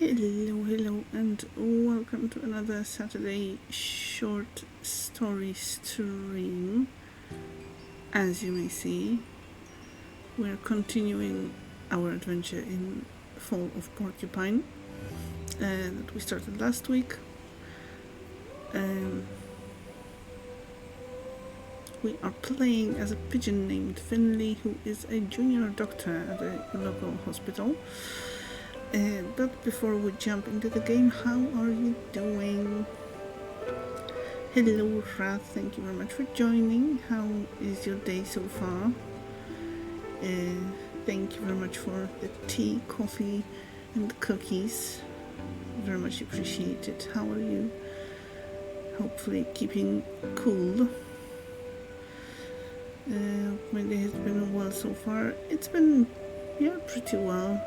Hello, and welcome to another Saturday short story stream. As you may see, we're continuing our adventure in Fall of Porcupine that we started last week. We are playing as a pigeon named Finley, who is a junior doctor at a local hospital. But before we jump into the game, how are you doing? Hello, Rath. Thank you very much for joining. How is your day so far? Thank you very much for the tea, coffee, and cookies. Very much appreciated. How are you? Hopefully keeping cool. My day has been well so far. It's been, pretty well.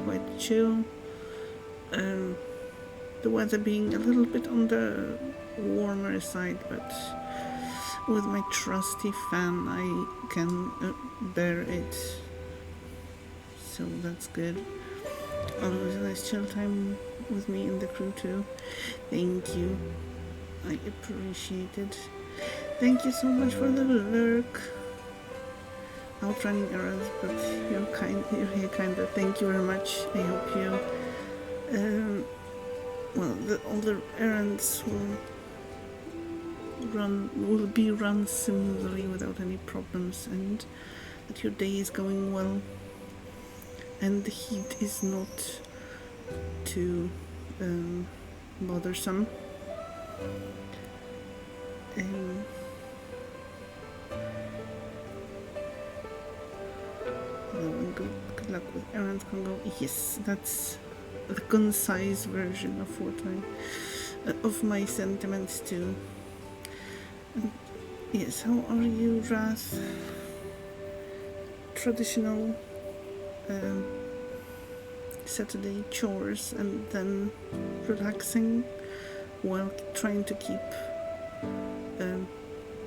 Quite chill. The weather being a little bit on the warmer side, but with my trusty fan I can bear it, so that's good. Always a nice chill time with me and the crew too. Thank you, I appreciate it. Thank you so much for the lurk. Out running errands, but you're here kinda. Thank you very much. I hope you all the errands will be run smoothly without any problems, and that your day is going well and the heat is not too bothersome. Good luck with errands, Congo. Yes, that's the concise version of what of my sentiments too. Yes, how are you, Raz? Traditional Saturday chores and then relaxing while trying to keep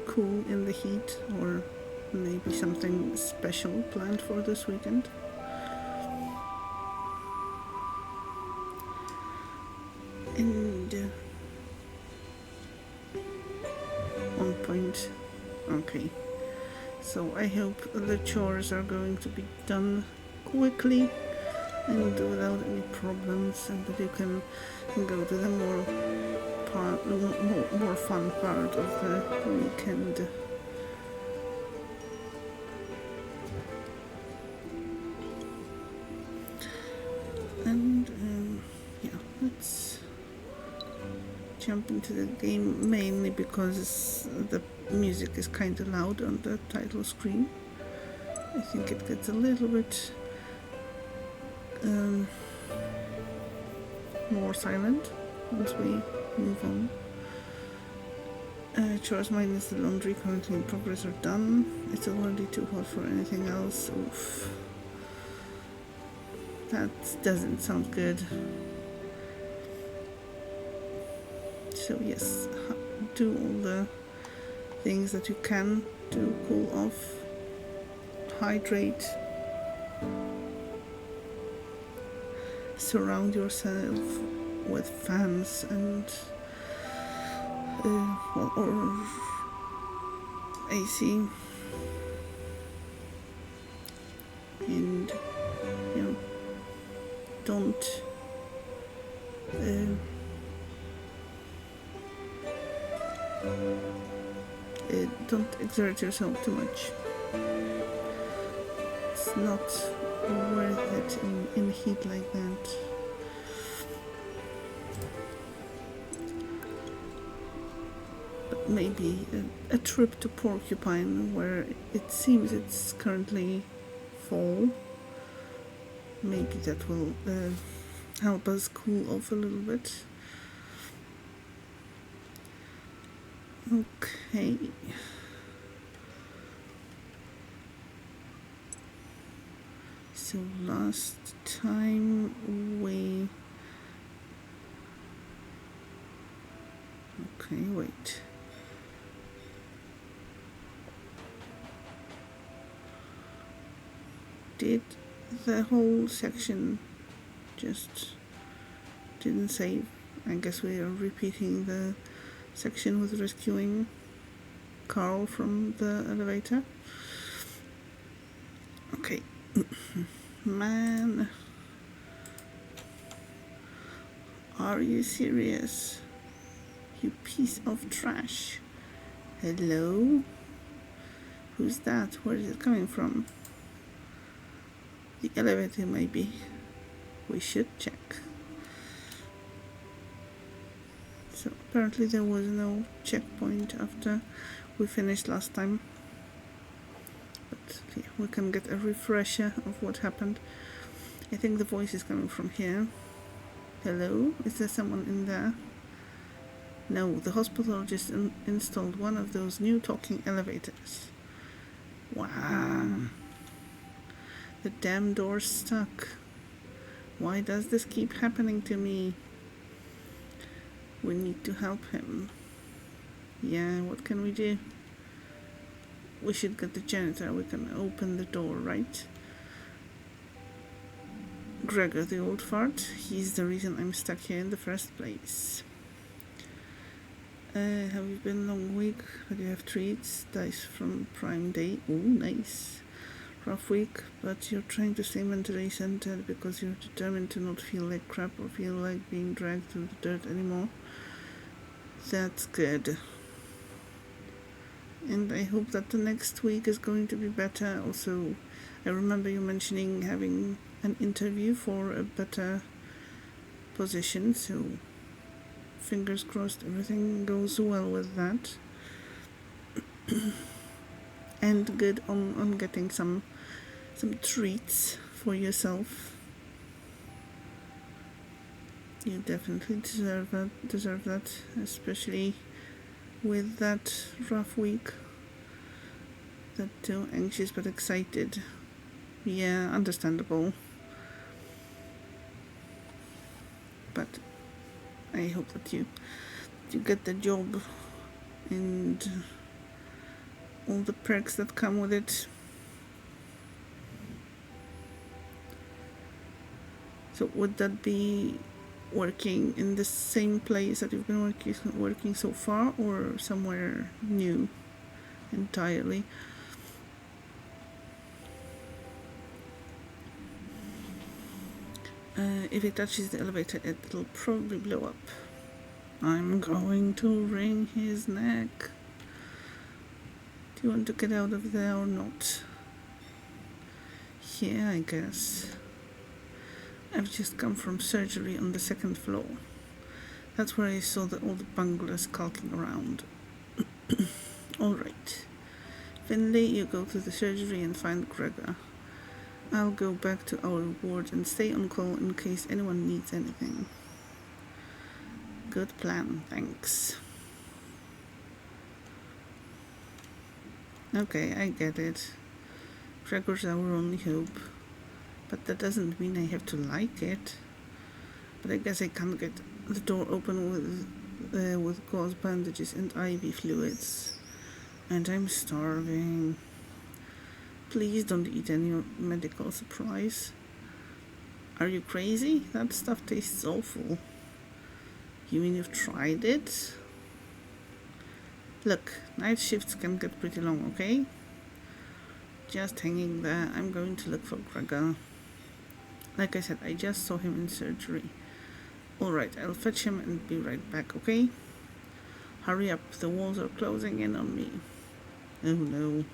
cool in the heat, or maybe something special planned for this weekend? And on point. Okay. So I hope the chores are going to be done quickly and without any problems, and that you can go to the more fun part of the weekend. And let's jump into the game, mainly because the music is kind of loud on the title screen. I think it gets a little bit more silent once we move on. Chores minus the laundry currently in progress are done. It's already too hot for anything else. Oof. That doesn't sound good. So yes, do all the things that you can to cool off, hydrate, surround yourself with fans and or AC, and don't exert yourself too much. It's not worth it in heat like that. But maybe a trip to Porcupine, where it seems it's currently fall, maybe that will help us cool off a little bit. Okay. So last time we... Okay, wait. Did the whole section just Didn't save. I guess we are repeating the section with rescuing Carl from the elevator. Okay. Man. Are you serious? You piece of trash. Hello? Who's that? Where is it coming from? The elevator, maybe. We should check. So apparently there was no checkpoint after we finished last time. But yeah, we can get a refresher of what happened. I think the voice is coming from here. Hello? Is there someone in there? No, the hospital just installed one of those new talking elevators. Wow. The damn door's stuck. Why does this keep happening to me? We need to help him. Yeah, what can we do? We should get the janitor. We can open the door, right? Gregor, the old fart. He's the reason I'm stuck here in the first place. Have you been a long week? But you have treats, dice from Prime Day. Oh, nice. Rough week, but you're trying to stay mentally centered because you're determined to not feel like crap or feel like being dragged through the dirt anymore. That's good. And I hope that the next week is going to be better. Also, I remember you mentioning having an interview for a better position, so fingers crossed everything goes well with that. And good on getting some treats for yourself. You definitely deserve that, especially with that rough week. That too anxious but excited. Yeah, understandable. But I hope that you get the job and all the perks that come with it. So would that be working in the same place that you've been working so far, or somewhere new entirely? If it touches the elevator, it'll probably blow up. I'm going to wring his neck. Do you want to get out of there or not? Yeah, I guess. I've just come from surgery on the second floor. That's where I saw all the bunglers skulking around. Alright. Finley, you go to the surgery and find Gregor. I'll go back to our ward and stay on call in case anyone needs anything. Good plan, thanks. Okay, I get it. Gregor's our only hope. But that doesn't mean I have to like it. But I guess I can't get the door open with gauze bandages and IV fluids. And I'm starving. Please don't eat any medical supplies. Are you crazy? That stuff tastes awful. You mean you've tried it? Look, night shifts can get pretty long, okay? Just hanging there. I'm going to look for Gregor. Like I said, I just saw him in surgery. Alright, I'll fetch him and be right back, okay? Hurry up, the walls are closing in on me. Oh no.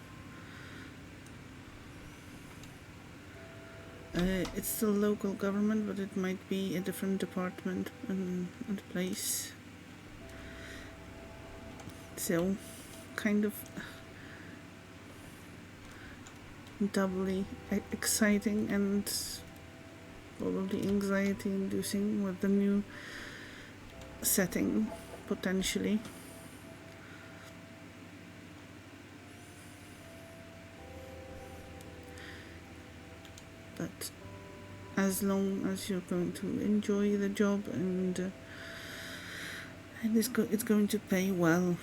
It's still local government, but it might be a different department and place. So, kind of doubly exciting and probably anxiety inducing with the new setting, potentially. But as long as you're going to enjoy the job and it's going to pay well,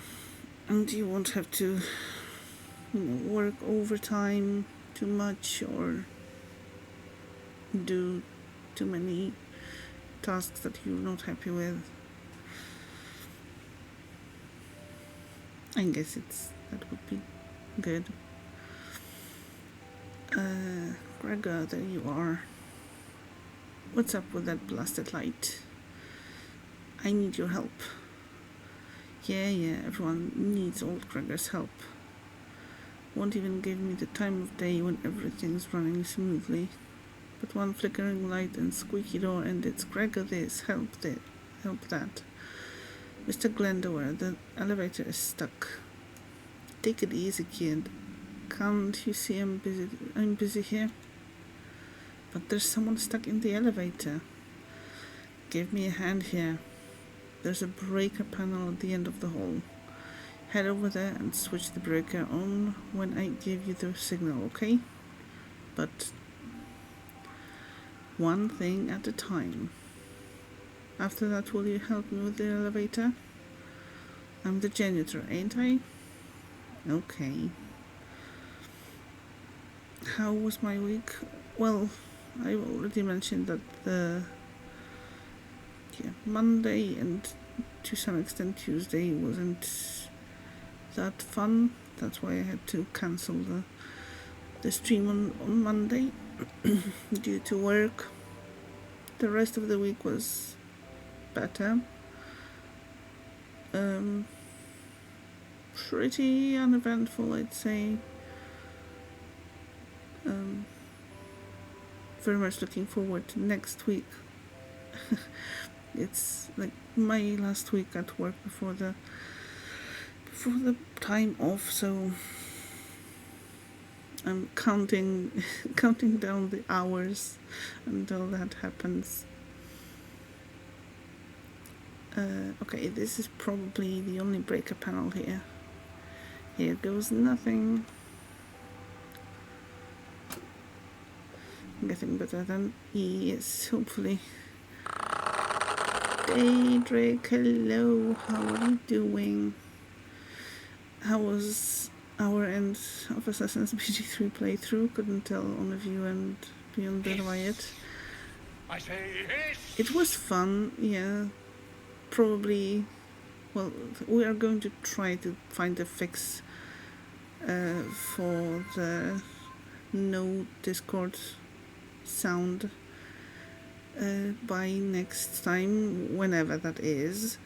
and you won't have to work overtime too much or do too many tasks that you're not happy with. I guess that would be good. Gregor, there you are. What's up with that blasted light? I need your help. Yeah, everyone needs old Gregor's help. Won't even give me the time of day when everything's running smoothly. But one flickering light and squeaky door and it's Gregor this, help that. Mr. Glendower, the elevator is stuck. Take it easy, kid. Can't you see I'm busy here? But there's someone stuck in the elevator. Give me a hand here. There's a breaker panel at the end of the hall. Head over there and switch the breaker on when I give you the signal, okay? But one thing at a time. After that, will you help me with the elevator? I'm the janitor, ain't I? Okay. How was my week? Well, I already mentioned that Monday and to some extent Tuesday wasn't that fun. That's why I had to cancel the stream on Monday due to work. The rest of the week was better. Pretty uneventful, I'd say. Very much looking forward to next week. It's like my last week at work before the time off, so I'm counting down the hours until that happens. Okay, this is probably the only breaker panel here. Here goes nothing. Getting better than yes, hopefully. Daedric, hello, how are you doing? How was our end of Assassin's BG3 playthrough? Couldn't tell on the view and Beyond the Riot. I say yes. It was fun, yeah. Probably, well, we are going to try to find a fix for the no Discord sound by next time, whenever that is.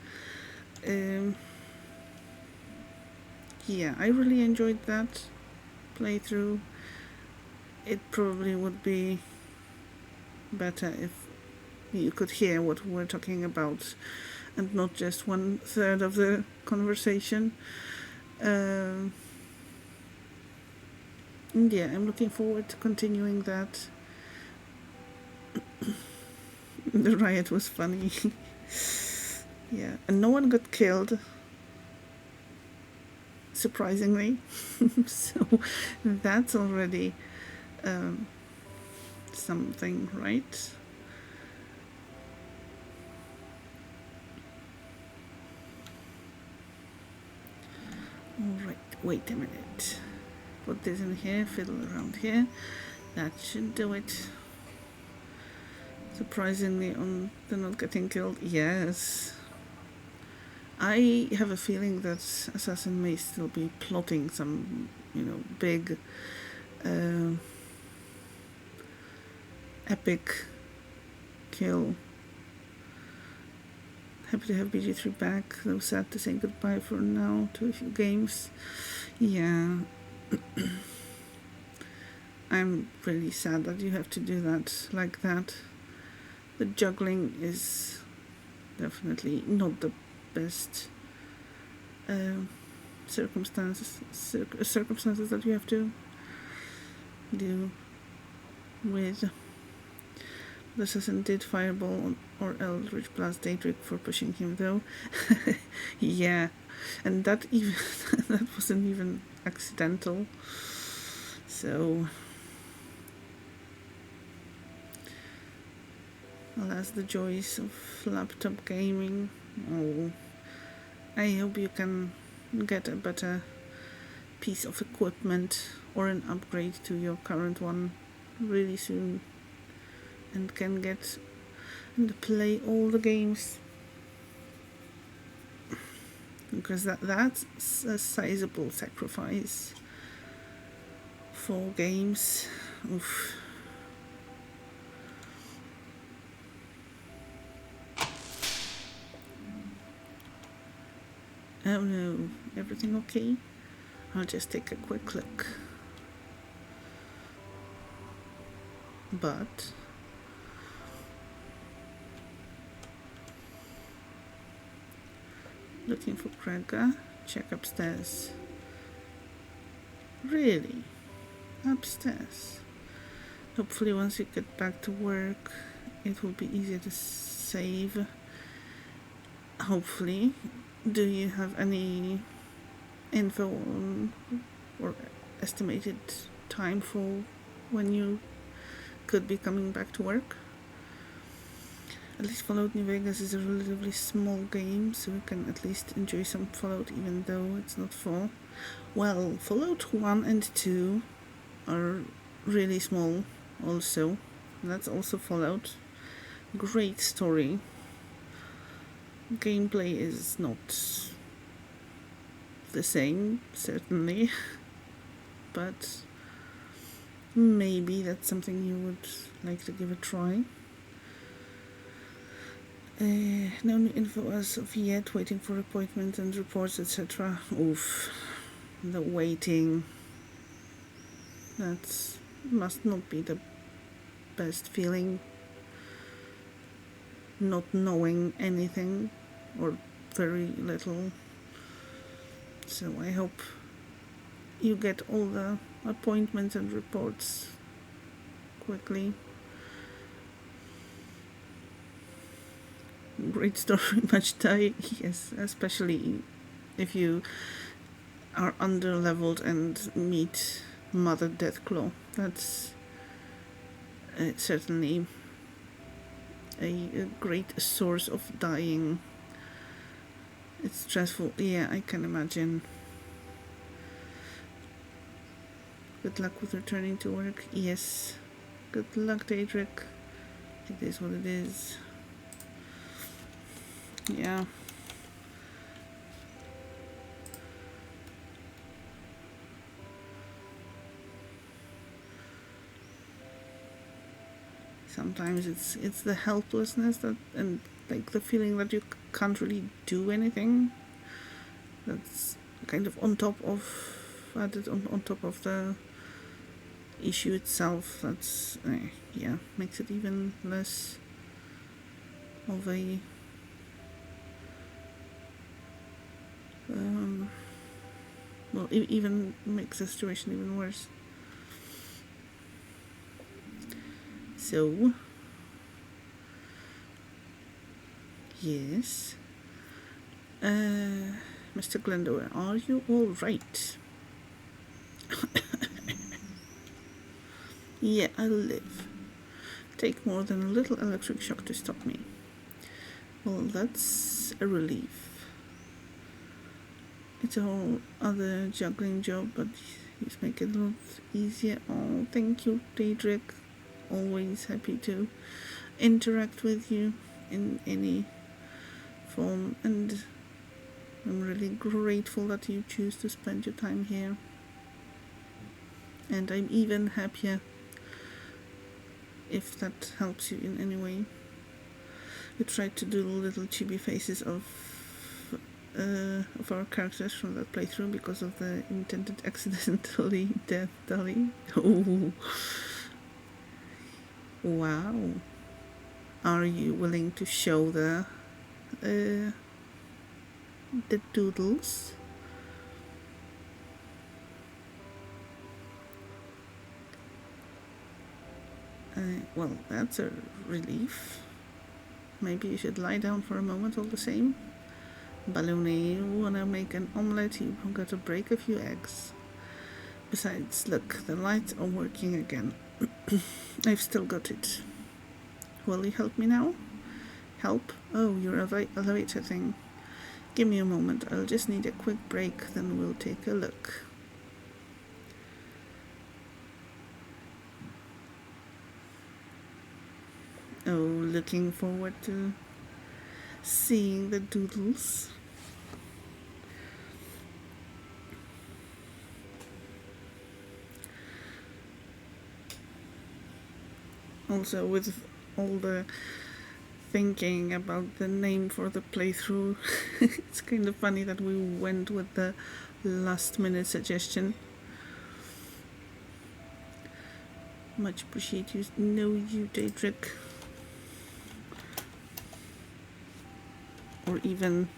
Yeah, I really enjoyed that playthrough. It probably would be better if you could hear what we're talking about and not just 1/3 of the conversation. Yeah, I'm looking forward to continuing that. The riot was funny. Yeah, and no one got killed, surprisingly. So that's already something, right? Alright, wait a minute. Put this in here, fiddle around here. That should do it. Surprisingly, on the not getting killed, yes. I have a feeling that Assassin may still be plotting some, big, epic kill. Happy to have BG3 back, though sad to say goodbye for now to a few games. Yeah. I'm really sad that you have to do that like that. The juggling is definitely not the best circumstances that you have to deal with. The assassin did fireball or Eldritch Blast Daedric for pushing him, though. Yeah, and that wasn't even accidental. So, alas, the joys of laptop gaming. Oh, I hope you can get a better piece of equipment or an upgrade to your current one really soon, and can get and play all the games. Because that's a sizable sacrifice. 4 games. Oof. Oh no, everything okay? I'll just take a quick look. But looking for Gregor. Check upstairs. Really? Upstairs? Hopefully once you get back to work it will be easier to save. Hopefully. Do you have any info on or estimated time for when you could be coming back to work? At least Fallout New Vegas is a relatively small game, so we can at least enjoy some Fallout even though it's not full. Well, Fallout 1 and 2 are really small also. That's also Fallout. Great story. Gameplay is not the same, certainly, but maybe that's something you would like to give a try. No new info as of yet, waiting for appointments and reports, etc. Oof, the waiting. That must not be the best feeling. Not knowing anything or very little. So I hope you get all the appointments and reports quickly. Great story, much die, yes, especially if you are under-leveled and meet Mother Deathclaw. That's certainly a great source of dying. It's stressful, yeah, I can imagine. Good luck with returning to work, yes. Good luck, Daedric. It is what it is. Yeah. Sometimes it's the helplessness that, and like the feeling that you can't really do anything, that's kind of on top of added on top of the issue itself. That's yeah, makes it even less of a well, even makes the situation even worse. So, yes, Mr. Glendower, are you all right? Yeah, I'll live. Take more than a little electric shock to stop me. Well, that's a relief. It's a whole other juggling job, but he's making it a lot easier. Oh, thank you, Daedric. Always happy to interact with you in any form, and I'm really grateful that you choose to spend your time here. And I'm even happier if that helps you in any way. We tried to do little chibi faces of our characters from that playthrough because of the intended accidentally death dolly. Oh, wow! Are you willing to show the doodles? Well, that's a relief. Maybe you should lie down for a moment all the same. Balloony, you wanna make an omelette, you've got to break a few eggs. Besides, look, the lights are working again. I've still got it. Will you help me now? Help? Oh, your elevator thing. Give me a moment, I'll just need a quick break, then we'll take a look. Oh, looking forward to seeing the doodles. Also, with all the thinking about the name for the playthrough, it's kind of funny that we went with the last minute suggestion. Much appreciate you. Know you, Daedric. Or even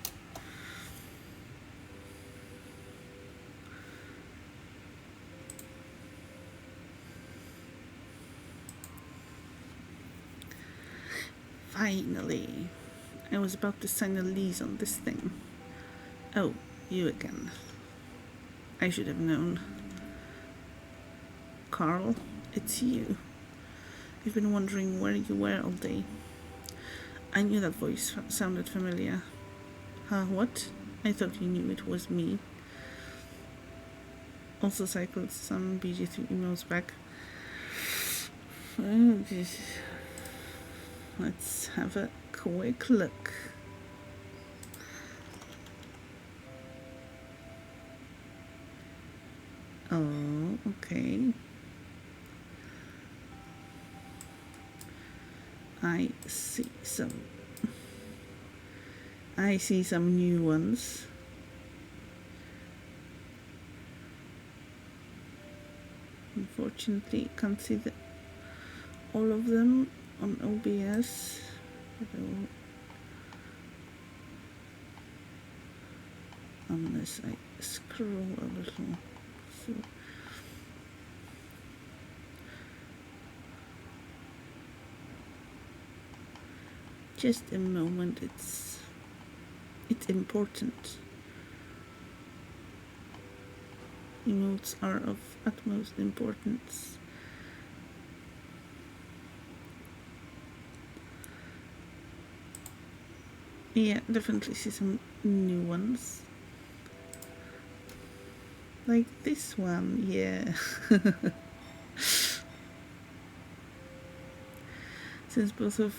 finally. I was about to sign a lease on this thing. Oh, you again. I should have known. Carl, it's you. I've been wondering where you were all day. I knew that voice sounded familiar. Huh, what? I thought you knew it was me. Also cycled some BG3 emails back. Let's have a quick look. Oh, okay. I see some new ones. Unfortunately, can't see all of them on OBS. Unless I scroll a little. So just a moment, it's important. Emotes are of utmost importance. Yeah, definitely see some new ones. Like this one, yeah. Since both of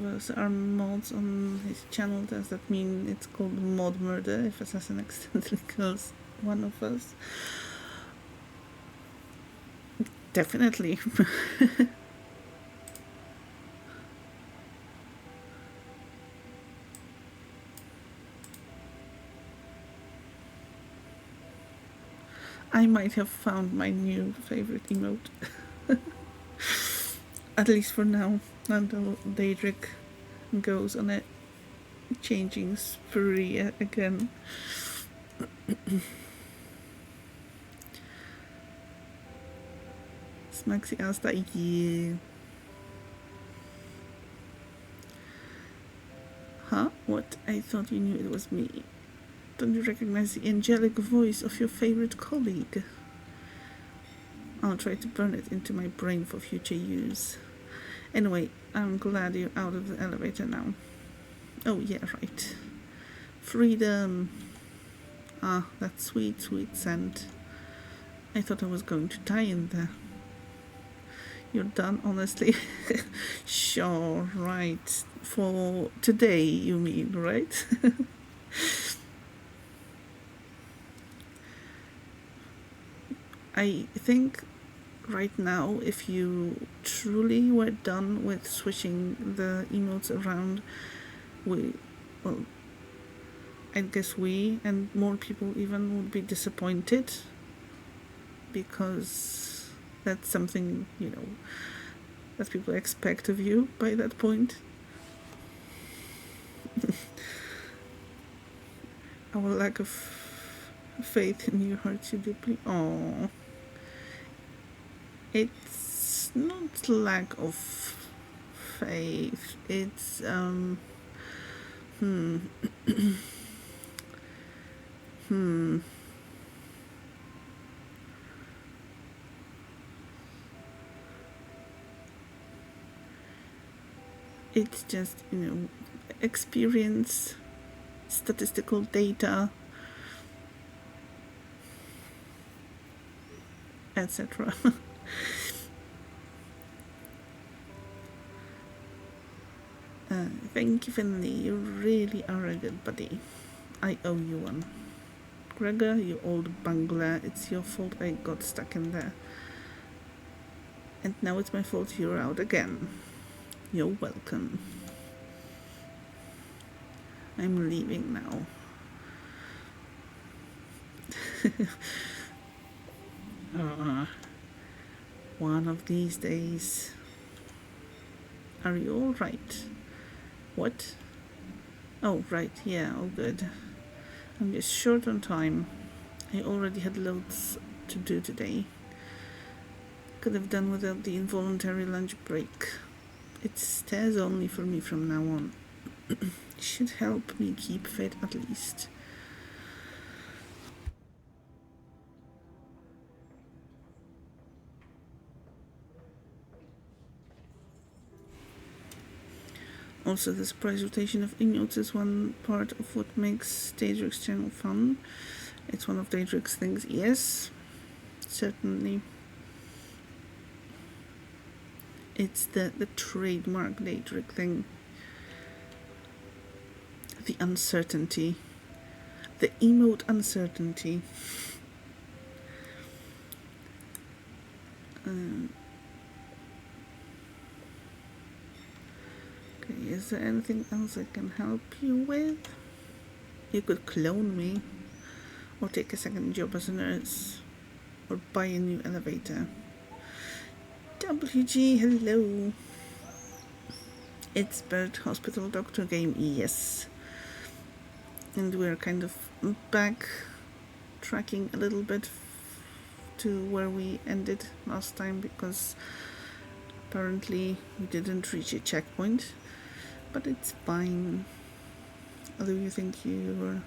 us are mods on his channel, does that mean it's called mod murder if assassin accidentally kills one of us? Definitely. I might have found my new favorite emote. At least for now, until Daedric goes on a changing spree again. Smaxy asked that, yeah. Huh? What? I thought you knew it was me. Don't you recognize the angelic voice of your favorite colleague? I'll try to burn it into my brain for future use. Anyway, I'm glad you're out of the elevator now. Oh yeah, right. Freedom. Ah, that sweet, sweet scent. I thought I was going to die in there. You're done, honestly? Sure, right. For today, you mean, right? I think right now, if you truly were done with switching the emotes around, I guess we and more people even would be disappointed, because that's something, that people expect of you by that point. Our lack of faith in you hurts you deeply. Oh, it's not lack of faith. It's It's just, experience, statistical data, etc. Thank you, Finley. You really are a good buddy. I owe you one. Gregor, you old bungler, it's your fault I got stuck in there. And now it's my fault you're out again. You're welcome. I'm leaving now. One of these days. Are you all right? What? Oh, right, yeah, all good. I'm just short on time. I already had loads to do today. Could have done without the involuntary lunch break. It's stairs only for me from now on. Should help me keep fit at least. Also, the surprise rotation of emotes is one part of what makes Daedric's channel fun. It's one of Daedric's things, yes, certainly. It's the trademark Daedric thing. The uncertainty. The emote uncertainty. Okay, is there anything else I can help you with? You could clone me, or take a second job as a nurse, or buy a new elevator. WG, hello. It's Bird Hospital Doctor game, yes. And we're kind of back tracking a little bit to where we ended last time, because apparently we didn't reach a checkpoint, but it's fine. Although you think you're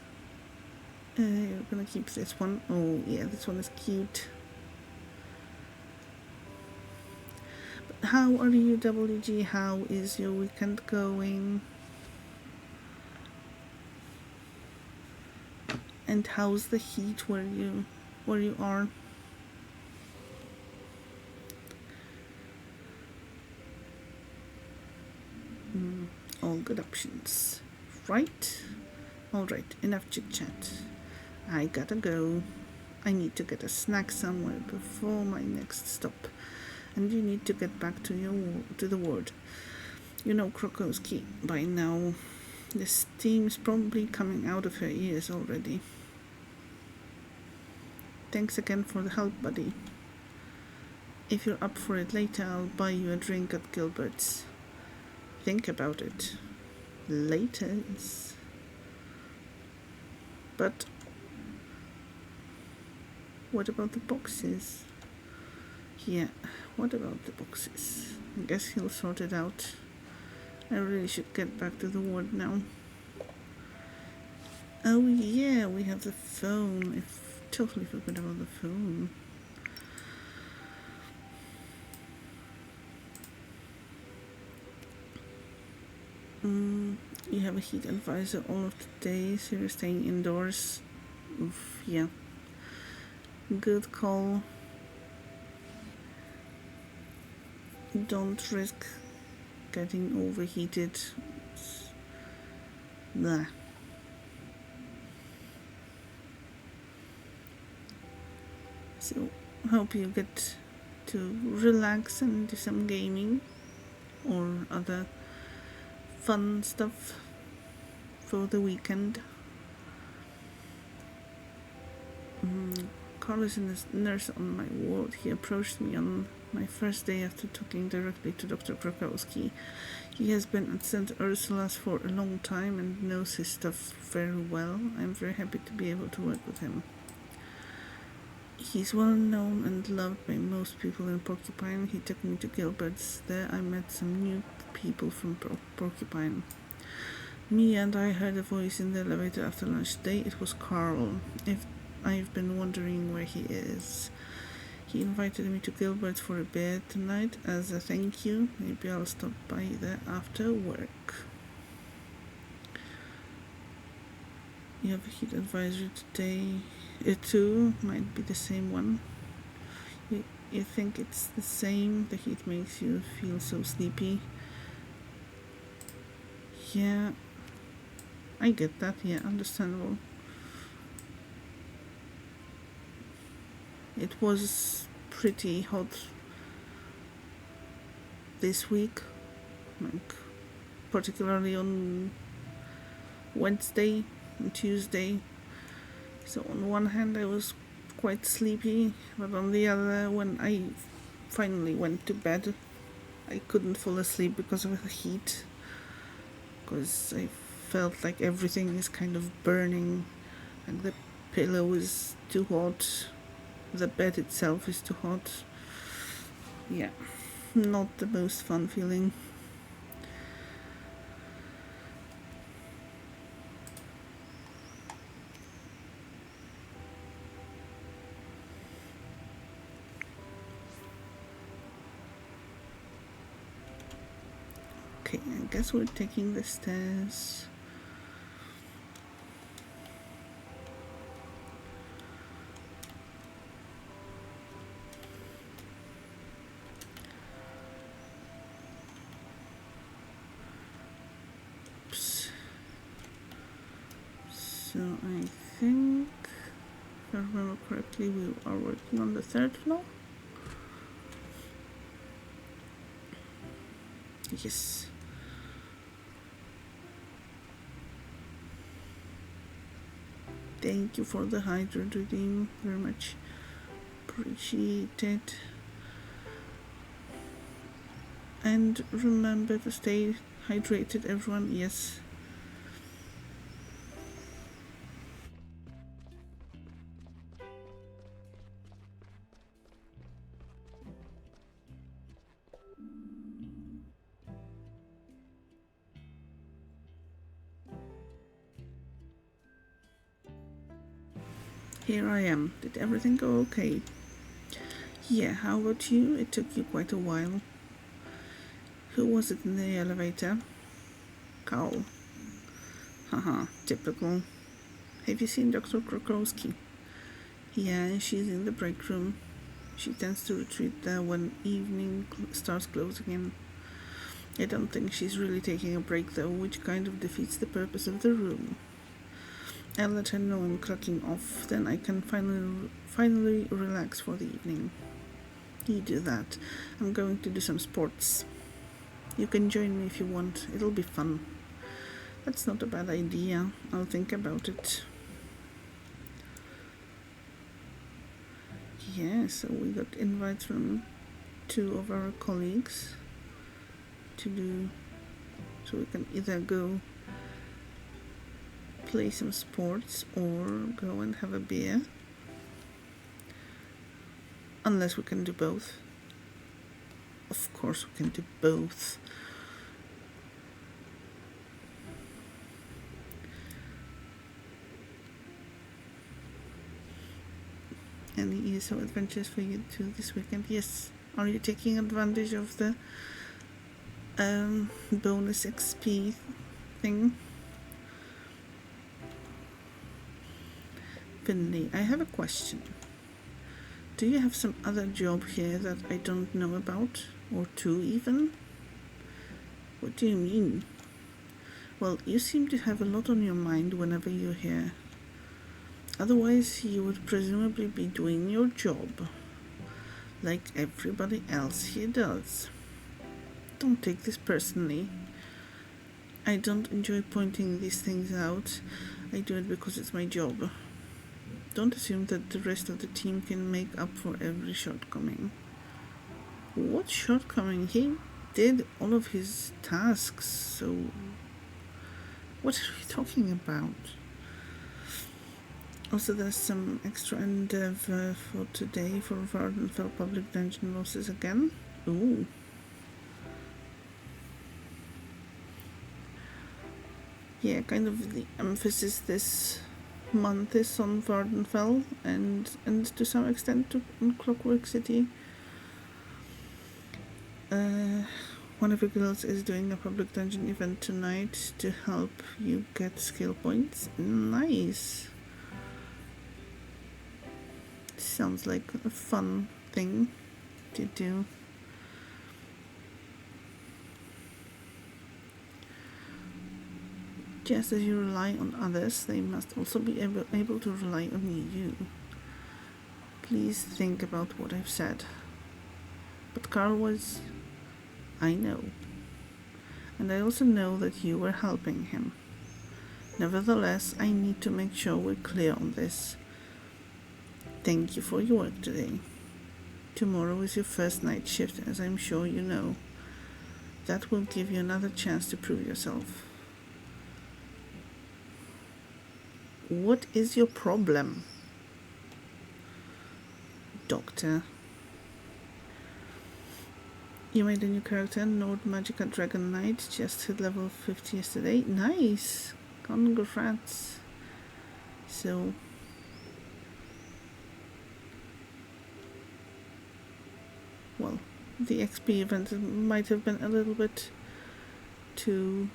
gonna keep this one. Oh yeah, this one is cute. But how are you, WG? How is your weekend going? And how's the heat where you are? All good options, right? All right, enough chit chat. I gotta go. I need to get a snack somewhere before my next stop, and you need to get back to the ward. You know Krokowski by now. The steam's probably coming out of her ears already. Thanks again for the help, buddy. If you're up for it later, I'll buy you a drink at Gilbert's. Think about it. Later. But what about the boxes? Yeah, what about the boxes? I guess he'll sort it out. I really should get back to the ward now. Oh yeah, we have the phone. I totally forgot about the phone. You have a heat advisor all of the day, so you're staying indoors. Oof, yeah. Good call. Don't risk getting overheated. Blah. So, hope you get to relax and do some gaming or other fun stuff for the weekend. Carl is a nurse on my ward. He approached me on my first day after talking directly to Dr. Krakowski. He has been at St. Ursula's for a long time and knows his stuff very well. I'm very happy to be able to work with him. He's well known and loved by most people in Porcupine. He took me to Gilbert's. There I met some new people from Porcupine. Mia and I heard a voice in the elevator after lunch today. It was Carl. I've been wondering where he is. He invited me to Gilbert's for a beer tonight as a thank you. Maybe I'll stop by there after work. You have a heat advisory today. It too might be the same one. You think it's the same? The heat makes you feel so sleepy. Yeah, I get that. Yeah, understandable. It was pretty hot this week, like particularly on Wednesday and Tuesday. So on one hand, I was quite sleepy, but on the other, when I finally went to bed, I couldn't fall asleep because of the heat. Because I felt like everything is kind of burning, and the pillow is too hot, the bed itself is too hot. Yeah, not the most fun feeling. Okay, I guess we're taking the stairs. Oops. So I think, if I remember correctly, we are working on the third floor. Yes. Thank you for the hydrate redeem. Very much appreciated. And remember to stay hydrated, everyone. Yes. Here I am. Did everything go okay? Yeah, how about you? It took you quite a while. Who was it in the elevator? Carl. Haha, typical. Have you seen Dr. Krakowski? Yeah, she's in the break room. She tends to retreat there when evening starts closing in. I don't think she's really taking a break though, which kind of defeats the purpose of the room. I'll let her know I'm clocking off, then I can finally relax for the evening. You do that. I'm going to do some sports. You can join me if you want. It'll be fun. That's not a bad idea. I'll think about it. Yeah, so we got invites from 2 of our colleagues to do, so we can either go play some sports or go and have a beer. Unless we can do both. Of course we can do both. Any ESO adventures for you too this weekend? Yes. Are you taking advantage of the bonus XP thing? Finley, I have a question. Do you have some other job here that I don't know about? Or 2 even? What do you mean? Well, you seem to have a lot on your mind whenever you're here. Otherwise, you would presumably be doing your job, like everybody else here does. Don't take this personally. I don't enjoy pointing these things out. I do it because it's my job. Don't assume that the rest of the team can make up for every shortcoming. What shortcoming? He did all of his tasks, so what are we talking about? Also, there's some extra endeavor for today for Vardenfell Public Dungeon losses again. Ooh. Yeah, kind of the emphasis this month is on Vardenfell and to some extent on Clockwork City. One of your guilds is doing a public dungeon event tonight to help you get skill points. Nice. Sounds like a fun thing to do. Just as you rely on others, they must also be able to rely on you. Please think about what I've said. But Carl was... I know. And I also know that you were helping him. Nevertheless, I need to make sure we're clear on this. Thank you for your work today. Tomorrow is your first night shift, as I'm sure you know. That will give you another chance to prove yourself. What is your problem, Doctor? You made a new character, Nord Magica Dragon Knight. Just hit level 50 yesterday. Nice! Congrats. So... well, the XP event might have been a little bit too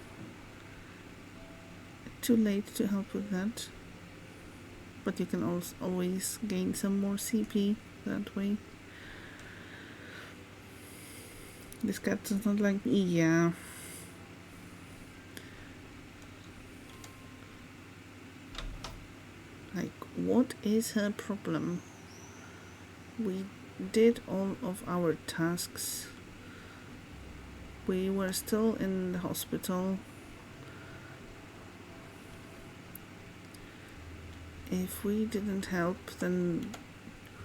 late to help with that. But you can also always gain some more CP that way. This cat does not like me. Yeah. Like, what is her problem? We did all of our tasks. We were still in the hospital. If we didn't help, then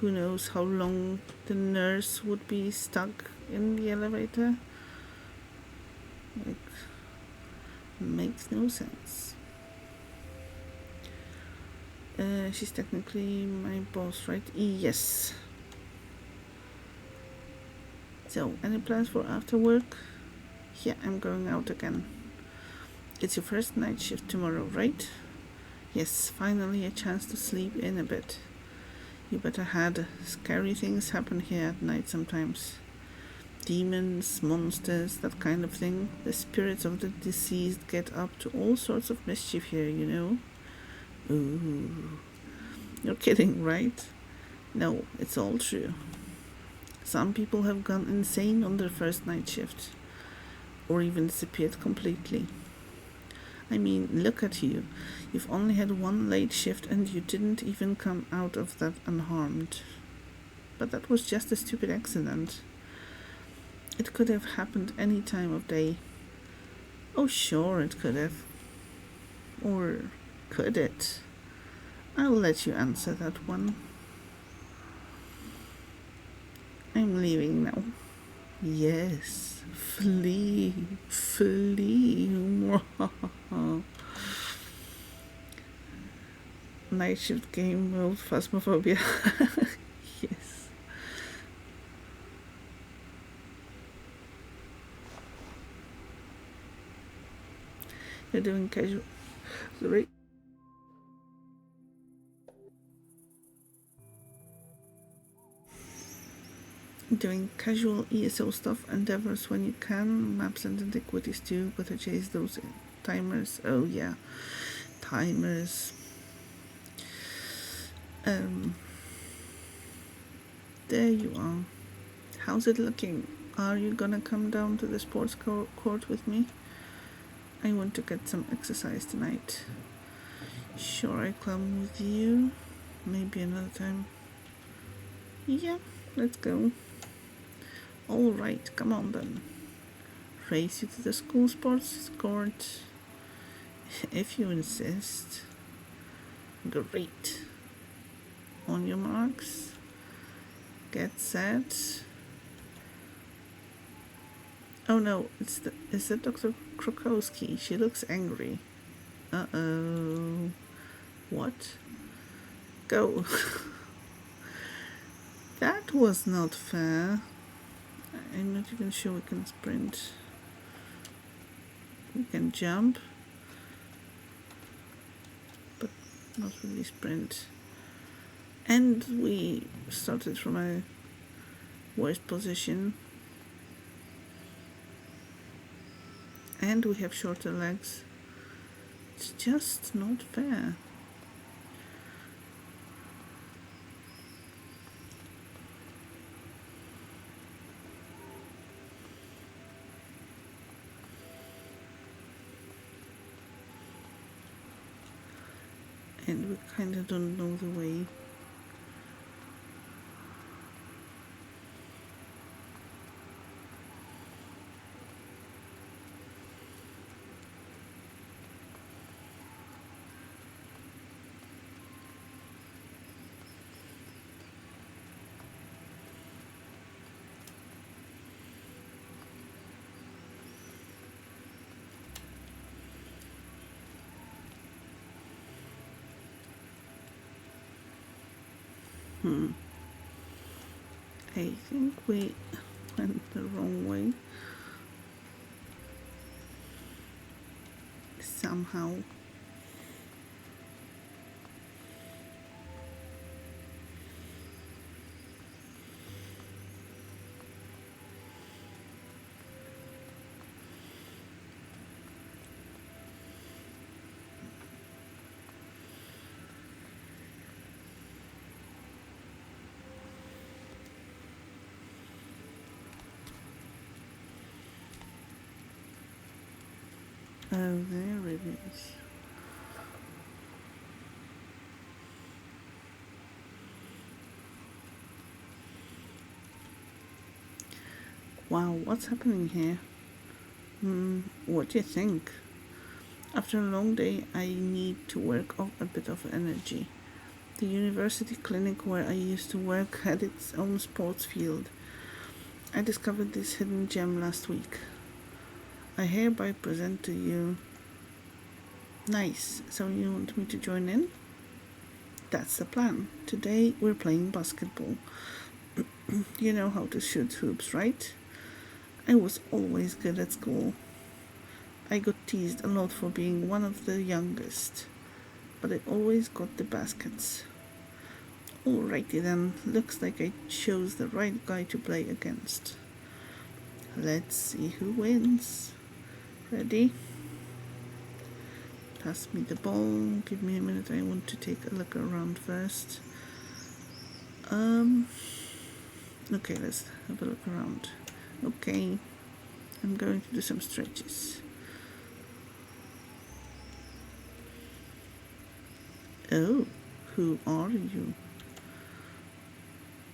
who knows how long the nurse would be stuck in the elevator. Like, makes no sense. She's technically my boss, right? Yes. So, any plans for after work? Yeah, I'm going out again. It's your first night shift tomorrow, right? Yes, finally a chance to sleep in a bit. You better had. Scary things happen here at night sometimes. Demons, monsters, that kind of thing. The spirits of the deceased get up to all sorts of mischief here, you know. Ooh. You're kidding, right? No, it's all true. Some people have gone insane on their first night shift. Or even disappeared completely. I mean, look at you. You've only had one late shift and you didn't even come out of that unharmed. But that was just a stupid accident. It could have happened any time of day. Oh, sure it could have. Or could it? I'll let you answer that one. I'm leaving now. Yes, flee, flee. Night shift game mode, phasmophobia. Yes. You're doing casual. Sorry. Doing casual ESO stuff, endeavors when you can, maps and antiquities too, but I chase those timers. Oh yeah, timers. There you are. How's it looking? Are you gonna come down to the sports court with me? I want to get some exercise tonight. Sure, I come with you. Maybe another time. Yeah, let's go. Alright, come on then. Race you to the school sports court. If you insist. Great. On your marks. Get set. Oh no, is that Dr. Krokowski? She looks angry. Uh-oh. What? Go. That was not fair. I'm not even sure we can sprint. We can jump, but not really sprint. And we started from a worse position. And we have shorter legs. It's just not fair. and we kind of don't know the way. I think we went the wrong way somehow. Oh, there it is. Wow, what's happening here? What do you think? After a long day, I need to work off a bit of energy. The university clinic where I used to work had its own sports field. I discovered this hidden gem last week. I hereby present to you. Nice, so you want me to join in? That's the plan. Today we're playing basketball. You know how to shoot hoops, right? I was always good at school. I got teased a lot for being one of the youngest, but I always got the baskets. Alrighty then, looks like I chose the right guy to play against. Let's see who wins. Ready? Pass me the ball. Give me a minute, I want to take a look around first. Okay, let's have a look around. Okay, I'm going to do some stretches. Oh, who are you?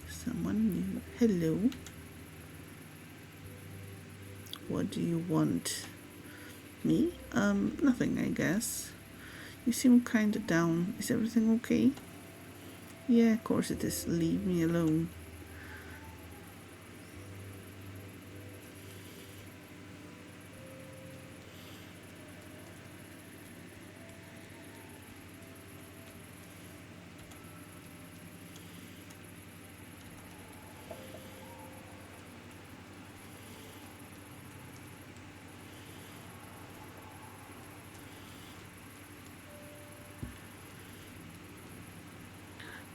Someone new. Hello. What do you want? Me? Nothing, I guess. You seem kinda down. Is everything okay? Yeah, of course it is. Leave me alone.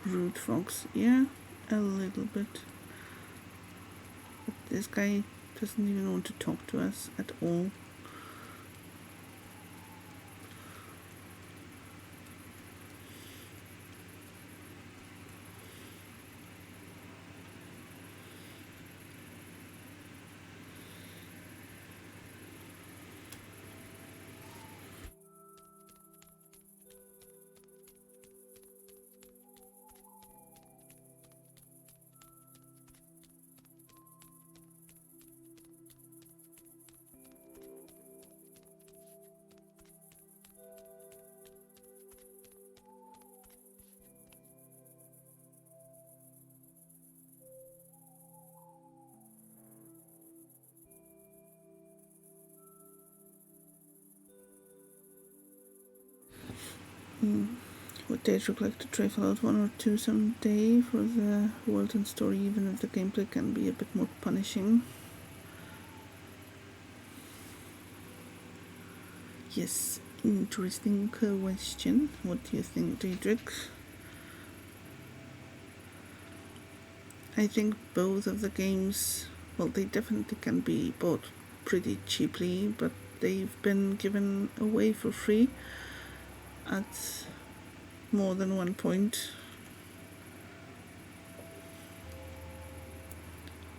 Rude fox, yeah, a little bit. But this guy doesn't even want to talk to us at all. Would days look like to try Fallout 1 or 2 someday for the world and story, even if the gameplay can be a bit more punishing? Yes, interesting question. What do you think, Diedrich? I think both of the games, well, they definitely can be bought pretty cheaply, but they've been given away for free at more than one point.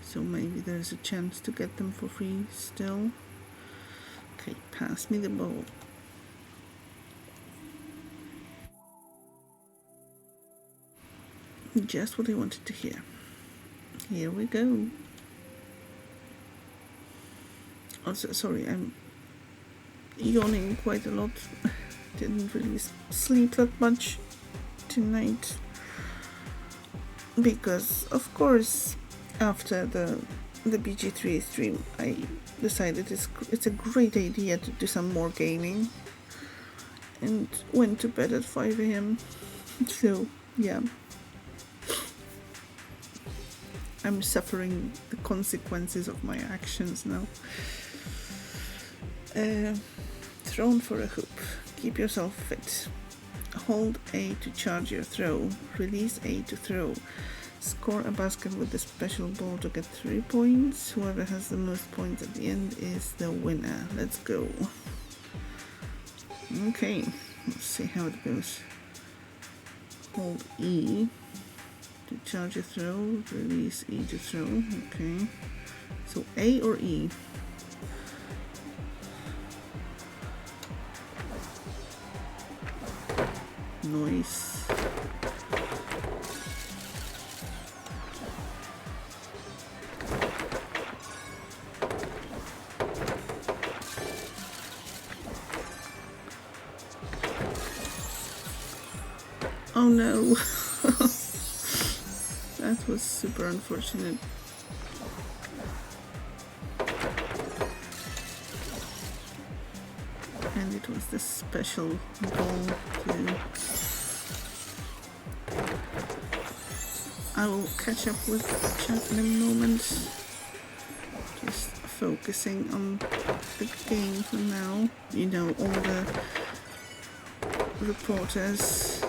So maybe there's a chance to get them for free still. Okay, pass me the ball. Just what I wanted to hear. Here we go. Also, sorry, I'm yawning quite a lot. Didn't really sleep that much tonight. Because, of course, after the BG3 stream, I decided it's a great idea to do some more gaming. And went to bed at 5 a.m. So, yeah. I'm suffering the consequences of my actions now. Thrown for a hoop. Keep yourself fit. Hold A to charge your throw. Release A to throw. Score a basket with the special ball to get 3 points. Whoever has the most points at the end is the winner. Let's go. Okay, let's see how it goes. Hold E to charge a throw. Release E to throw. Okay. So A or E? Noise. Oh no. That was super unfortunate. And it was the special ball too. I will catch up with chat in a moment. Just focusing on the game for now. You know, all the reporters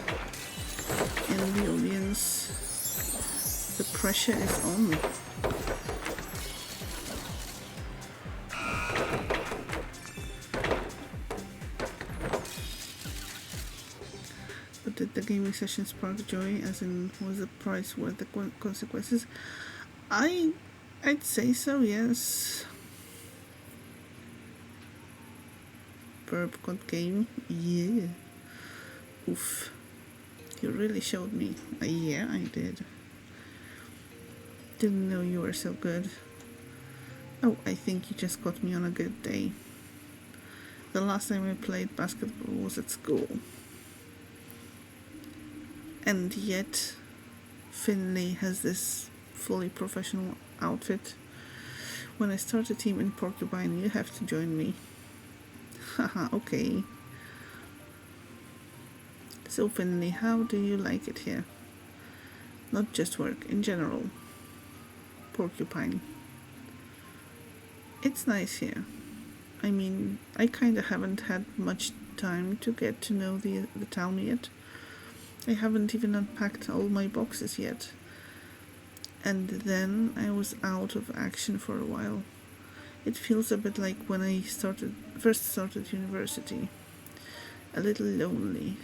in the audience. The pressure is on. But did the gaming session spark joy, as in was the price worth the consequences? I'd say so, yes. Burp got game, yeah. Oof. You really showed me. Yeah, I did. Didn't know you were so good. Oh, I think you just got me on a good day. The last time I played basketball was at school. And yet, Finley has this fully professional outfit. When I start a team in Porcupine, you have to join me. Haha, okay. So Finley, how do you like it here? Not just work, in general. Porcupine. It's nice here. I mean, I kinda haven't had much time to get to know the town yet. I haven't even unpacked all my boxes yet. And then I was out of action for a while. It feels a bit like when I first started university. A little lonely.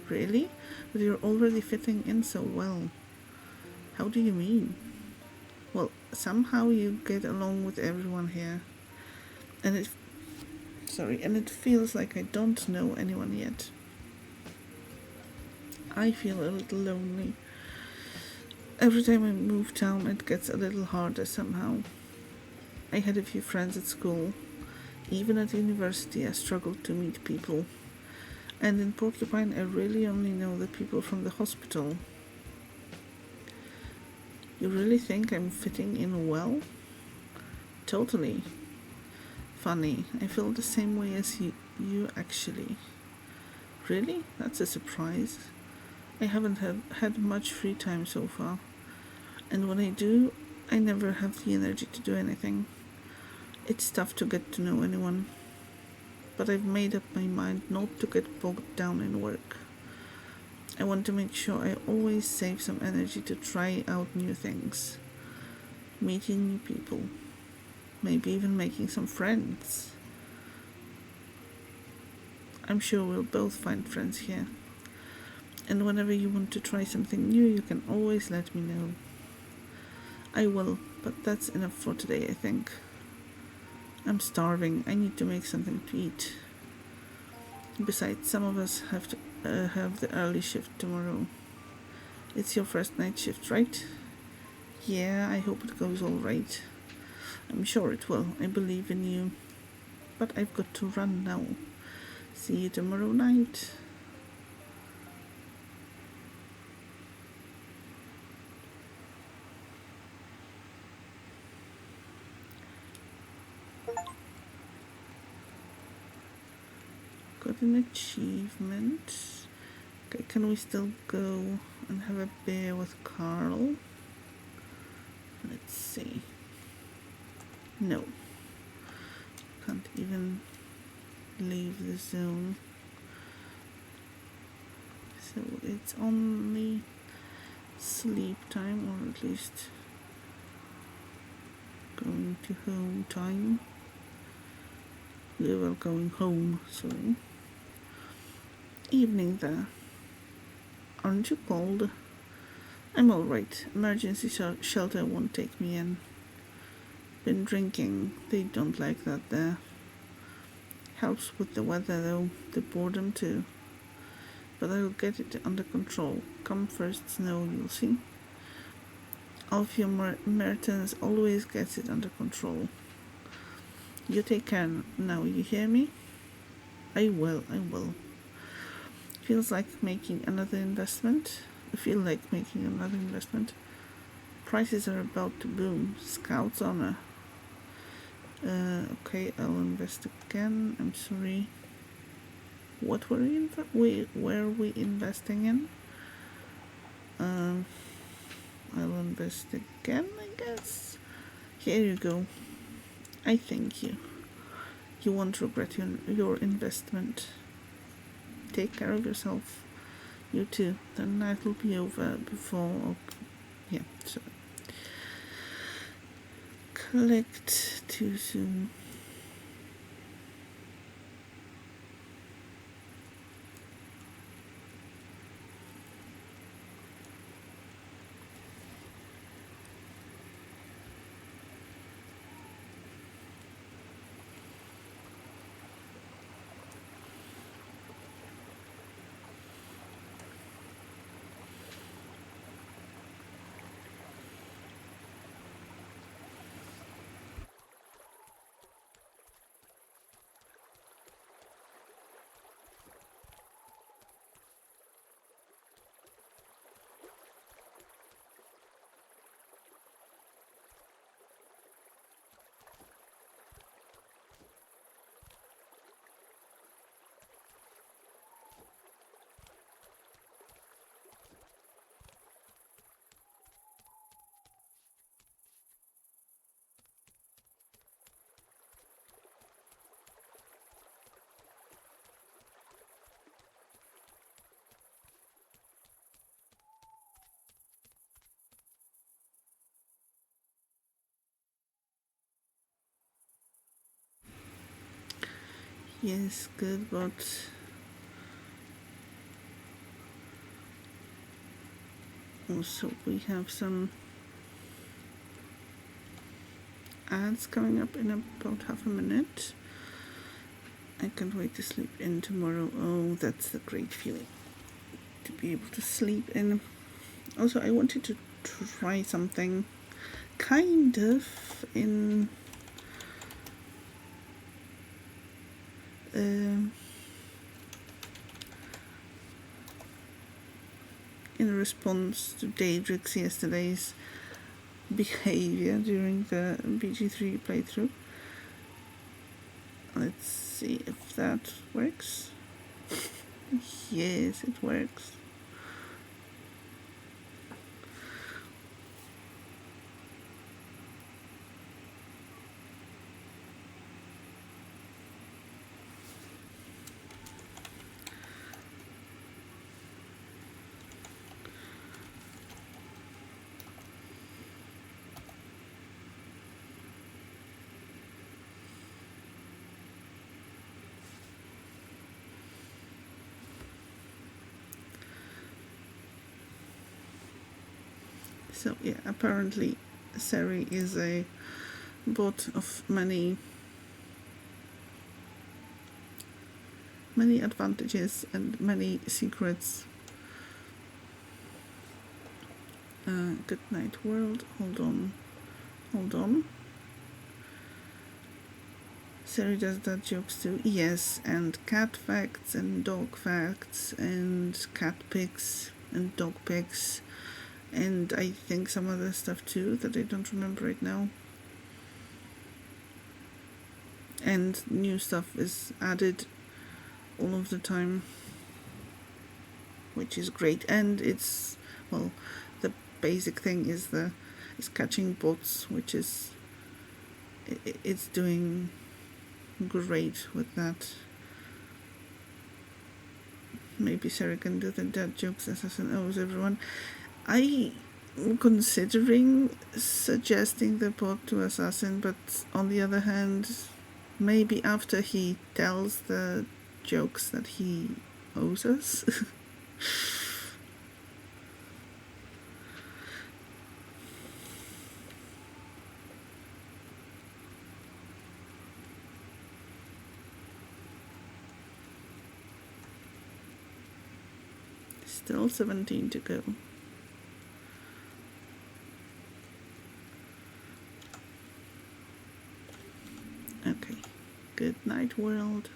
Really? But you're already fitting in so well. How do you mean? Well, somehow you get along with everyone here. And it feels like I don't know anyone yet. I feel a little lonely. Every time I move town, it gets a little harder somehow. I had a few friends at school. Even at university, I struggled to meet people. And in Porcupine, I really only know the people from the hospital. You really think I'm fitting in well? Totally. Funny, I feel the same way as you actually. Really? That's a surprise. I haven't had much free time so far. And when I do, I never have the energy to do anything. It's tough to get to know anyone. But I've made up my mind not to get bogged down in work. I want to make sure I always save some energy to try out new things. Meeting new people. Maybe even making some friends. I'm sure we'll both find friends here. And whenever you want to try something new, you can always let me know. I will, but that's enough for today, I think. I'm starving. I need to make something to eat. Besides, some of us have to have the early shift tomorrow. It's your first night shift, right? Yeah, I hope it goes all right. I'm sure it will. I believe in you. But I've got to run now. See you tomorrow night. Got an achievement. Okay, can we still go and have a beer with Carl? Let's see. No. Can't even leave the zone. So it's only sleep time, or at least going to home time. We were going home, sorry. Evening there. Aren't you cold? I'm alright. Emergency shelter won't take me in. Been drinking. They don't like that there. Helps with the weather though, the boredom too. But I'll get it under control. Come first snow, you'll see. Alfio Mertens always gets it under control. You take care now, you hear me? I will. Feels like making another investment. I feel like making another investment. Prices are about to boom. Scout's honor. Okay, I'll invest again. I'm sorry. What were we investing in? I'll invest again, I guess. Here you go. I thank you. You won't regret your investment. Take care of yourself. You too. The night will be over before. Yeah, so. Clicked too soon. Yes, good, but also we have some ads coming up in about half a minute. I can't wait to sleep in tomorrow. Oh, that's a great feeling to be able to sleep in. Also, I wanted to try something kind of in response to Daedric's yesterday's behavior during the BG3 playthrough. Let's see if that works. Yes, it works. So yeah, apparently Seri is a bot of many advantages and many secrets. Good night world. Hold on. Sari does that jokes too. Yes, and cat facts and dog facts and cat pics and dog pics and I think some other stuff too that I don't remember right now. And new stuff is added all of the time, which is great. And it's, well, the basic thing is catching bots, which is it's doing great with that. Maybe Sarah can do the dad jokes assassin owes everyone. I am considering suggesting the bot to assassin, but on the other hand, maybe after he tells the jokes that he owes us. Still 17 to go. Okay. Good night, world.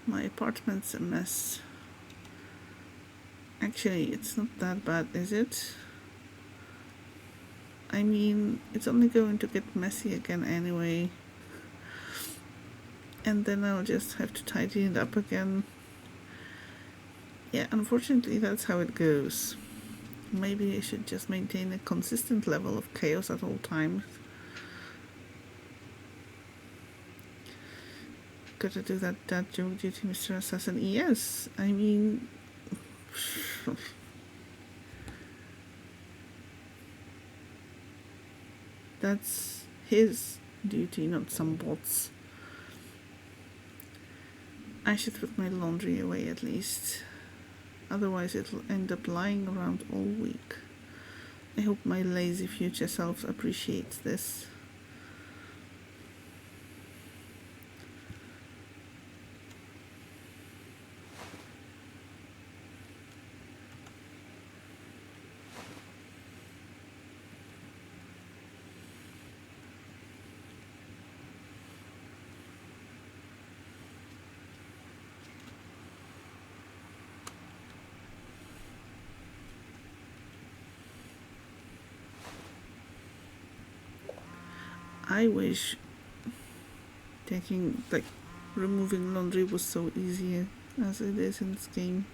My apartment's a mess. Actually, it's not that bad, is it? I mean, it's only going to get messy again anyway. And then I'll just have to tidy it up again. Yeah, unfortunately that's how it goes. Maybe I should just maintain a consistent level of chaos at all times. Gotta do that dad joke duty, Mr. Assassin. Yes, I mean... that's his duty, not some bot's. I should put my laundry away at least. Otherwise it'll end up lying around all week. I hope my lazy future self appreciates this. I wish removing laundry was so easy as it is in this game.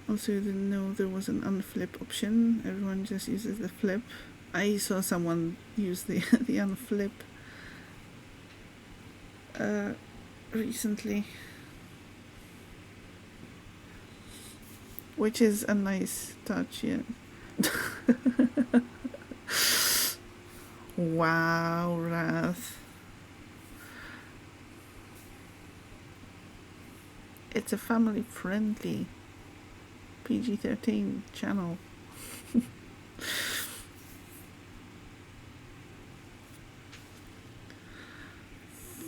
Also, you didn't know there was an unflip option. Everyone just uses the flip. I saw someone use the the unflip recently, which is a nice touch, yeah. Wow, Wrath. It's a family-friendly PG-13 channel.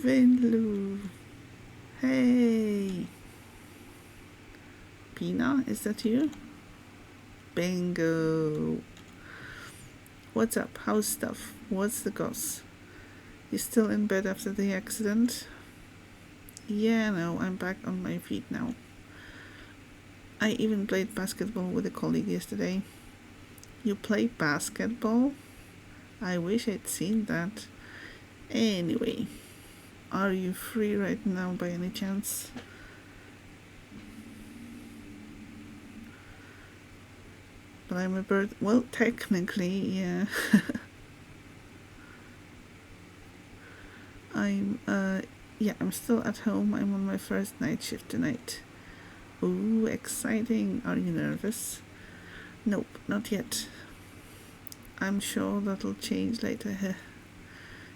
Finlu. Hey. Pina, is that you? Bingo. What's up? How's stuff? What's the goss? You still in bed after the accident? Yeah, no, I'm back on my feet now. I even played basketball with a colleague yesterday. You play basketball? I wish I'd seen that. Anyway, are you free right now by any chance? But I'm a bird. Well, technically, yeah. I'm still at home. I'm on my first night shift tonight. Ooh, exciting. Are you nervous? Nope, not yet. I'm sure that'll change later.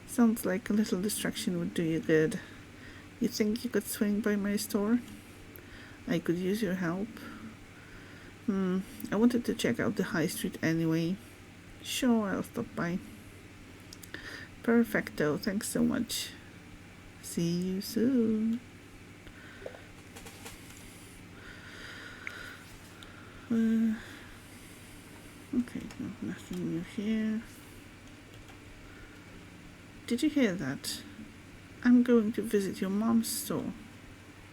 Sounds like a little distraction would do you good. You think you could swing by my store? I could use your help. I wanted to check out the high street anyway. Sure, I'll stop by. Perfecto, thanks so much. See you soon. Okay, no, nothing new here. Did you hear that? I'm going to visit your mom's store.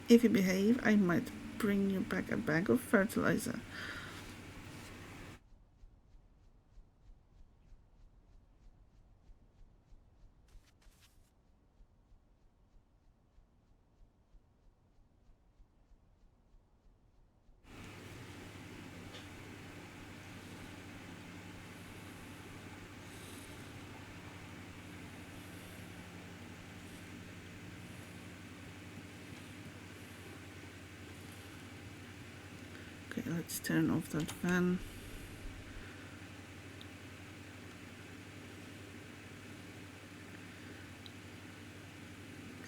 If you behave, I might bring you back a bag of fertilizer. Okay, let's turn off that fan.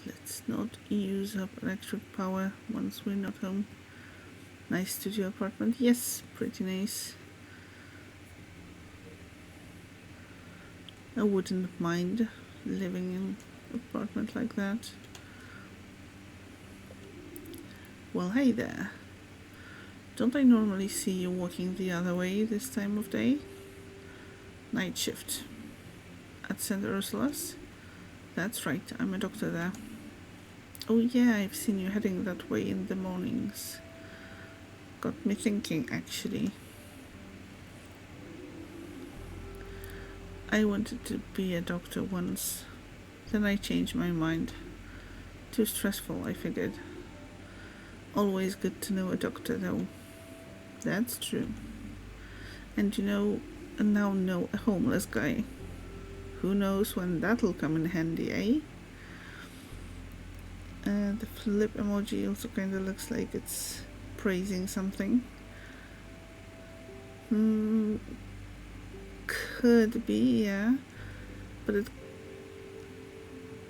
Let's not use up electric power once we're not home. Nice studio apartment. Yes, pretty nice. I wouldn't mind living in an apartment like that. Well, hey there. Don't I normally see you walking the other way this time of day? Night shift. At St. Ursula's? That's right, I'm a doctor there. Oh yeah, I've seen you heading that way in the mornings. Got me thinking, actually. I wanted to be a doctor once. Then I changed my mind. Too stressful, I figured. Always good to know a doctor, though. That's true. And you know, I now know a homeless guy. Who knows when that'll come in handy, eh? The flip emoji also kind of looks like it's praising something. Could be, yeah. But it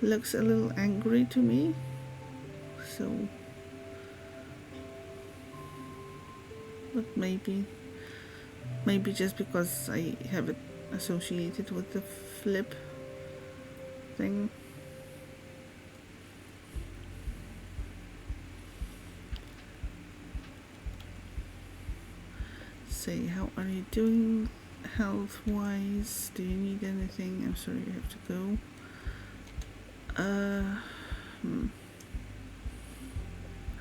looks a little angry to me. So... but maybe just because I have it associated with the flip thing. Say, how are you doing health wise? Do you need anything? I'm sorry you have to go.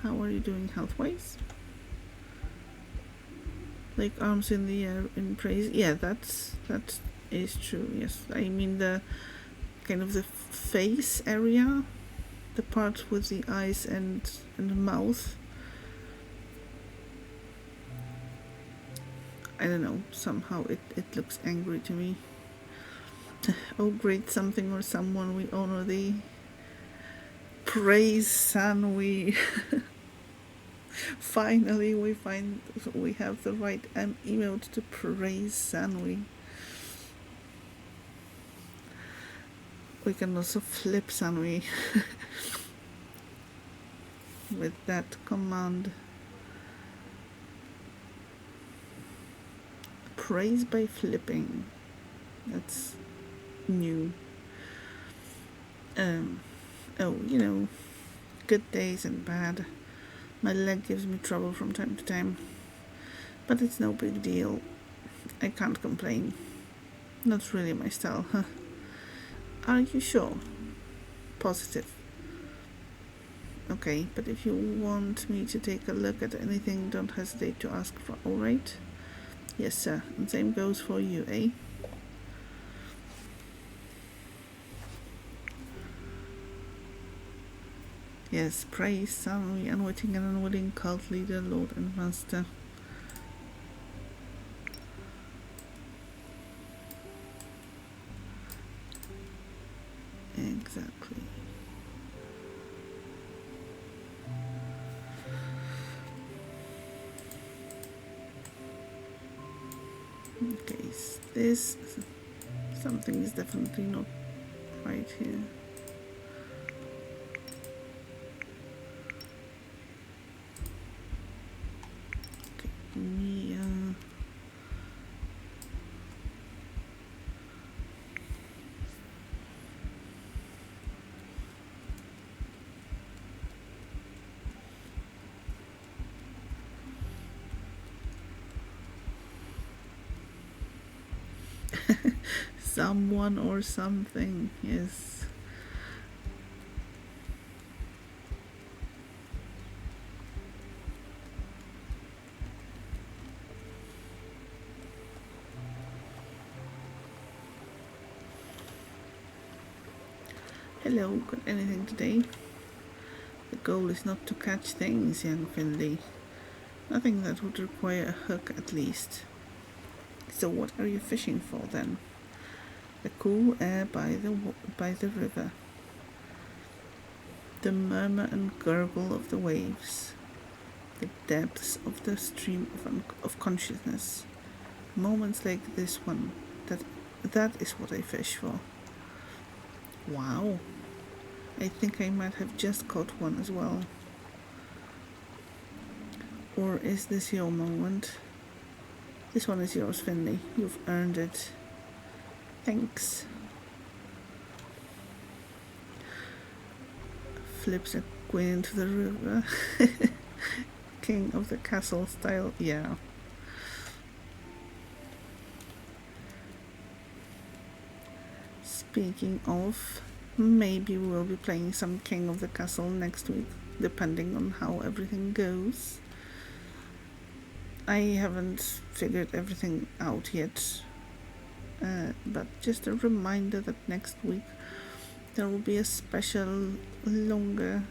How are you doing health wise? Like arms in the air in praise. Yeah, that is true. Yes, I mean the kind of the face area, the part with the eyes and the mouth. I don't know. Somehow it looks angry to me. Oh, great! Something or someone we honor thee. Praise Son, we. Finally, we have the right emote to praise Sanwi. We can also flip Sanwi with that command. Praise by flipping. That's new. Oh, you know, good days and bad. My leg gives me trouble from time to time, but it's no big deal. I can't complain. Not really my style, huh? Are you sure? Positive. Okay, but if you want me to take a look at anything, don't hesitate to ask for, alright? Yes, sir. And same goes for you, eh? Yes, praise Son, unwitting and unwilling cult leader, Lord and Master. Exactly. Okay, this something is definitely not right here. Okay, Mia. Someone or something, yes. Hello, got anything today? The goal is not to catch things, young Finley. Nothing that would require a hook, at least. So what are you fishing for, then? The cool air by the river. The murmur and gurgle of the waves. The depths of the stream of consciousness. Moments like this one, that is what I fish for. Wow. I think I might have just caught one as well. Or is this your moment? This one is yours, Finley. You've earned it. Thanks. Flips a queen into the river. King of the castle style, yeah. Speaking of, maybe we'll be playing some King of the Castle next week, depending on how everything goes. I haven't figured everything out yet, but just a reminder that next week there will be a special longer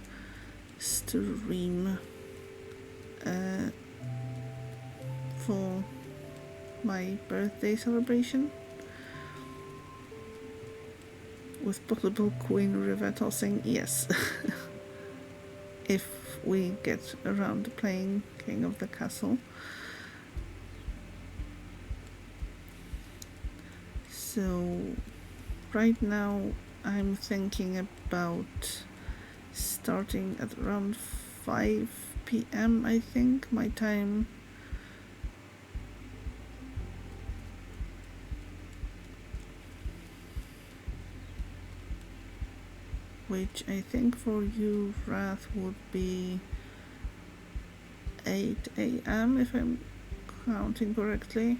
stream for my birthday celebration, with possible Queen River tossing, yes. If we get around to playing King of the Castle. So right now I'm thinking about starting at around 5 p.m. I think, my time. Which I think for you, Wrath, would be 8 a.m. if I'm counting correctly.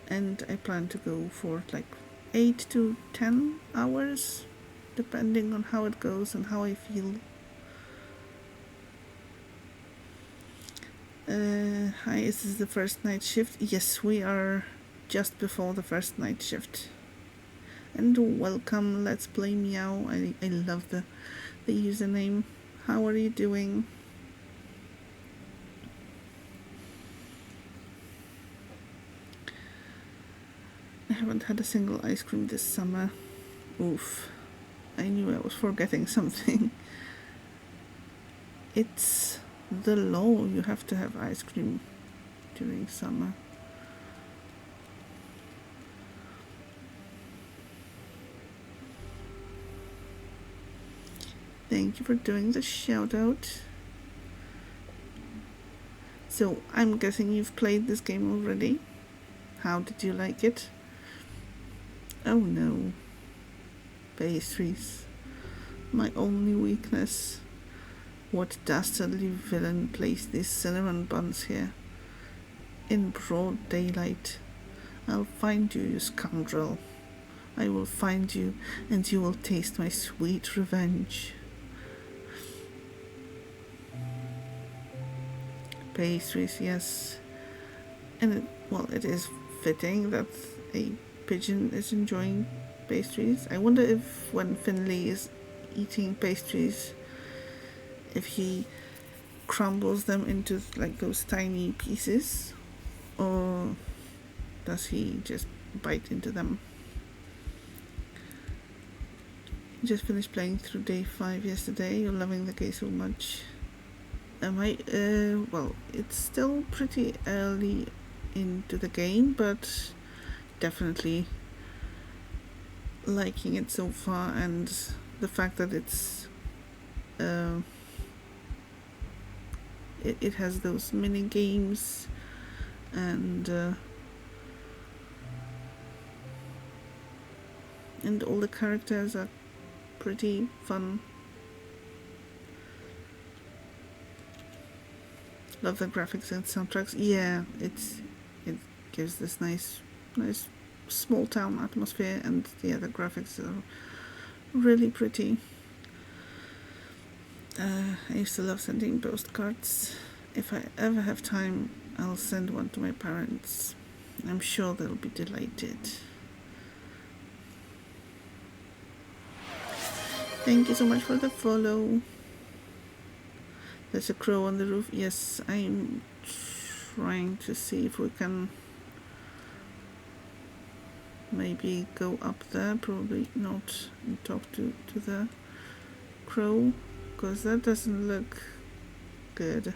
And I plan to go for like 8 to 10 hours, depending on how it goes and how I feel. Hi, is this the first night shift? Yes, we are just before the first night shift. And welcome, Let's Play Meow. I love the username. How are you doing? I haven't had a single ice cream this summer. Oof. I knew I was forgetting something. It's the law. You have to have ice cream during summer. Thank you for doing the shout out. So, I'm guessing you've played this game already. How did you like it? Oh no. Pastries. My only weakness. What dastardly villain placed these cinnamon buns here? In broad daylight. I'll find you, you scoundrel. I will find you, and you will taste my sweet revenge. Pastries, yes. And it is fitting that a pigeon is enjoying pastries. I wonder if when Finley is eating pastries, if he crumbles them into like those tiny pieces, or does he just bite into them? Just finished playing through day 5 yesterday. You're loving the game so much. Am I? Well, it's still pretty early into the game, but definitely liking it so far, and the fact that it's it has those mini games, and all the characters are pretty fun. Love the graphics and soundtracks. Yeah, it gives this nice small town atmosphere, and yeah, the graphics are really pretty. I used to love sending postcards. If I ever have time, I'll send one to my parents. I'm sure they'll be delighted. Thank you so much for the follow. There's a crow on the roof. Yes, I'm trying to see if we can maybe go up there. Probably not, and talk to the crow, because that doesn't look good.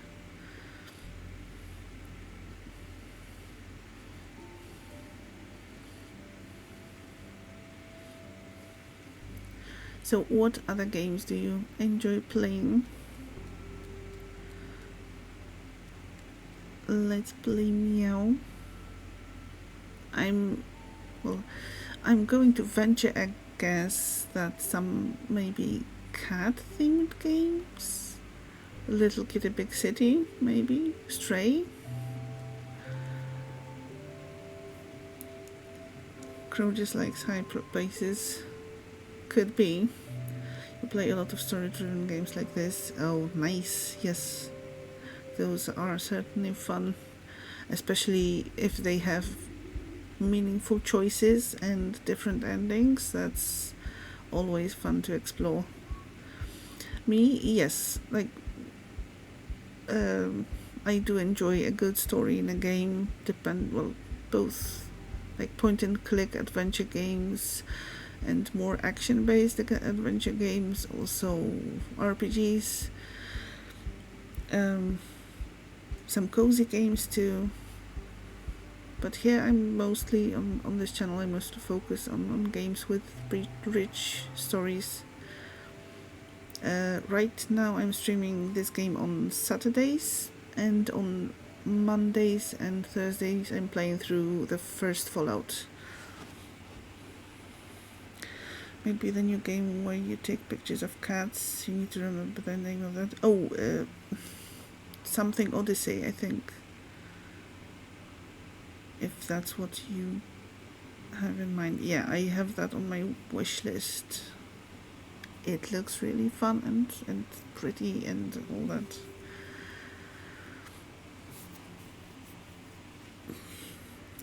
So what other games do you enjoy playing? Let's play Meow. I'm going to venture a guess that some maybe cat themed games. Little Kitty Big City, maybe. Stray. Crow just likes high places. Could be. You play a lot of story-driven games like this. Oh, nice. Yes. Those are certainly fun. Especially if they have meaningful choices and different endings. That's always fun to explore. Me, yes. Like, I do enjoy a good story in a game. Both like point and click adventure games and more action based adventure games, also RPGs, some cozy games too. But here I'm mostly on this channel, I mostly focus on games with rich stories. Right now I'm streaming this game on Saturdays, and on Mondays and Thursdays I'm playing through the first Fallout. Maybe the new game where you take pictures of cats. You need to remember the name of that. Oh, something Odyssey, I think. If that's what you have in mind. Yeah, I have that on my wish list. It looks really fun and pretty and all that.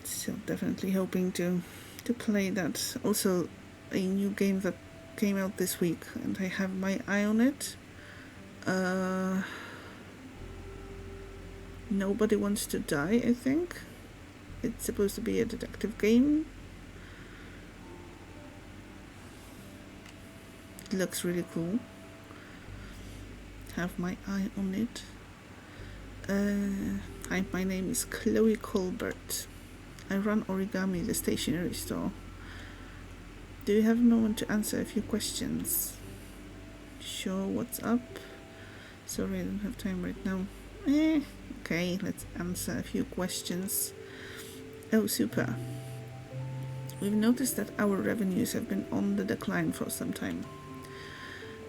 So definitely hoping to play that. Also, a new game that came out this week, and I have my eye on it. Nobody Wants to Die, I think. It's supposed to be a detective game. It looks really cool. Have my eye on it. Hi, my name is Chloe Colbert. I run Origami, the stationery store. Do you have a moment to answer a few questions? Sure, what's up? Sorry, I don't have time right now. Okay, let's answer a few questions. Oh, super. We've noticed that our revenues have been on the decline for some time.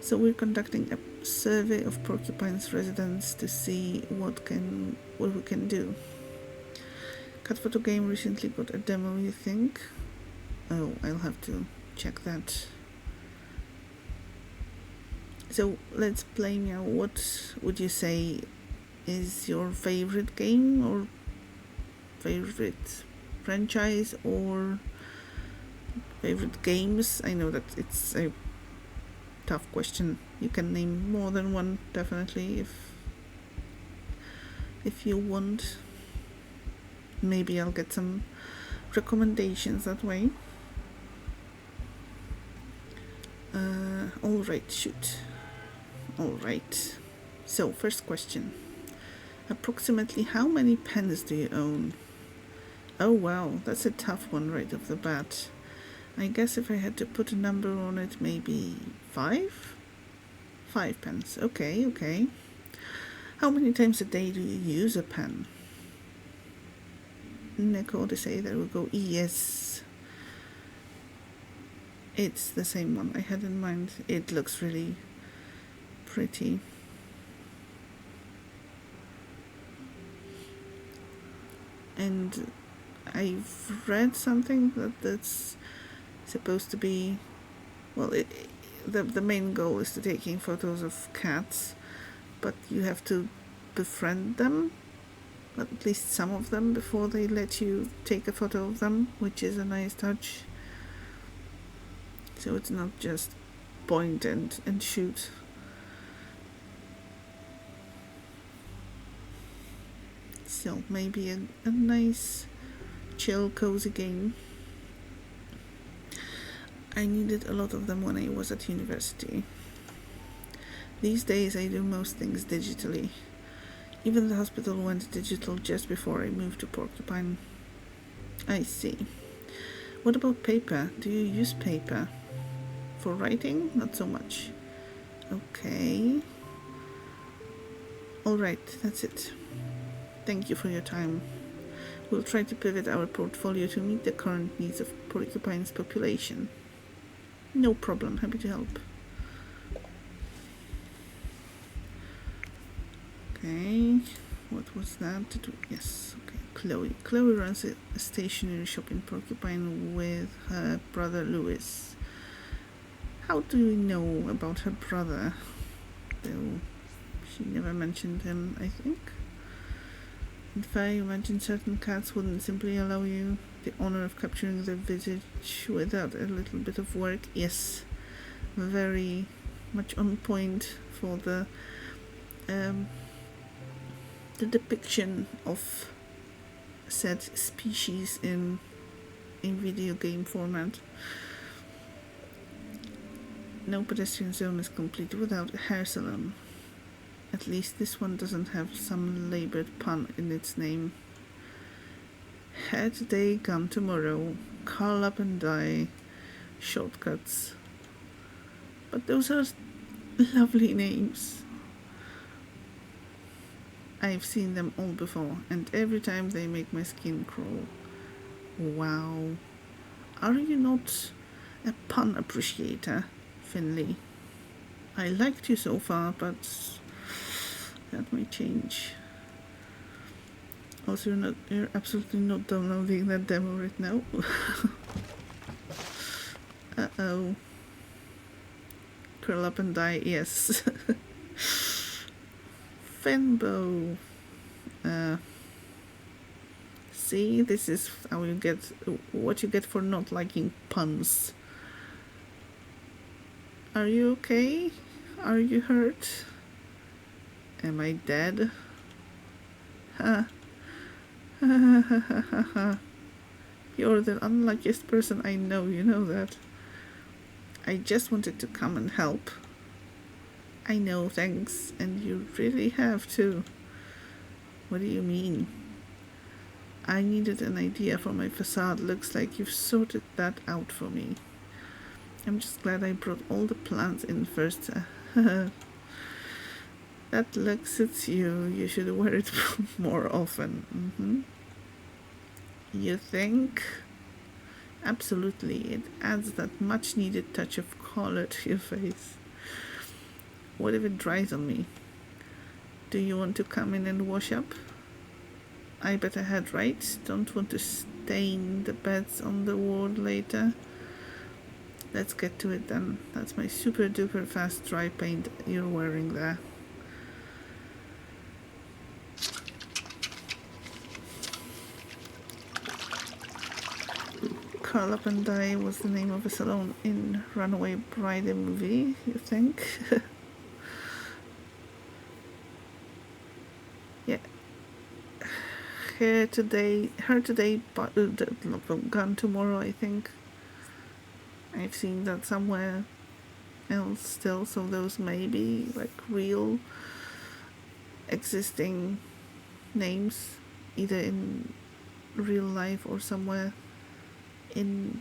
So we're conducting a survey of Porcupine's residents to see what we can do. Cat Photo Game recently got a demo, you think? Oh, I'll have to check that. So let's play now. What would you say is your favorite game or favorite franchise or favorite games? I know that it's a tough question. You can name more than one, definitely, if you want. Maybe I'll get some recommendations that way. Alright, shoot. Alright. So, first question. Approximately how many pens do you own? Oh wow, that's a tough one right off the bat. I guess if I had to put a number on it, maybe 5? 5 pens. Okay. How many times a day do you use a pen? Neko to say, there we go. Yes. It's the same one I had in mind. It looks really pretty. And I've read something that's supposed to be, well, the main goal is to taking photos of cats, but you have to befriend them, at least some of them, before they let you take a photo of them, which is a nice touch. So it's not just point and shoot. So maybe a nice, chill, cozy game. I needed a lot of them when I was at university. These days I do most things digitally. Even the hospital went digital just before I moved to Porcupine. I see. What about paper? Do you use paper? For writing? Not so much. Okay. Alright, that's it. Thank you for your time. We'll try to pivot our portfolio to meet the current needs of Porcupine's population. No problem, happy to help. Okay, what was that? Yes, okay. Chloe. Chloe runs a stationery shop in Porcupine with her brother Louis. How do we know about her brother? Though she never mentioned him, I think. In fact, you imagine certain cats wouldn't simply allow you the honor of capturing their visage without a little bit of work. Yes, very much on point for the depiction of said species in video game format. No pedestrian zone is complete without a hair salon. At least this one doesn't have some labored pun in its name. Hair today, gone tomorrow. Curl up and die. Shortcuts. But those are lovely names. I've seen them all before, and every time they make my skin crawl. Wow. Are you not a pun appreciator, Finley? I liked you so far, but that may change. Also, you're absolutely not downloading that demo right now. Uh-oh. Curl up and die, yes. Fenbo. See, this is how you get what you get for not liking puns. Are you okay? Are you hurt? Am I dead? Ha. You're the unluckiest person I know, you know that. I just wanted to come and help. I know, thanks, and you really have too. What do you mean? I needed an idea for my facade. Looks like you've sorted that out for me. I'm just glad I brought all the plans in first. That look suits you. You should wear it more often. You think? Absolutely. It adds that much needed touch of color to your face. What if it dries on me? Do you want to come in and wash up? I better head, right? Don't want to stain the beds on the ward later. Let's get to it then. That's my super duper fast dry paint you're wearing there. Curl Up and Die was the name of a salon in Runaway Bride movie, you think? Yeah. Her today, but gone tomorrow, I think. I've seen that somewhere else still, so those may be like real existing names, either in real life or somewhere in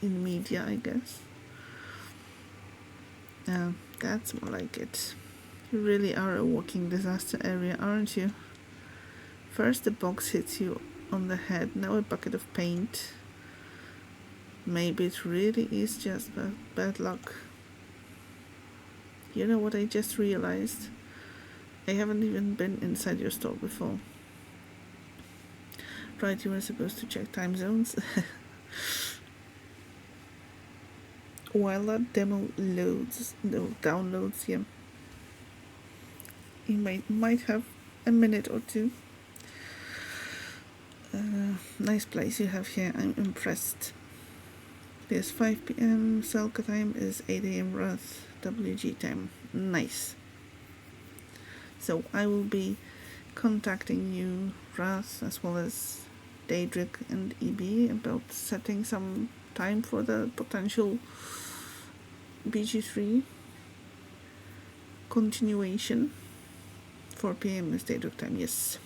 media, I guess. That's more like it. You really are a walking disaster area, aren't you? First the box hits you on the head, now a bucket of paint. Maybe it really is just bad luck. You know what I just realized? I haven't even been inside your store before. Right, you were supposed to check time zones. While that demo loads, no, downloads, yeah. You might have a minute or two. Nice place you have here, I'm impressed. There's 5 p.m. Selka time is 8 a.m. Wrath WG time. Nice. So I will be contacting you, Wrath, as well as Daedric and EB about setting some time for the potential BG3 continuation. 4 p.m. is Daedric time, yes.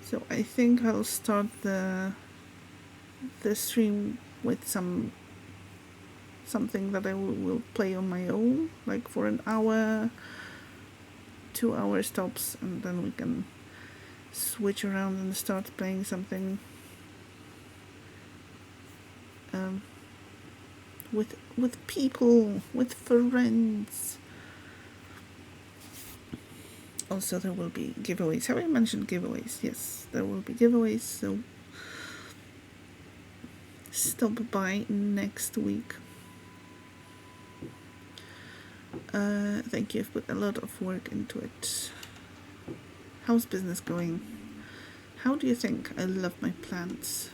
So I think I'll start the stream with something that I will play on my own, like for an hour, 2 hour stops, and then we can switch around and start playing something with people, with friends. Also, there will be giveaways. Have I mentioned giveaways? Yes, there will be giveaways, so stop by next week. Thank you, I've put a lot of work into it. How's business going? How do you think? I love my plants,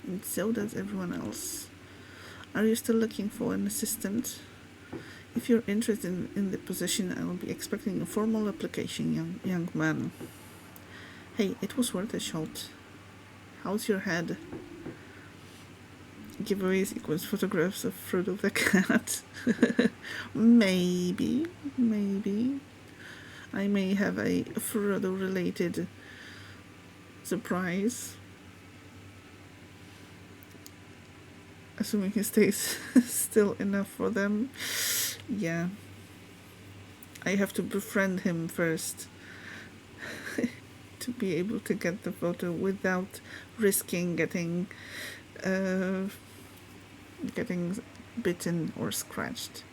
and so does everyone else. Are you still looking for an assistant? If you're interested in the position, I will be expecting a formal application, young man. Hey, it was worth a shot. How's your head? Giveaways equals photographs of Frodo the cat. Maybe. I may have a Frodo-related surprise. Assuming he stays still enough for them. Yeah. I have to befriend him first to be able to get the photo without risking getting bitten or scratched.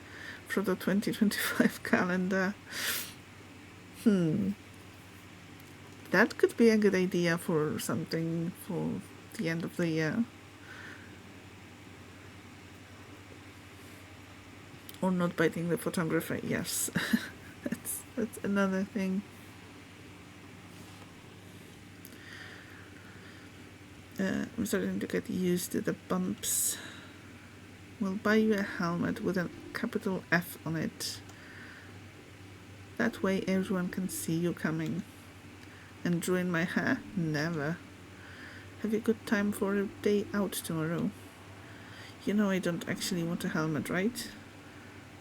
Frodo 2025 calendar. That could be a good idea for something for the end of the year. Or not biting the photographer, yes. that's another thing. I'm starting to get used to the bumps. We'll buy you a helmet with a capital F on it. That way everyone can see you coming. And ruin my hair? Never. Have you got time for a day out tomorrow? You know I don't actually want a helmet, right?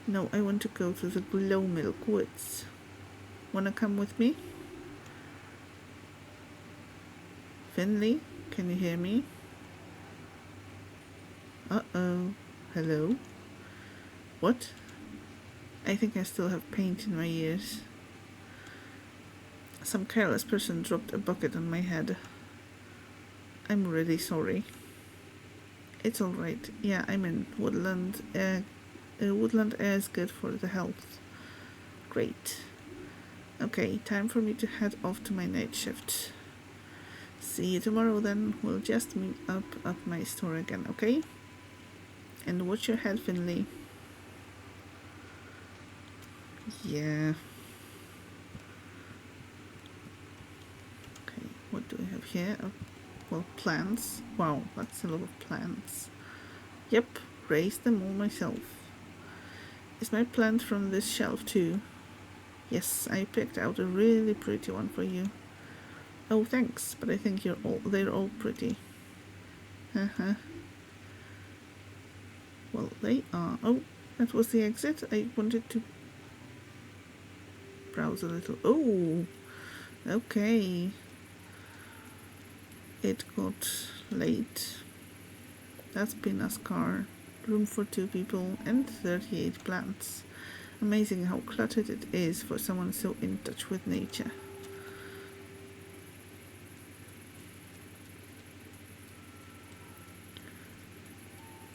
No, I want to go to the Glowmilk Woods. Wanna come with me? Finley, can you hear me? Uh-oh. Hello? What? I think I still have paint in my ears. Some careless person dropped a bucket on my head. I'm really sorry. It's alright. Yeah, I'm in woodland. Woodland air is good for the health. Great. Okay, time for me to head off to my night shift. See you tomorrow then. We'll just meet up at my store again, okay? And watch your head, Finley. Yeah. Okay, what do we have here? Well, plants. Wow, that's a lot of plants. Yep, raised them all myself. Is my plant from this shelf too? Yes, I picked out a really pretty one for you. Oh, thanks, but I think they're all pretty. Well, they are. Oh, that was the exit. I wanted to browse a little. Oh, okay. It got late. That's Pina's car. Room for 2 people and 38 plants. Amazing how cluttered it is for someone so in touch with nature.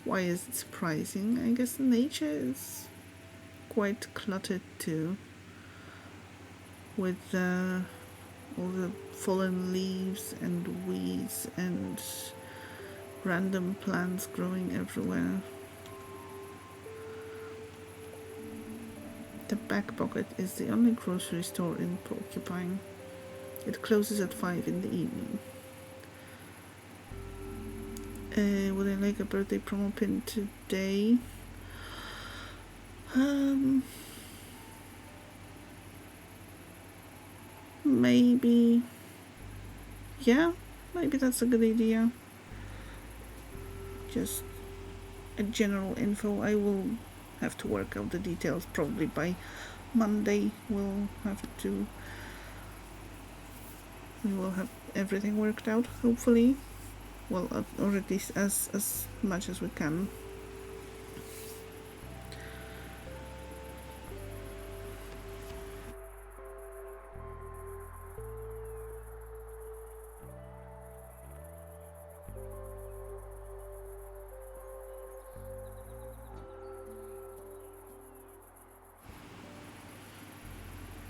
Why is it surprising? I guess nature is quite cluttered too. with all the fallen leaves and weeds and random plants growing everywhere. The Back Pocket is the only grocery store in Porcupine. It closes at 5 in the evening. Would I like a birthday promo pin today? Maybe. Yeah, maybe that's a good idea. Just a general info. I will have to work out the details probably by Monday. We will have everything worked out, hopefully. Well, or at least as much as we can.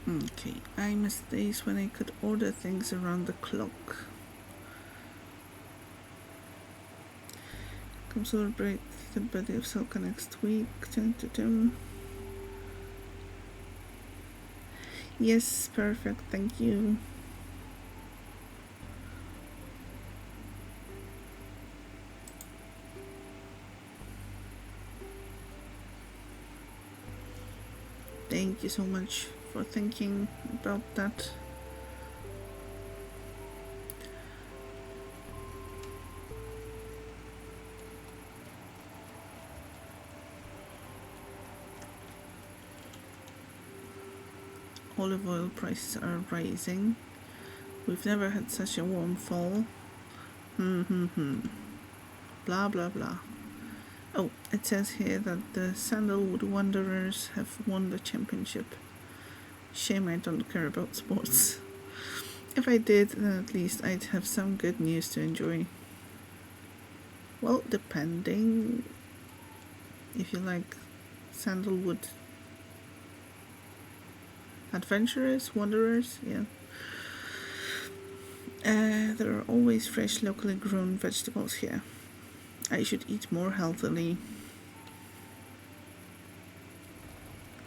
Okay, I miss days when I could order things around the clock. Come celebrate the birthday of Selka next week. Yes, perfect, thank you. Thank you so much for thinking about that. Olive oil prices are rising. We've never had such a warm fall. Blah blah blah. Oh, it says here that the Sandalwood Wanderers have won the championship. Shame I don't care about sports. If I did, then at least I'd have some good news to enjoy. Well, depending if you like Sandalwood Adventurers, Wanderers, yeah. There are always fresh, locally grown vegetables here. I should eat more healthily.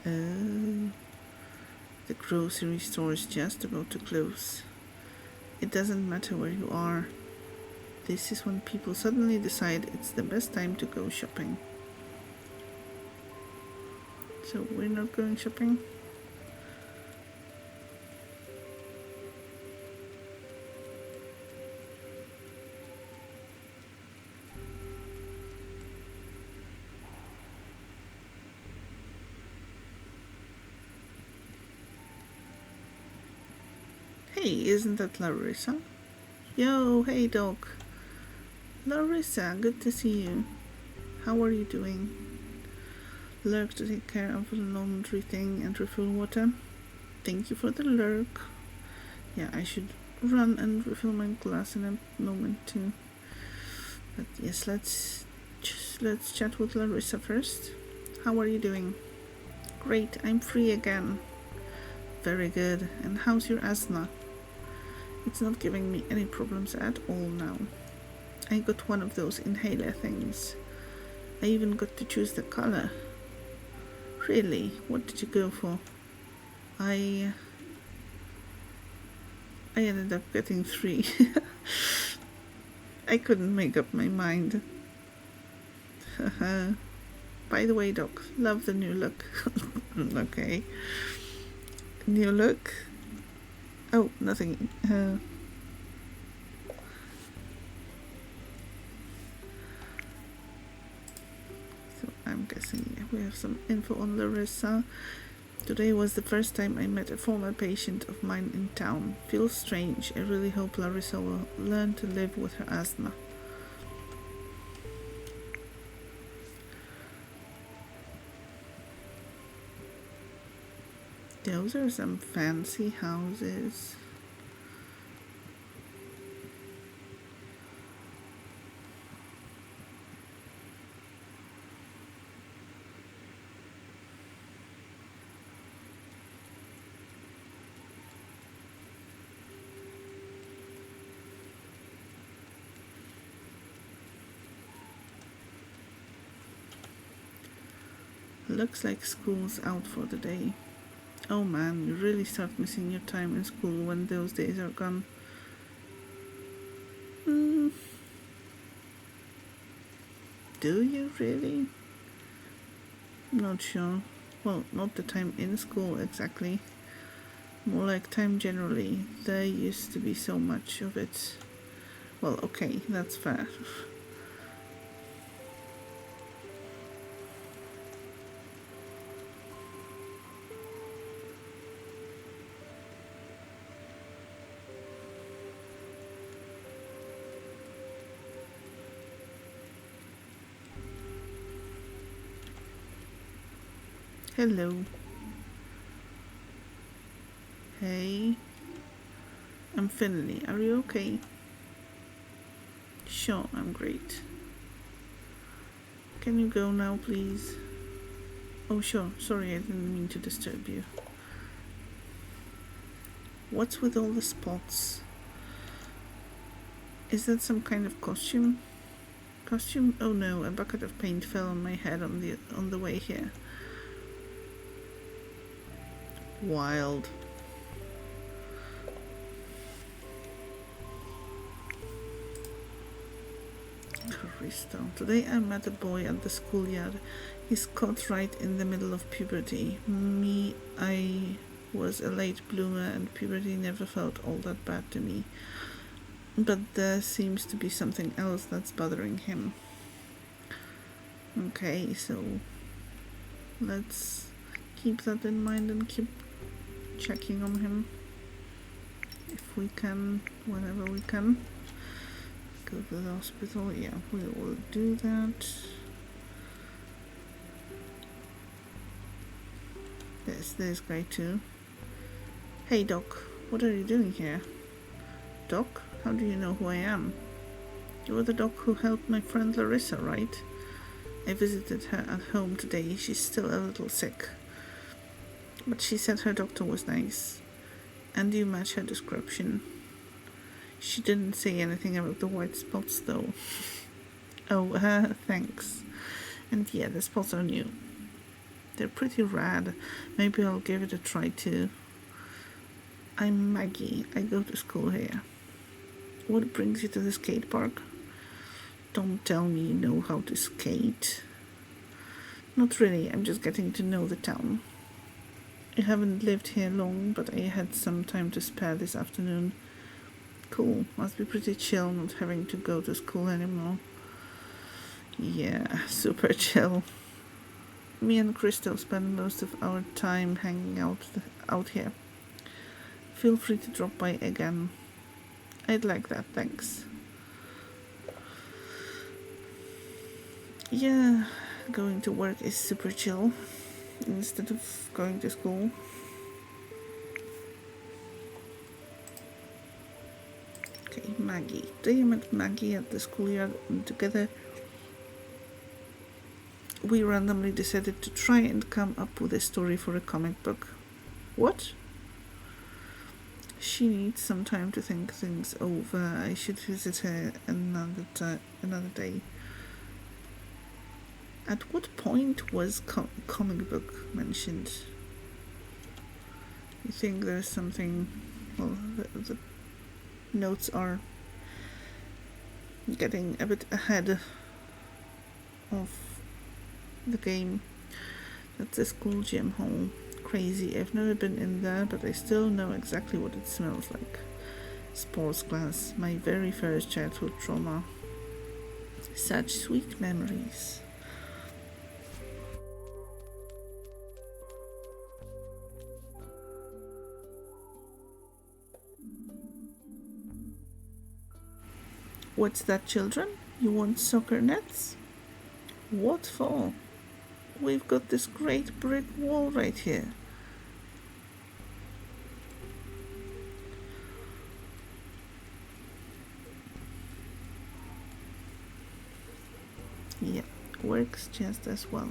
The grocery store is just about to close. It doesn't matter where you are. This is when people suddenly decide it's the best time to go shopping. So we're not going shopping? Hey, isn't that Larissa? Yo, hey Doc. Larissa, good to see you. How are you doing? Lurk to take care of the laundry thing and refill water. Thank you for the lurk. Yeah, I should run and refill my glass in a moment too. But yes, let's chat with Larissa first. How are you doing? Great, I'm free again. Very good. And how's your asthma? It's not giving me any problems at all now. I got one of those inhaler things. I even got to choose the color. Really? What did you go for? I ended up getting 3. I couldn't make up my mind. By the way, Doc, love the new look. Okay. New look? Oh, nothing. So I'm guessing we have some info on Larissa. Today was the first time I met a former patient of mine in town. Feels strange. I really hope Larissa will learn to live with her asthma. Those are some fancy houses. Looks like school's out for the day. Oh man, you really start missing your time in school when those days are gone. Do you really? Not sure. Well, not the time in school exactly. More like time generally. There used to be so much of it. Well, okay, that's fair. Hello. Hey. I'm Finley. Are you okay? Sure, I'm great. Can you go now, please? Oh, sure. Sorry, I didn't mean to disturb you. What's with all the spots? Is that some kind of costume? Costume? Oh no, a bucket of paint fell on my head on the way here. Wild. Christo. Today I met a boy at the schoolyard. He's caught right in the middle of puberty. Me, I was a late bloomer and puberty never felt all that bad to me. But there seems to be something else that's bothering him. Okay, so let's keep that in mind and keep checking on him if we can, whenever we can. Go to the hospital. Yeah, we will do that. There's this guy too. Hey Doc, what are you doing here? Doc, how do you know who I am? You were the doc who helped my friend Larissa, right? I visited her at home today. She's still a little sick, but she said her doctor was nice, and you match her description. She didn't say anything about the white spots though. Oh, thanks. And yeah, the spots are new. They're pretty rad. Maybe I'll give it a try too. I'm Maggie. I go to school here. What brings you to the skate park? Don't tell me you know how to skate. Not really. I'm just getting to know the town. I haven't lived here long, but I had some time to spare this afternoon. Cool. Must be pretty chill not having to go to school anymore. Yeah, super chill. Me and Crystal spend most of our time hanging out here. Feel free to drop by again. I'd like that, thanks. Yeah, going to work is super chill instead of going to school. Okay, Maggie. Today I met Maggie at the schoolyard and together we randomly decided to try and come up with a story for a comic book. What? She needs some time to think things over. I should visit her another day. At what point was comic book mentioned? You think there's something... Well, the notes are getting a bit ahead of the game. That's a school gym hall. Crazy. I've never been in there, but I still know exactly what it smells like. Sports class. My very first childhood trauma. Such sweet memories. What's that, children? You want soccer nets? What for? We've got this great brick wall right here. Yeah, works just as well.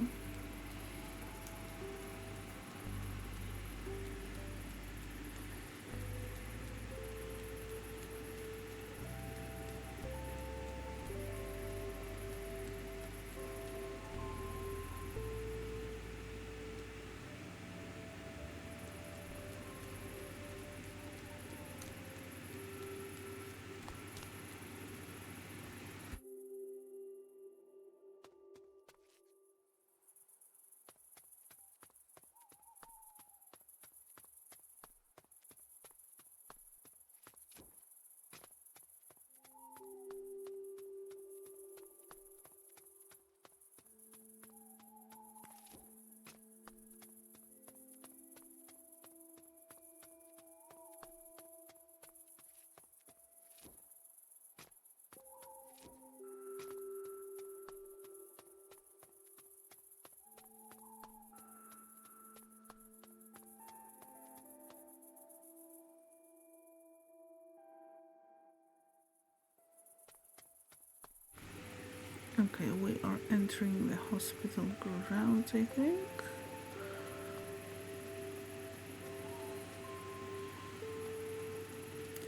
Okay, we are entering the hospital grounds, I think.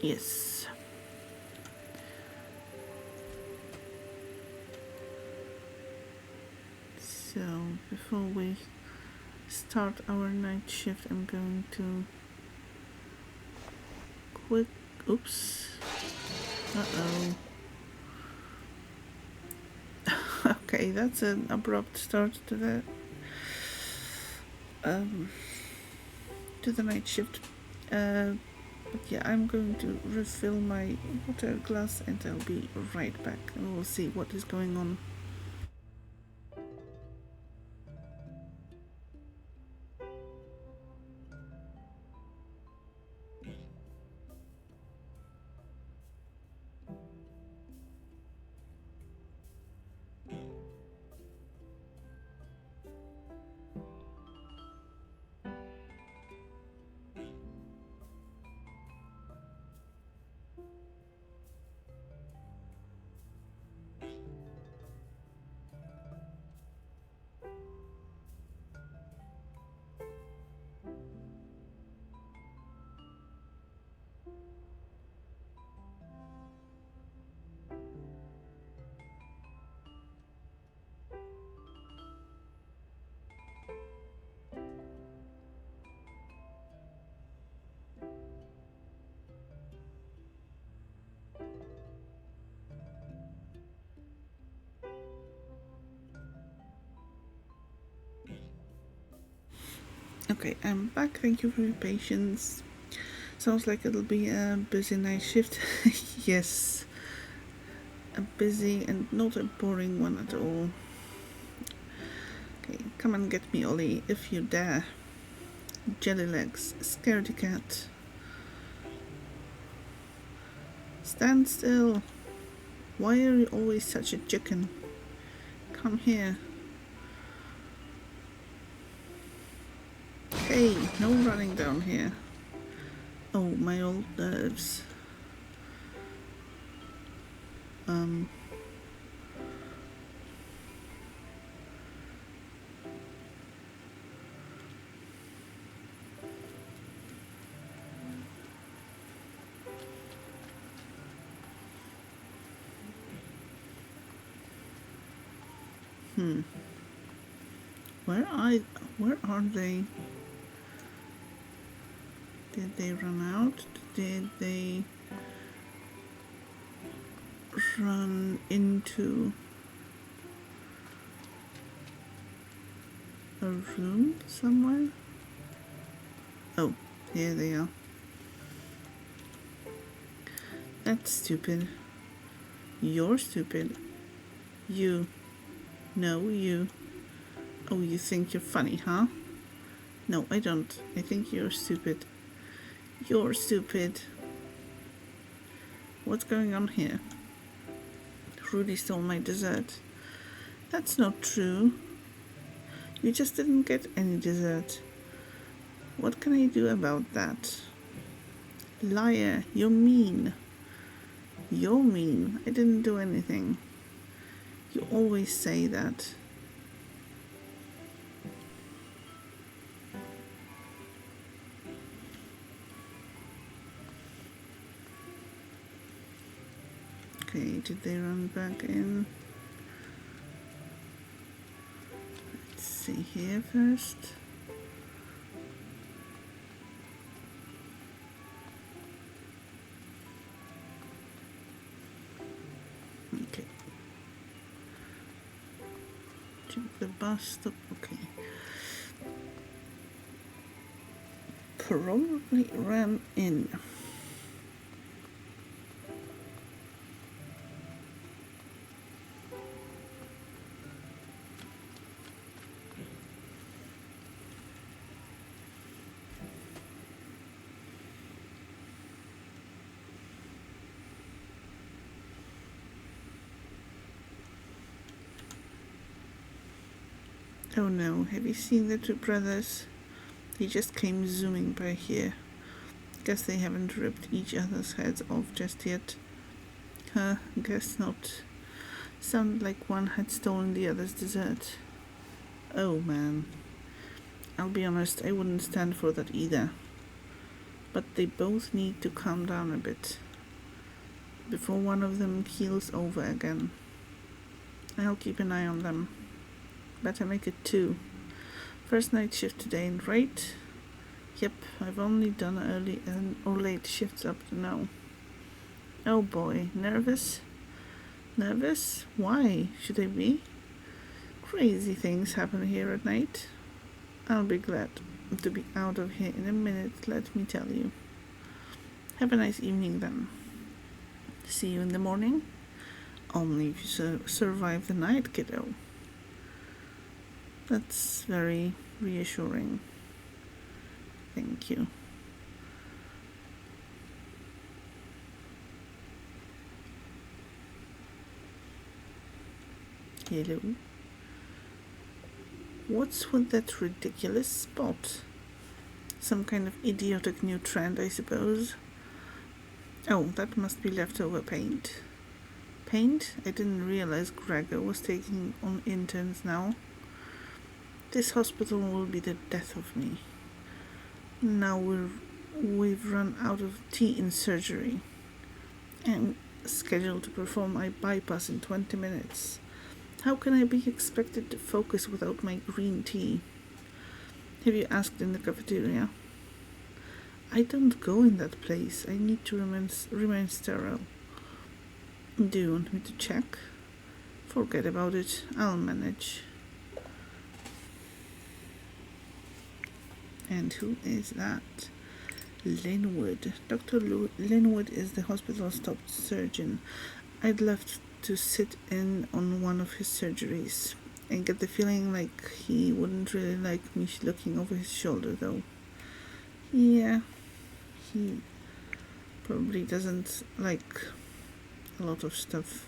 Yes. So, before we start our night shift, I'm going to quick... Oops. Uh-oh. Okay, that's an abrupt start to the night shift. But yeah, I'm going to refill my water glass and I'll be right back and we'll see what is going on. Okay, I'm back. Thank you for your patience. Sounds like it'll be a busy night shift. Yes, a busy and not a boring one at all. Okay, come and get me, Ollie, if you dare. Jelly legs, scaredy cat. Stand still. Why are you always such a chicken? Come here. Hey, no running down here. Oh, my old nerves. Where are they? Did they run out? Did they run into a room somewhere? Oh, here they are. That's stupid. You're stupid. You. No, you. Oh, you think you're funny, huh? No, I don't. I think you're stupid. You're stupid. What's going on here? Rudy stole my dessert. That's not true. You just didn't get any dessert. What can I do about that? Liar, you're mean. You're mean. I didn't do anything. You always say that. Okay, did they run back in? Let's see here first. Okay. Check the bus stop. Okay. Probably ran in. Oh no, have you seen the two brothers? They just came zooming by here. Guess they haven't ripped each other's heads off just yet. Guess not. Sounded like one had stolen the other's dessert. Oh man, I'll be honest, I wouldn't stand for that either. But they both need to calm down a bit before one of them keels over again. I'll keep an eye on them. Better make it 2. First night shift today, right? Yep, I've only done early or late shifts up to now. Oh boy, nervous? Nervous? Why should I be? Crazy things happen here at night. I'll be glad to be out of here in a minute, let me tell you. Have a nice evening then. See you in the morning? Only if you survive the night, kiddo. That's very reassuring. Thank you. Hello. What's with that ridiculous spot? Some kind of idiotic new trend, I suppose. Oh, that must be leftover paint. Paint? I didn't realize Gregor was taking on interns now. This hospital will be the death of me. Now we've run out of tea in surgery. I'm scheduled to perform my bypass in 20 minutes. How can I be expected to focus without my green tea? Have you asked in the cafeteria? I don't go in that place. I need to remain sterile. Do you want me to check? Forget about it. I'll manage. And who is that? Linwood. Dr. Linwood is the hospital's top surgeon. I'd love to sit in on one of his surgeries. I get the feeling like he wouldn't really like me looking over his shoulder, though. Yeah, he probably doesn't like a lot of stuff.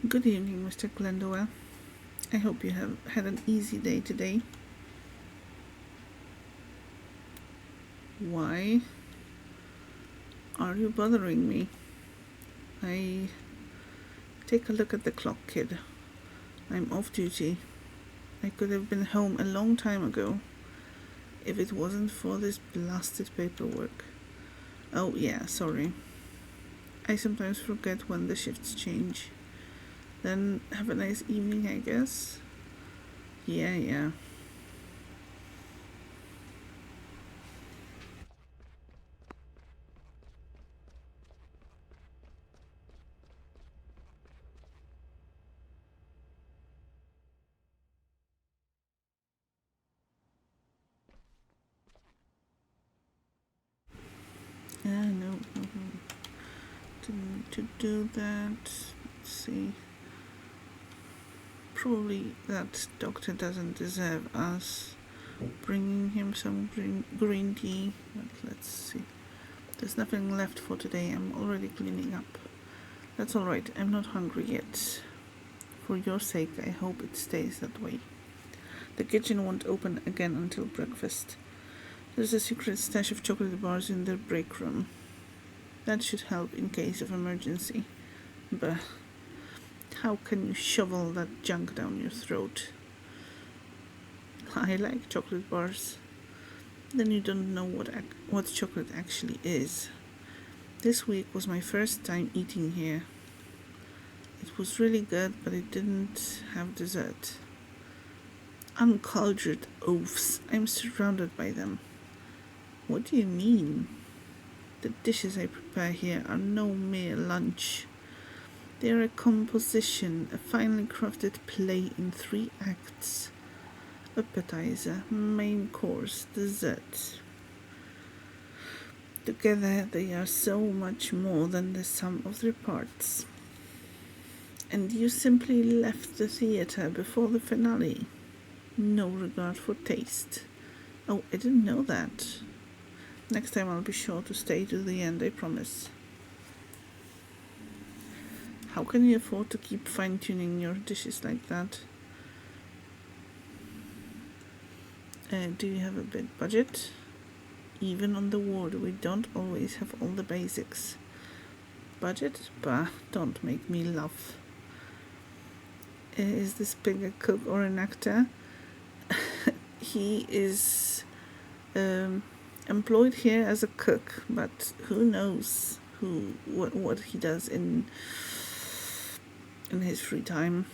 Good evening, Mr. Glendower. I hope you have had an easy day today. Why are you bothering me? Take a look at the clock, kid. I'm off duty. I could have been home a long time ago if it wasn't for this blasted paperwork. Oh yeah, sorry. I sometimes forget when the shifts change. Then have a nice evening, I guess. Yeah. No. To do that, let's see. Probably that doctor doesn't deserve us bringing him some green tea. But let's see. There's nothing left for today. I'm already cleaning up. That's alright. I'm not hungry yet. For your sake, I hope it stays that way. The kitchen won't open again until breakfast. There's a secret stash of chocolate bars in the break room. That should help in case of emergency. But how can you shovel that junk down your throat? I like chocolate bars. Then you don't know what chocolate actually is. This week was my first time eating here. It was really good, but it didn't have dessert. Uncultured oafs. I'm surrounded by them. What do you mean? The dishes I prepare here are no mere lunch. They're a composition, a finely crafted play in 3 acts. Appetizer, main course, dessert. Together they are so much more than the sum of their parts. And you simply left the theatre before the finale. No regard for taste. Oh, I didn't know that. Next time I'll be sure to stay to the end, I promise. How can you afford to keep fine-tuning your dishes like that? Do you have a big budget? Even on the ward, we don't always have all the basics. Budget? Bah, don't make me laugh. Is this pig a cook or an actor? He is employed here as a cook, but who knows what he does in his free time.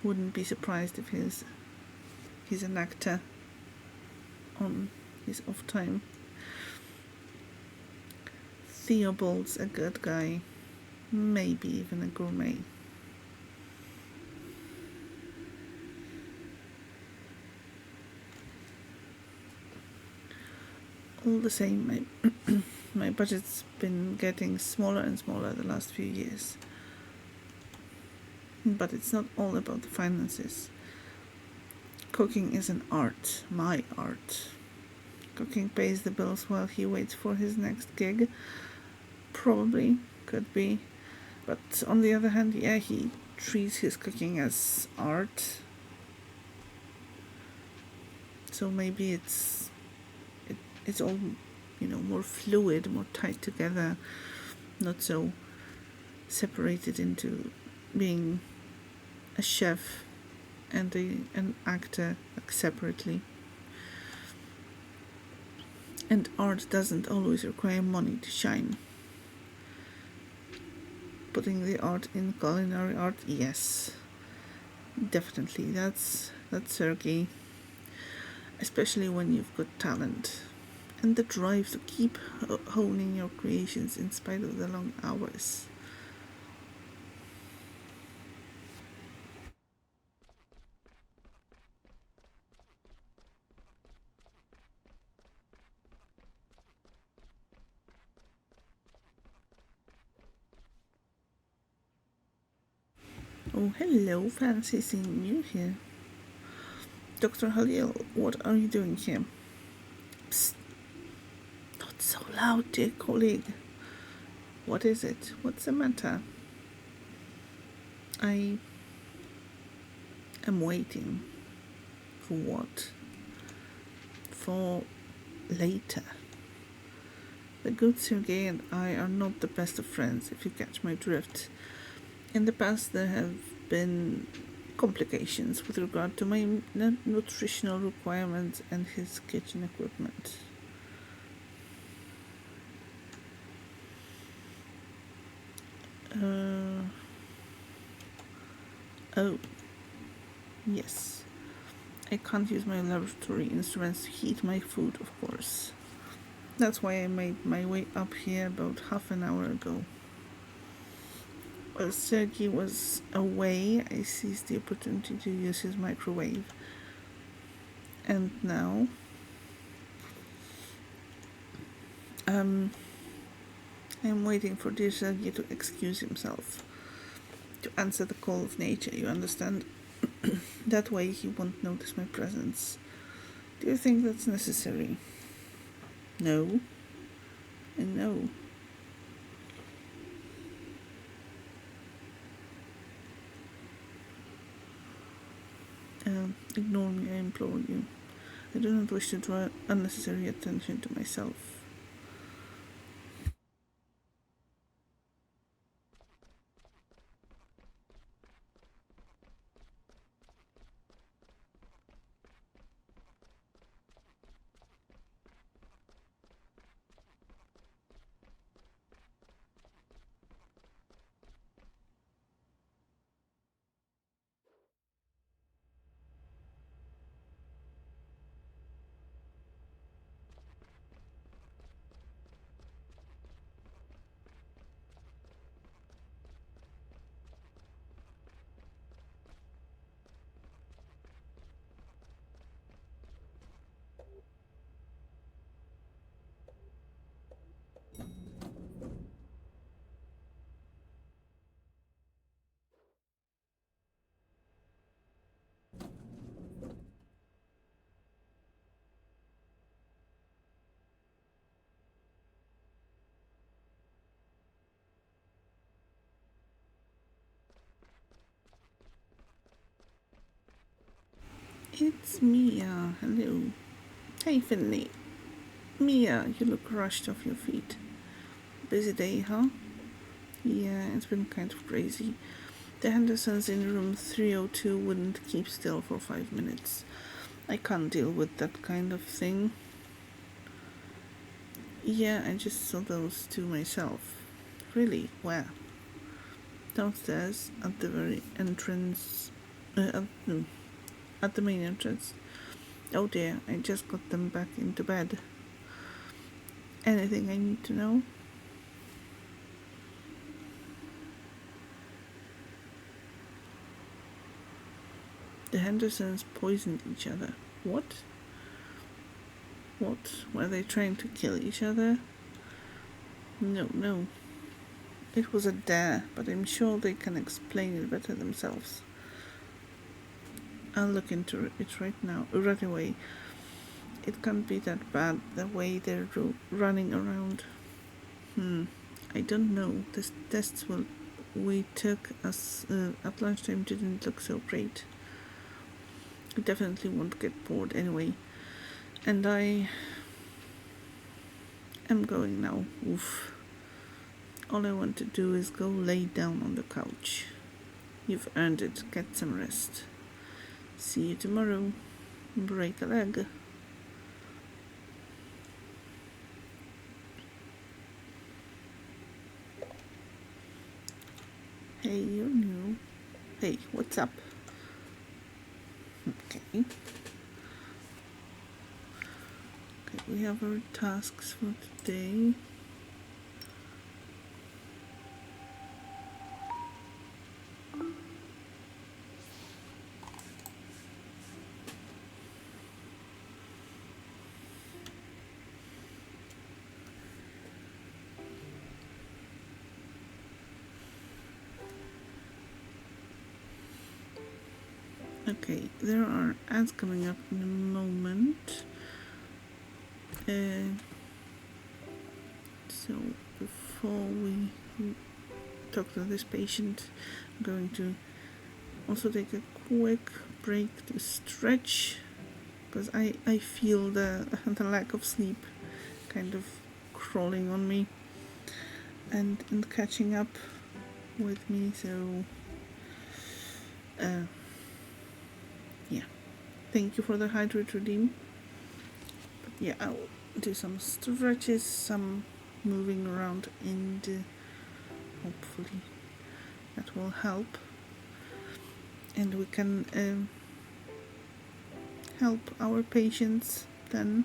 Wouldn't be surprised if he's an actor on his off time. Theobald's a good guy, maybe even a gourmet. All the same, my budget's been getting smaller and smaller the last few years. But it's not all about the finances. Cooking is an art, my art. Cooking pays the bills while he waits for his next gig. Probably, could be. But on the other hand, yeah, he treats his cooking as art. So maybe it's all, more fluid, more tied together, not so separated into being a chef and an actor separately. And art doesn't always require money to shine. Putting the art in culinary art, yes, definitely. That's Sergey. Especially when you've got talent and the drive to keep honing your creations in spite of the long hours. Oh, hello, fancy seeing you here. Dr. Halil, what are you doing here? Psst. Not so loud, dear colleague. What is it? What's the matter? I am waiting. For what? For later. The good Sergei and I are not the best of friends, if you catch my drift. In the past, there have been complications with regard to my nutritional requirements and his kitchen equipment. Oh, yes. I can't use my laboratory instruments to heat my food, of course. That's why I made my way up here about half an hour ago. While Sergei was away, I seized the opportunity to use his microwave. And now, I'm waiting for dear Sergei to excuse himself, to answer the call of nature, you understand? That way he won't notice my presence. Do you think that's necessary? No. And no. Ignore me, I implore you. I do not wish to draw unnecessary attention to myself. It's Mia. Hello. Hey, Finley. Mia, you look rushed off your feet. Busy day, huh? Yeah, it's been kind of crazy. The Hendersons in room 302 wouldn't keep still for 5 minutes. I can't deal with that kind of thing. Yeah, I just saw those two myself. Really? Where? Downstairs at the very entrance. At the main entrance. Oh dear, I just got them back into bed. Anything I need to know? The Hendersons poisoned each other. What? What? Were they trying to kill each other? No. It was a dare, but I'm sure they can explain it better themselves. I'll look into it right away. It can't be that bad the way they're running around. I don't know. The tests we took at lunchtime didn't look so great. I definitely won't get bored anyway. And I am going now. Oof. All I want to do is go lay down on the couch. You've earned it. Get some rest. See you tomorrow. Break a leg. Hey, you're new. Hey, what's up? Okay, we have our tasks for today. Okay, there are ads coming up in a moment. So before we talk to this patient, I'm going to also take a quick break to stretch, because I feel the lack of sleep kind of crawling on me and catching up with me. So yeah, thank you for the hydrate redeem. But yeah, I'll do some stretches, some moving around, and hopefully that will help, and we can help our patients then.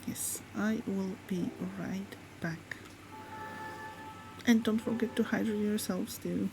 Yes, I will be right back. And don't forget to hydrate yourselves too.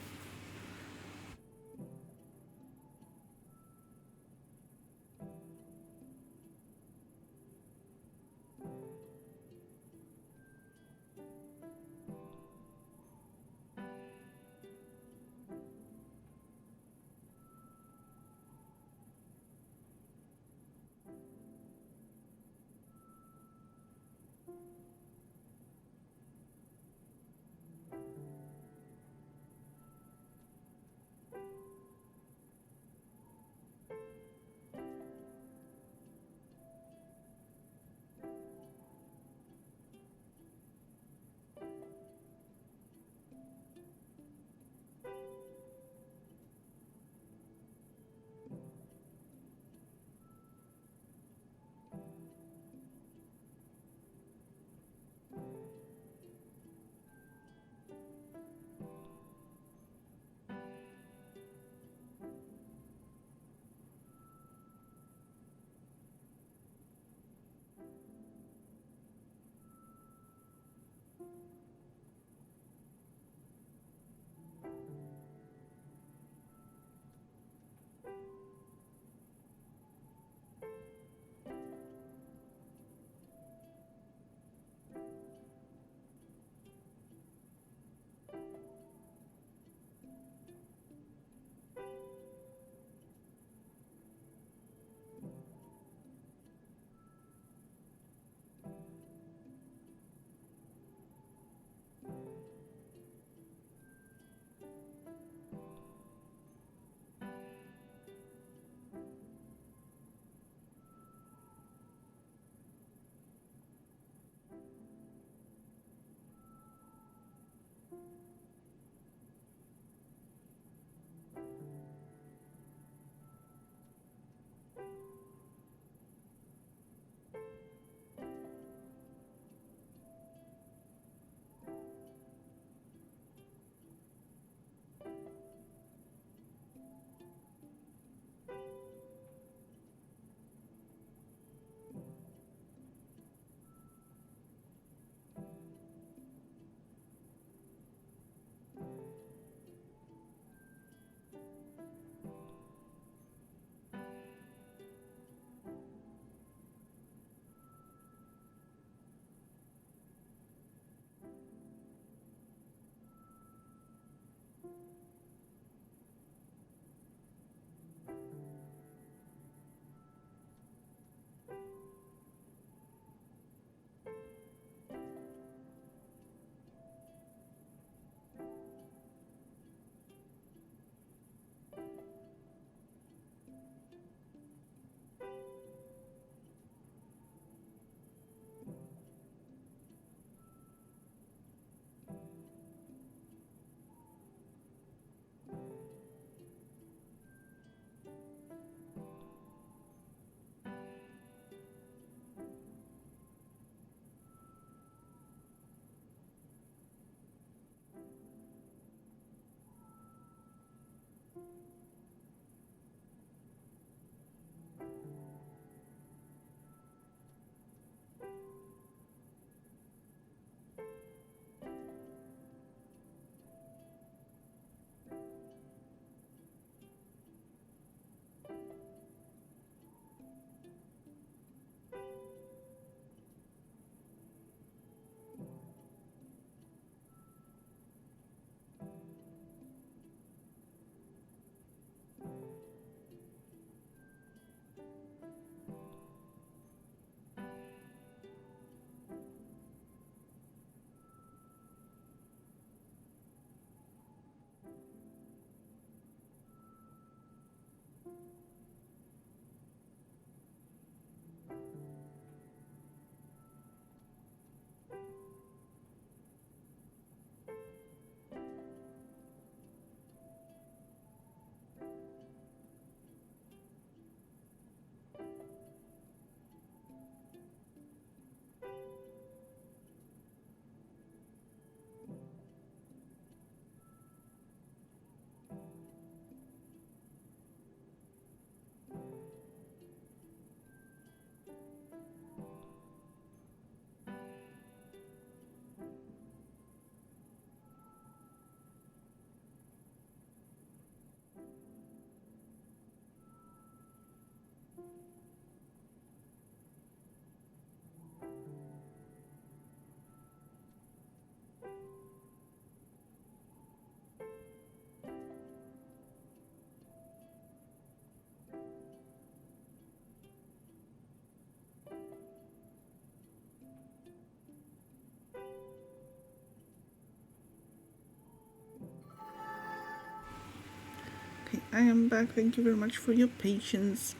I am back. Thank you very much for your patience.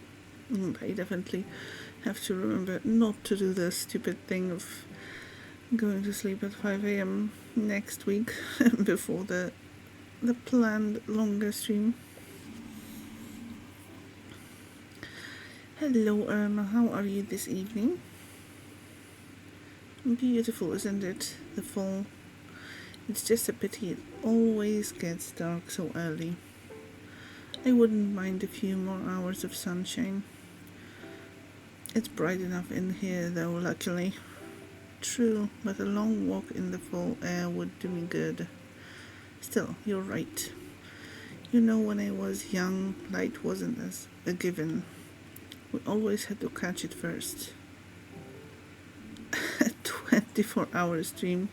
I definitely have to remember not to do the stupid thing of going to sleep at 5 a.m. next week before the planned longer stream. Hello, Irma. How are you this evening? Beautiful, isn't it? The fall. It's just a pity it always gets dark so early. I wouldn't mind a few more hours of sunshine. It's bright enough in here though, luckily. True, but a long walk in the fall air would do me good. Still, you're right. You know, when I was young, light wasn't as a given. We always had to catch it first. A 24-hour stream.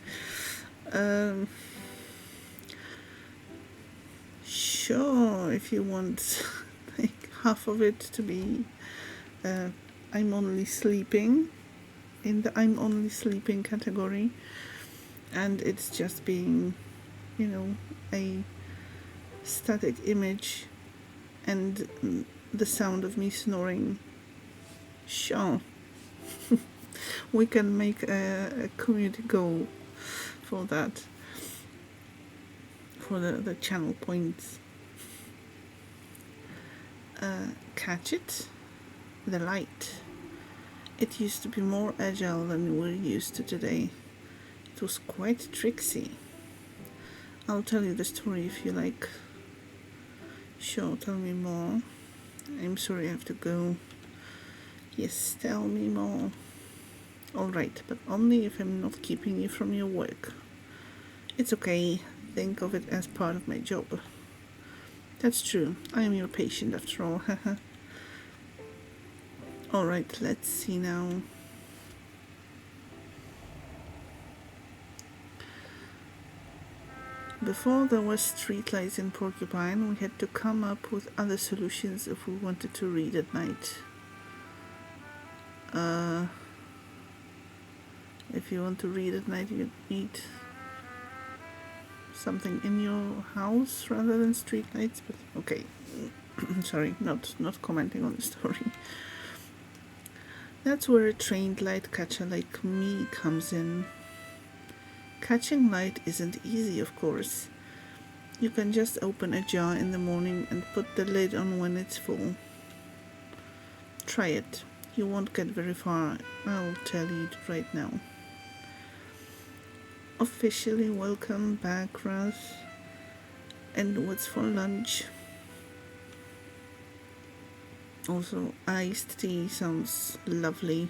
Sure, if you want like half of it to be I'm only sleeping, in the I'm only sleeping category, and it's just being, a static image and the sound of me snoring. Sure. We can make a community goal for that, for the channel points. Catch it? The light. It used to be more agile than we're used to today. It was quite tricksy. I'll tell you the story if you like. Sure, tell me more. I'm sorry I have to go. Yes, tell me more. Alright, but only if I'm not keeping you from your work. It's okay. Think of it as part of my job. That's true. I am your patient after all. Alright, let's see now. Before there was streetlights in Porcupine, we had to come up with other solutions if we wanted to read at night. If you want to read at night, you need something in your house rather than streetlights, but okay. Sorry, not commenting on the story. That's where a trained light catcher like me comes in. Catching light isn't easy, of course. You can just open a jar in the morning and put the lid on when it's full. Try it. You won't get very far, I'll tell you right now. Officially welcome back, Russ. And what's for lunch? Also, iced tea sounds lovely.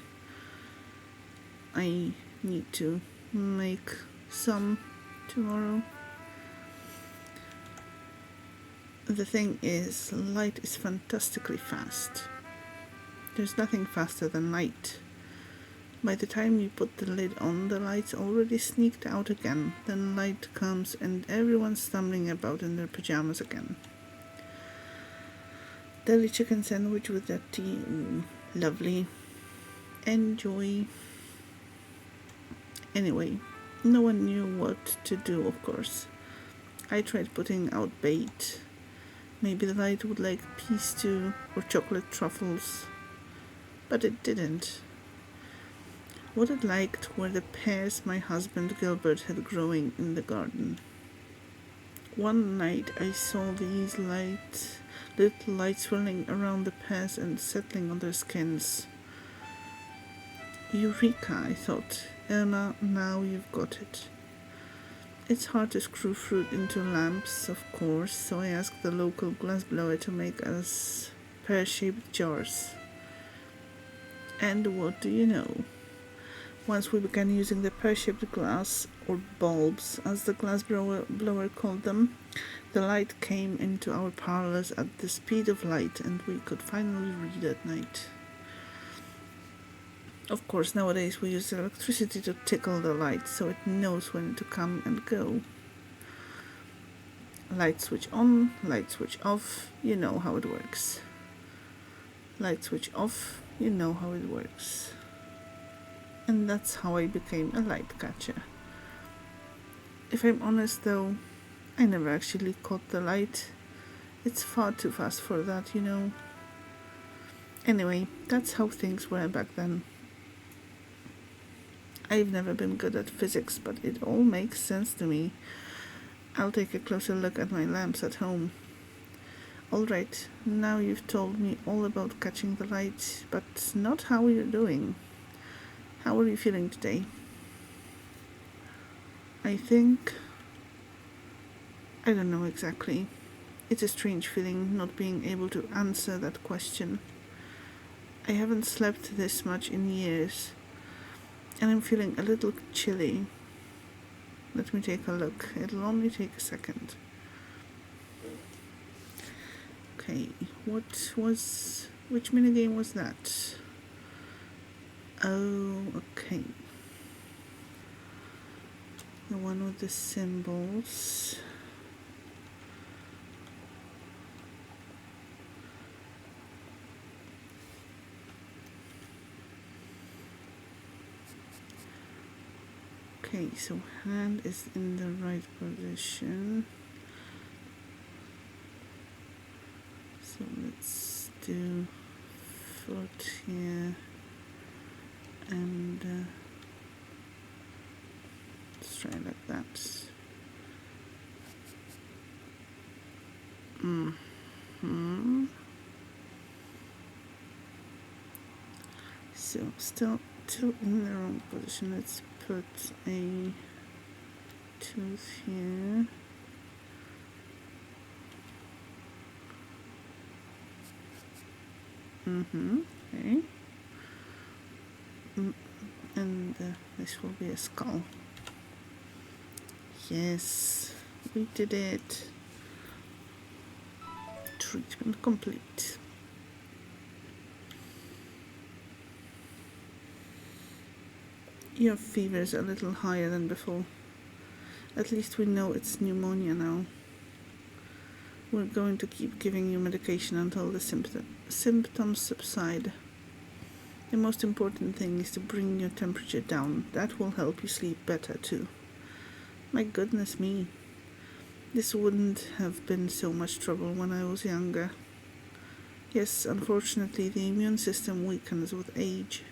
I need to make some tomorrow. The thing is, light is fantastically fast. There's nothing faster than light. By the time you put the lid on, the light's already sneaked out again. Then light comes and everyone's stumbling about in their pajamas again. Deli chicken sandwich with that tea. Ooh, lovely. Enjoy. Anyway, no one knew what to do, of course. I tried putting out bait. Maybe the light would like pea stew or chocolate truffles. But it didn't. What it liked were the pears my husband Gilbert had growing in the garden. One night I saw these little lights swirling around the pears and settling on their skins. Eureka, I thought. Irma, now you've got it. It's hard to screw fruit into lamps, of course, so I asked the local glassblower to make us pear-shaped jars. And what do you know? Once we began using the pear-shaped glass, or bulbs, as the glassblower called them, the light came into our parlors at the speed of light, and we could finally read at night. Of course, nowadays we use electricity to tickle the light, so it knows when to come and go. Light switch on, light switch off, you know how it works. Light switch off, you know how it works. And that's how I became a light catcher. If I'm honest though, I never actually caught the light. It's far too fast for that, you know. Anyway, that's how things were back then. I've never been good at physics, but it all makes sense to me. I'll take a closer look at my lamps at home. Alright, now you've told me all about catching the light, but not how you're doing. How are you feeling today? I don't know exactly. It's a strange feeling not being able to answer that question. I haven't slept this much in years, and I'm feeling a little chilly. Let me take a look. It'll only take a second. Okay, which minigame was that? Oh, okay. The one with the symbols. Okay, so hand is in the right position. So let's do foot here and let's try like that. So still in the wrong position. Let's put a tooth here. Okay. And this will be a skull. Yes, we did it. Treatment complete. Your fever is a little higher than before. At least we know it's pneumonia now. We're going to keep giving you medication until the symptoms subside. The most important thing is to bring your temperature down. That will help you sleep better too. My goodness me. This wouldn't have been so much trouble when I was younger. Yes, unfortunately the immune system weakens with age.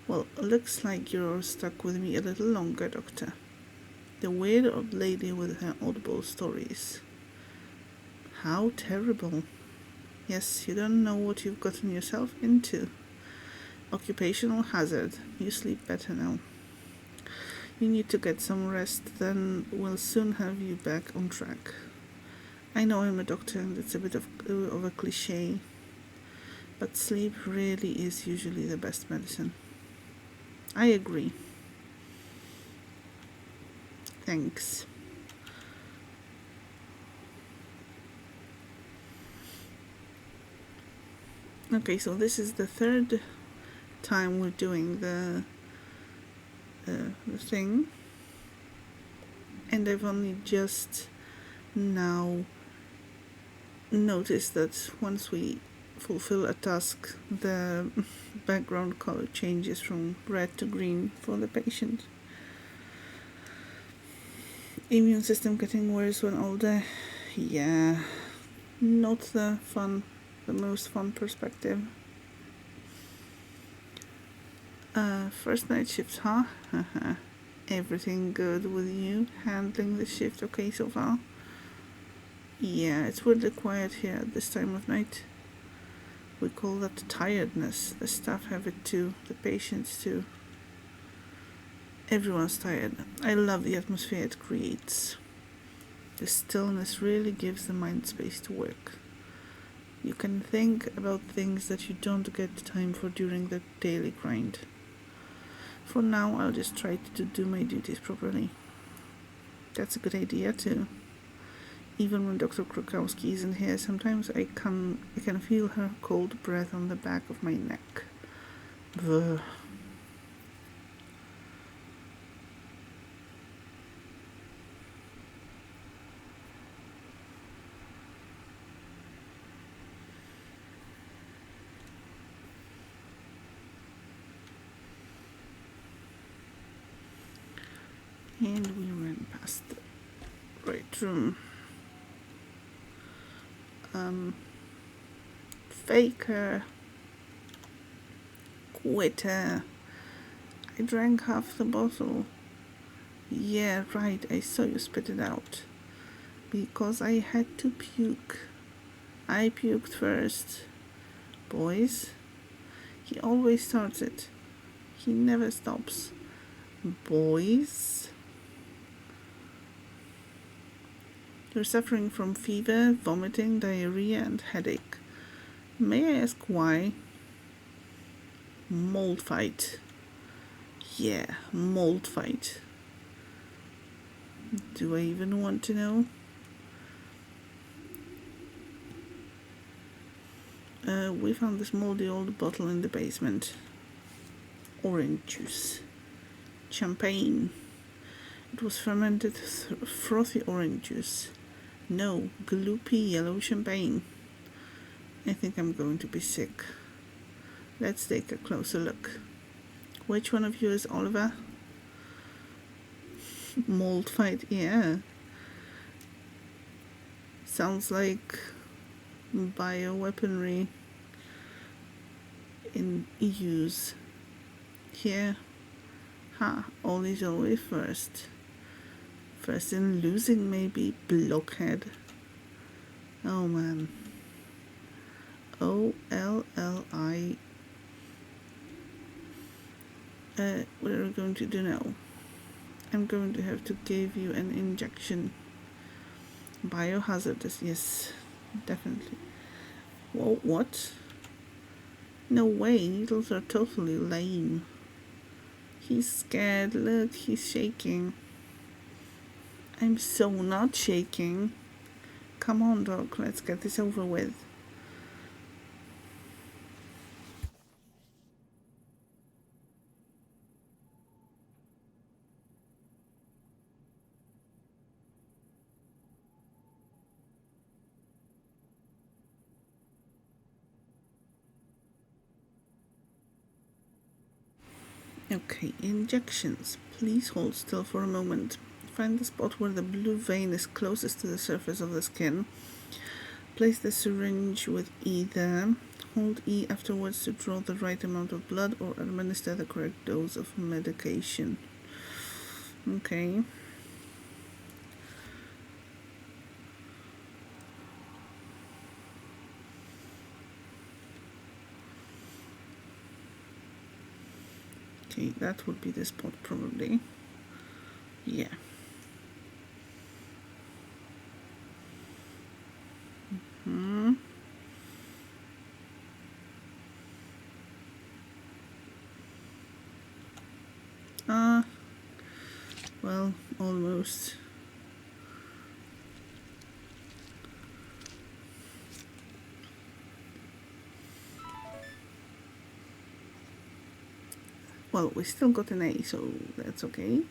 Well, looks like you're stuck with me a little longer, Doctor. The weird old lady with her oddball stories. How terrible. Yes, you don't know what you've gotten yourself into. Occupational hazard. You sleep better now. You need to get some rest, then we'll soon have you back on track. I know I'm a doctor and it's a bit of a cliche, but sleep really is usually the best medicine. I agree. Thanks. Okay, so this is the third time we're doing the thing, and I've only just now noticed that once we fulfill a task, the background color changes from red to green for the patient. Immune system getting worse when older. Yeah, not the most fun perspective. First night shift, huh? Everything good with you handling the shift okay so far? Yeah, it's weirdly quiet here at this time of night. We call that tiredness. The staff have it too, the patients too. Everyone's tired. I love the atmosphere it creates. The stillness really gives the mind space to work. You can think about things that you don't get time for during the daily grind. For now, I'll just try to do my duties properly. That's a good idea too. Even when Dr. Krukowski isn't here, sometimes I can feel her cold breath on the back of my neck. Ugh. And we ran past the right room. Faker. Quitter. I drank half the bottle. Yeah, right, I saw you spit it out. Because I had to puke. I puked first. Boys, he always starts it. He never stops. Boys, you're suffering from fever, vomiting, diarrhea, and headache. May I ask why? Mold fight. Yeah, mold fight. Do I even want to know? We found this moldy old bottle in the basement. Orange juice. Champagne. It was fermented frothy orange juice. No, gloopy yellow champagne. I think I'm going to be sick. Let's take a closer look. Which one of you is Oliver? Mold fight, yeah. Sounds like bioweaponry in use. Here, all is always first. First in losing, maybe, blockhead. Oh man. O-L-L-I. What are we going to do now? I'm going to have to give you an injection. Biohazardous, yes, definitely. Whoa, what? No way, needles are totally lame. He's scared, look, he's shaking. I'm so not shaking. Come on, Doc, let's get this over with. Okay, injections. Please hold still for a moment. Find the spot where the blue vein is closest to the surface of the skin. Place the syringe with E there. Hold E afterwards to draw the right amount of blood or administer the correct dose of medication. Okay. Okay, that would be the spot probably. Yeah. Well, almost. Well, we still got an A, so that's okay,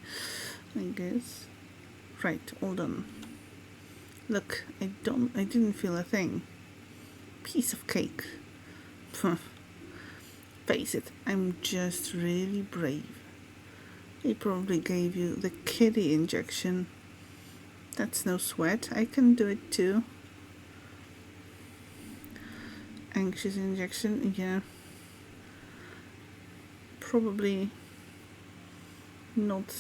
I guess. Right, all done. Look, I didn't feel a thing. Piece of cake. Face it, I'm just really brave. They probably gave you the kiddie injection. That's no sweat, I can do it too. Anxious injection, yeah. Probably not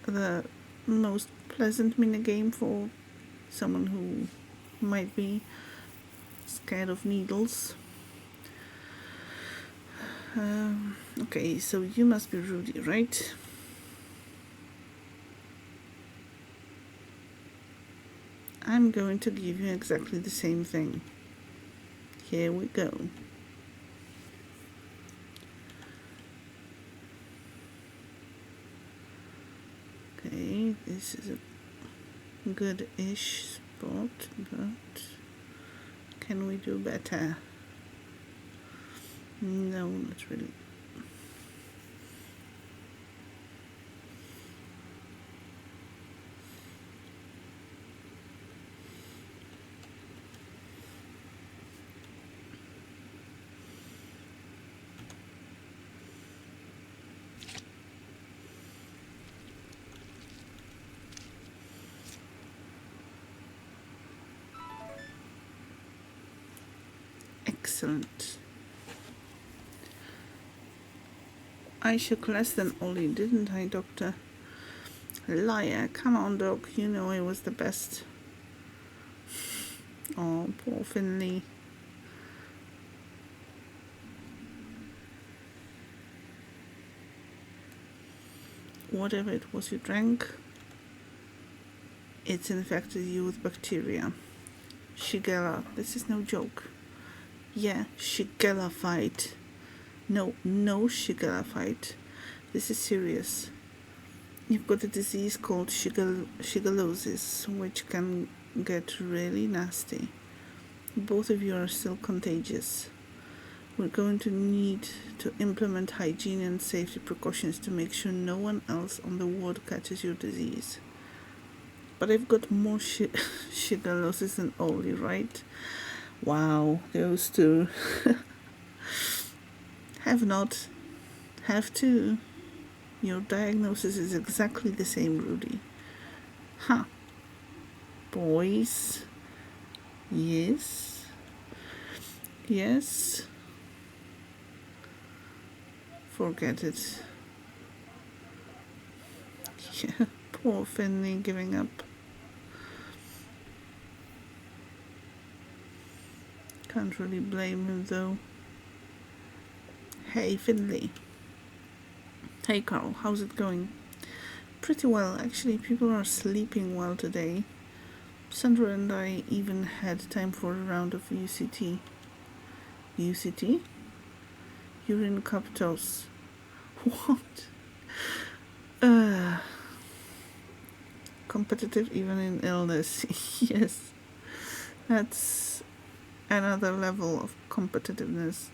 the most pleasant minigame for someone who might be scared of needles. Okay, so you must be Rudy, right? I'm going to give you exactly the same thing. Here we go. Okay, this is a good-ish spot, but can we do better? No, not really. Excellent. I shook less than Ollie, didn't I, Doctor? Liar. Come on, Doc. You know I was the best. Oh, poor Finley. Whatever it was you drank, it's infected you with bacteria. Shigella. This is no joke. Yeah, Shigella fight. No Shigella fight. This is serious. You've got a disease called shigellosis, which can get really nasty. Both of you are still contagious. We're going to need to implement hygiene and safety precautions to make sure no one else on the ward catches your disease. But I've got more shigellosis than Ollie, right? Wow, those two. Have not, have to. Your diagnosis is exactly the same, Rudy. Huh. Boys. Yes. Yes. Forget it. Yeah, poor Finley giving up. Can't really blame him though. Hey Finley. Hey Carl, how's it going? Pretty well, actually. People are sleeping well today. Sandra and I even had time for a round of UCT. UCT? Urine cup toss. What? Competitive even in illness. Yes. That's another level of competitiveness.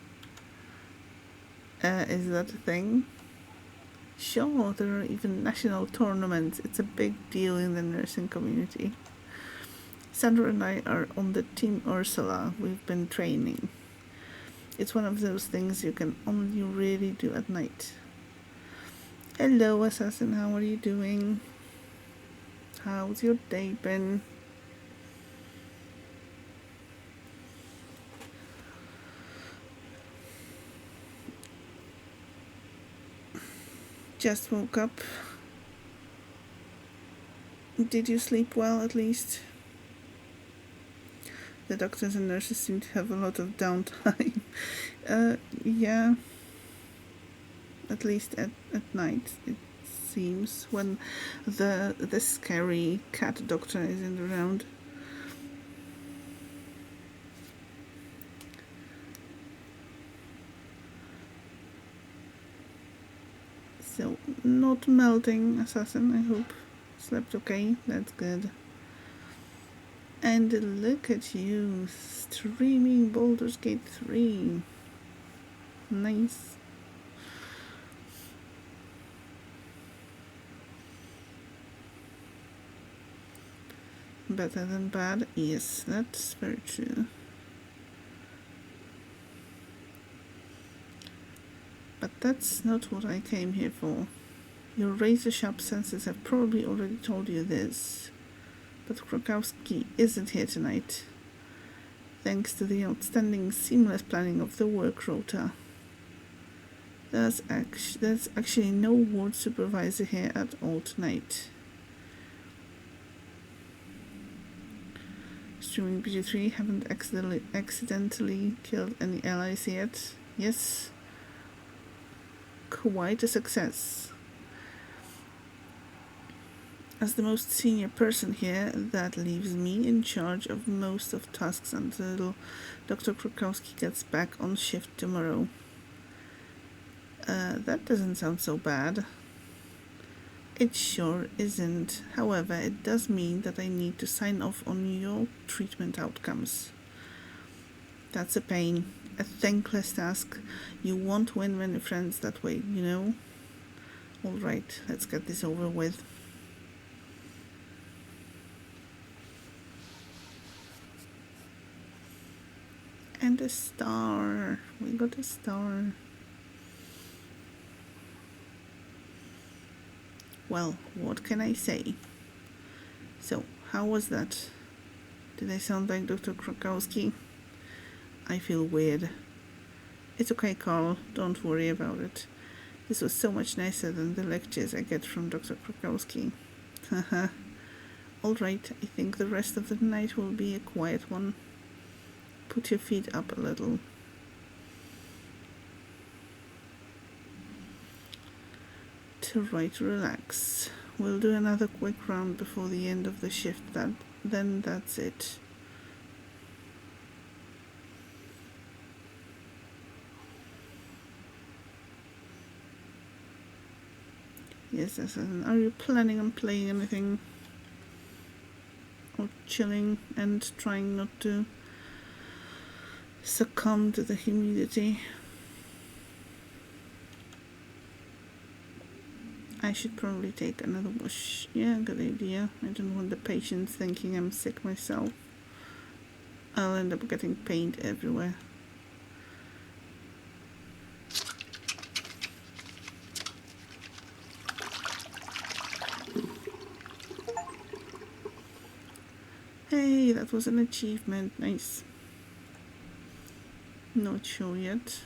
Is that a thing? Sure, there are even national tournaments. It's a big deal in the nursing community. Sandra and I are on the Team Ursula. We've been training. It's one of those things you can only really do at night. Hello, Assassin. How are you doing? How's your day been? Just woke up. Did you sleep well at least? The doctors and nurses seem to have a lot of downtime. Yeah. At least at night, it seems, when the scary cat doctor isn't around. So, not melting, Assassin, I hope. Slept okay, that's good. And look at you, streaming Baldur's Gate 3. Nice. Better than bad? Yes, that's very true. But that's not what I came here for. Your razor-sharp senses have probably already told you this, but Krakowski isn't here tonight, thanks to the outstanding seamless planning of the work rota. There's actually no ward supervisor here at all tonight. Streaming PG3 haven't accidentally killed any allies yet. Yes. Quite a success. As the most senior person here, that leaves me in charge of most of tasks until Dr. Krakowski gets back on shift tomorrow. That doesn't sound so bad. It sure isn't. However, it does mean that I need to sign off on your treatment outcomes. That's a pain. A thankless task. You won't win many friends that way, you know? Alright, let's get this over with. And a star. We got a star. Well, what can I say? So, how was that? Did I sound like Dr. Krakowski? I feel weird. It's okay, Carl. Don't worry about it. This was so much nicer than the lectures I get from Dr. Krakowski. Haha. All right, I think the rest of the night will be a quiet one. Put your feet up a little. To relax. We'll do another quick round before the end of the shift. Then that's it. Yes, are you planning on playing anything? Or chilling and trying not to succumb to the humidity? I should probably take another wash. Yeah, good idea. I don't want the patients thinking I'm sick myself. I'll end up getting paint everywhere. Hey, that was an achievement. Nice. Not sure yet.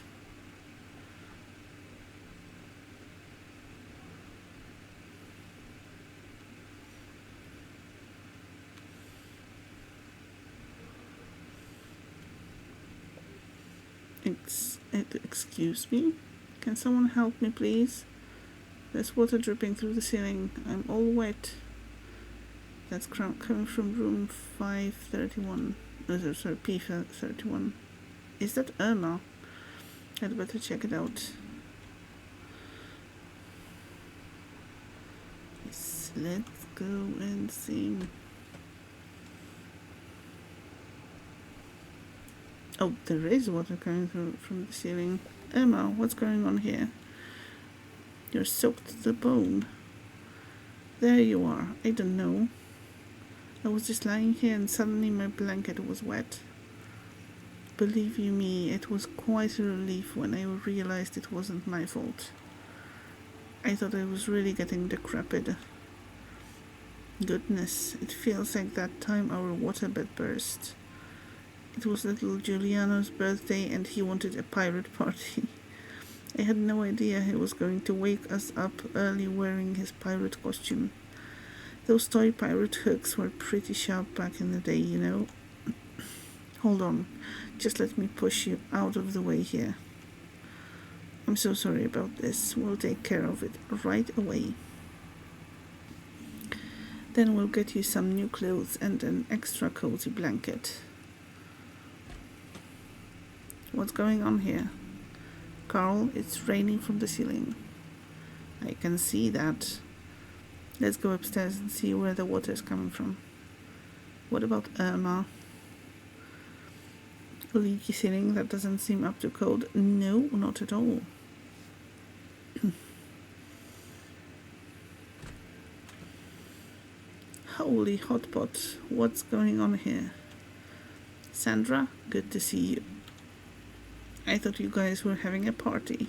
Excuse me? Can someone help me, please? There's water dripping through the ceiling. I'm all wet. That's coming from room 531. Sorry, P31. Is that Irma? I'd better check it out. Yes, let's go and see. Oh, there is water coming through from the ceiling. Irma, what's going on here? You're soaked to the bone. There you are. I don't know. I was just lying here and suddenly my blanket was wet. Believe you me, it was quite a relief when I realized it wasn't my fault. I thought I was really getting decrepit. Goodness, it feels like that time our waterbed burst. It was little Giuliano's birthday and he wanted a pirate party. I had no idea he was going to wake us up early wearing his pirate costume. Those toy pirate hooks were pretty sharp back in the day, you know. Hold on, just let me push you out of the way here. I'm so sorry about this. We'll take care of it right away. Then we'll get you some new clothes and an extra cozy blanket. What's going on here? Carl, it's raining from the ceiling. I can see that. Let's go upstairs and see where the water is coming from. What about Irma? Leaky ceiling, that doesn't seem up to code. No, not at all. Holy hotpot, what's going on here? Sandra, good to see you. I thought you guys were having a party.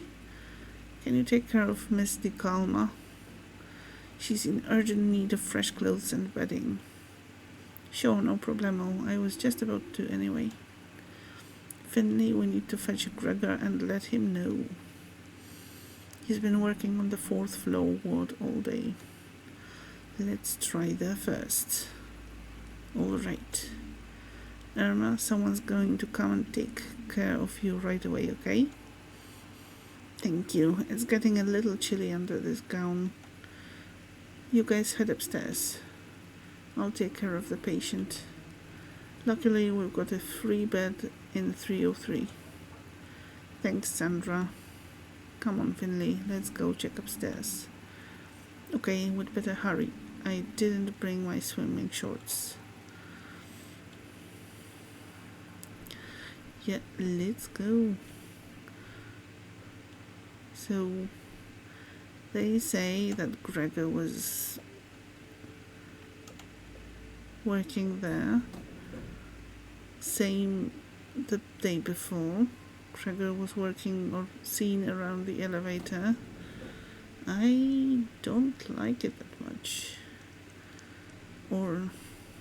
Can you take care of Miss Di Calma? She's in urgent need of fresh clothes and bedding. Sure, no problemo. I was just about to anyway. Finley, we need to fetch Gregor and let him know. He's been working on the 4th floor ward all day. Let's try there first. All right. Irma, someone's going to come and take care of you right away, okay? Thank you. It's getting a little chilly under this gown. You guys head upstairs. I'll take care of the patient. Luckily, we've got a free bed in 303. Thanks, Sandra. Come on, Finley. Let's go check upstairs. Okay, we'd better hurry. I didn't bring my swimming shorts. Yeah, let's go. So, they say that Gregor was working there. Same the day before. Gregor was working or seen around the elevator. I don't like it that much. Or,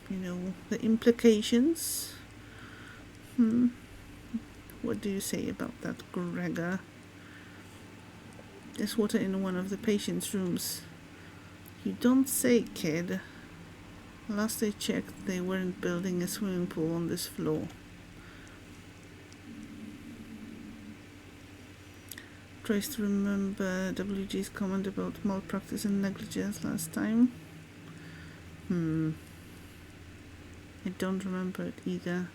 you know, the implications. What do you say about that, Gregor? There's water in one of the patient's rooms. You don't say, kid. Last I checked, they weren't building a swimming pool on this floor. Tries to remember WG's comment about malpractice and negligence last time. I don't remember it either.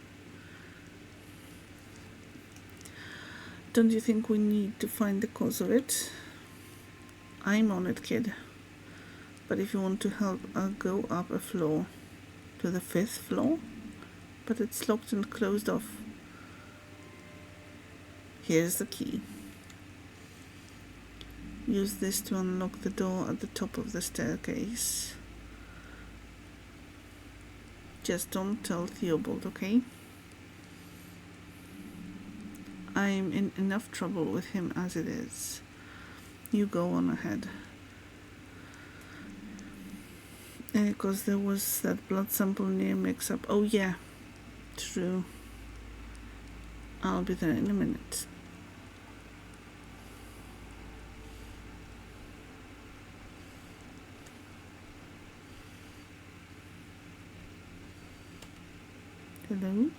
Don't you think we need to find the cause of it? I'm on it, kid. But if you want to help, I'll go up a floor. To the 5th floor? But it's locked and closed off. Here's the key. Use this to unlock the door at the top of the staircase. Just don't tell Theobald, okay? I'm in enough trouble with him as it is. You go on ahead. Because there was that blood sample near mix-up. Oh yeah, true. I'll be there in a minute. Hello?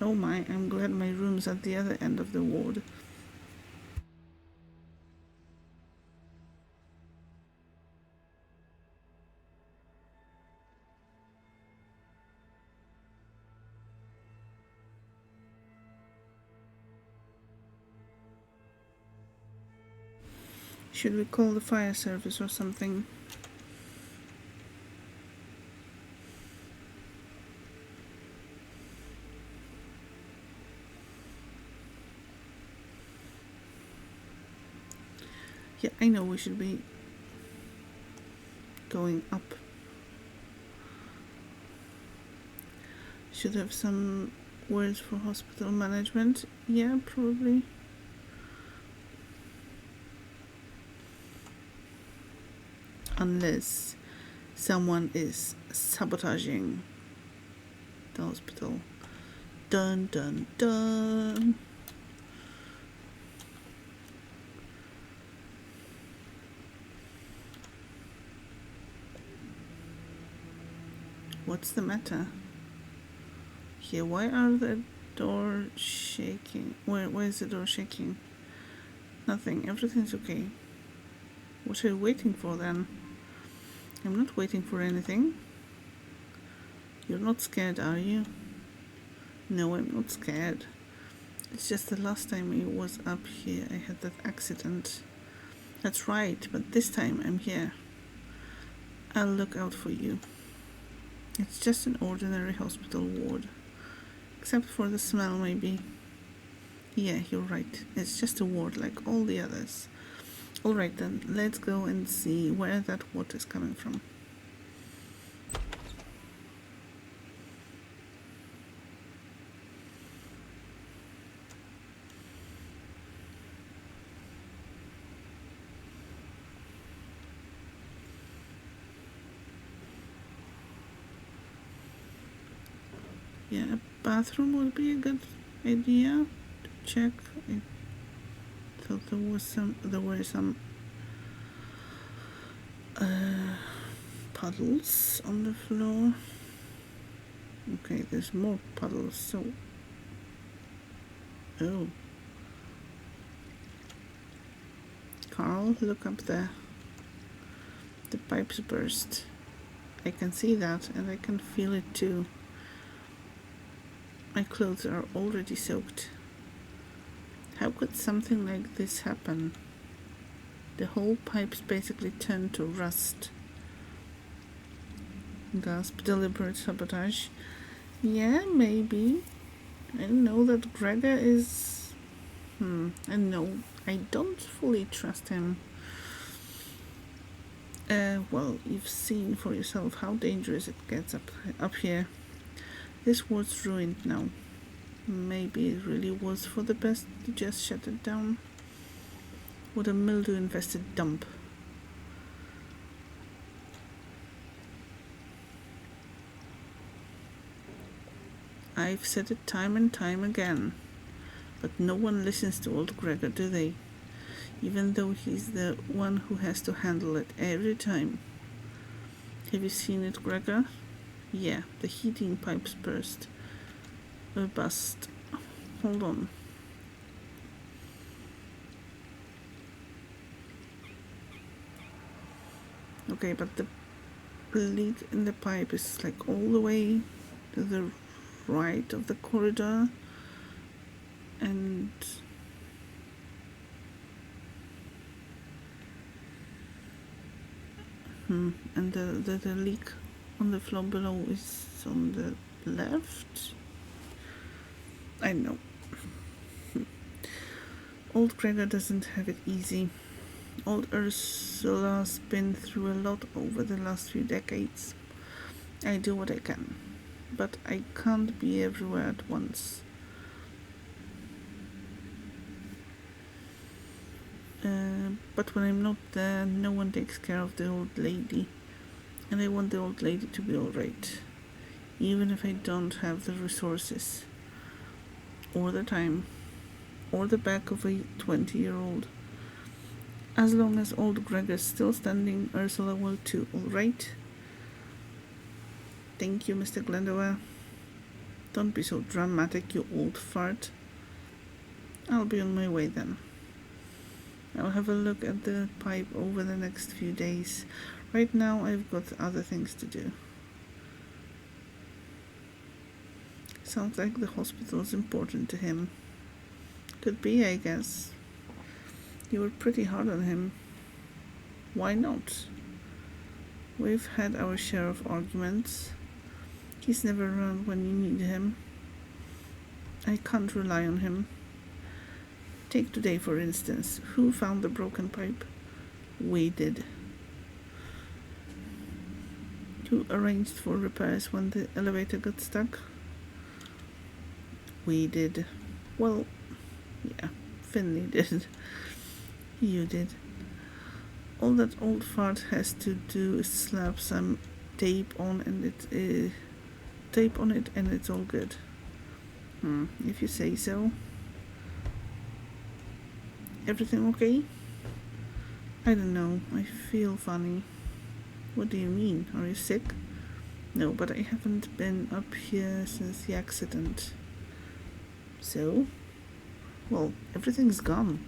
Oh my, I'm glad my room's at the other end of the ward. Should we call the fire service or something? Yeah, I know we should be going up. Should have some words for hospital management. Yeah, probably. Unless someone is sabotaging the hospital. Dun dun dun. What's the matter? Here, why are the doors shaking? Why is the door shaking? Nothing, everything's okay. What are you waiting for then? I'm not waiting for anything. You're not scared, are you? No, I'm not scared. It's just the last time I was up here, I had that accident. That's right, but this time I'm here. I'll look out for you. It's just an ordinary hospital ward. Except for the smell, maybe. Yeah, you're right. It's just a ward like all the others. Alright then, let's go and see where that water is coming from. Yeah, a bathroom would be a good idea to check. I thought there were some puddles on the floor. Okay, there's more puddles, so... Oh. Carl, look up there. The pipes burst. I can see that, and I can feel it too. My clothes are already soaked. How could something like this happen? The whole pipes basically turned to rust. Gasp, deliberate sabotage. Yeah, maybe. I know that Gregor is... and no, I don't fully trust him. Well, you've seen for yourself how dangerous it gets up here. This ward's ruined now. Maybe it really was for the best to just shut it down. What a mildew-infested dump. I've said it time and time again. But no one listens to old Gregor, do they? Even though he's the one who has to handle it every time. Have you seen it, Gregor? Yeah, the heating pipes burst. Bust. Hold on. Okay, but the leak in the pipe is like all the way to the right of the corridor, and the leak on the floor below is on the left. I know. Old Gregor doesn't have it easy. Old Ursula's been through a lot over the last few decades. I do what I can, but I can't be everywhere at once. But when I'm not there, no one takes care of the old lady. And I want the old lady to be alright, even if I don't have the resources, or the time, or the back of a 20-year-old. As long as old Gregor's still standing, Ursula will too, alright? Thank you, Mr. Glendower. Don't be so dramatic, you old fart. I'll be on my way then. I'll have a look at the pipe over the next few days. Right now I've got other things to do. Sounds like the hospital's important to him. Could be, I guess. You were pretty hard on him. Why not? We've had our share of arguments. He's never around when you need him. I can't rely on him. Take today, for instance. Who found the broken pipe? We did. Who arranged for repairs when the elevator got stuck? We did. Well, yeah, Finley did. You did. All that old fart has to do is slap some tape on it and it's all good. If you say so. Everything okay? I don't know. I feel funny. What do you mean? Are you sick? No, but I haven't been up here since the accident. So? Well, everything's gone.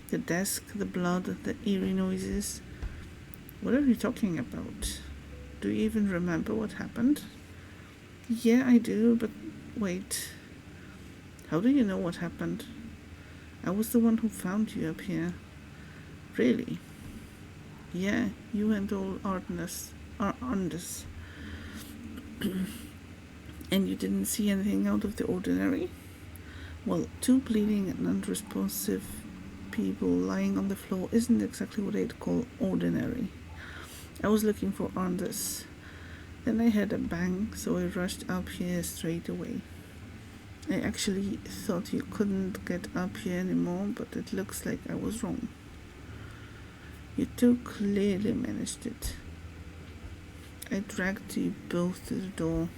The desk, the blood, the eerie noises. What are you talking about? Do you even remember what happened? Yeah, I do, but wait. How do you know what happened? I was the one who found you up here. Really? Yeah, you and old Artemis. And you didn't see anything out of the ordinary? Well, two bleeding and unresponsive people lying on the floor isn't exactly what I'd call ordinary. I was looking for Anders. Then I heard a bang, so I rushed up here straight away. I actually thought you couldn't get up here anymore, but it looks like I was wrong. You two clearly managed it. I dragged you both to the door.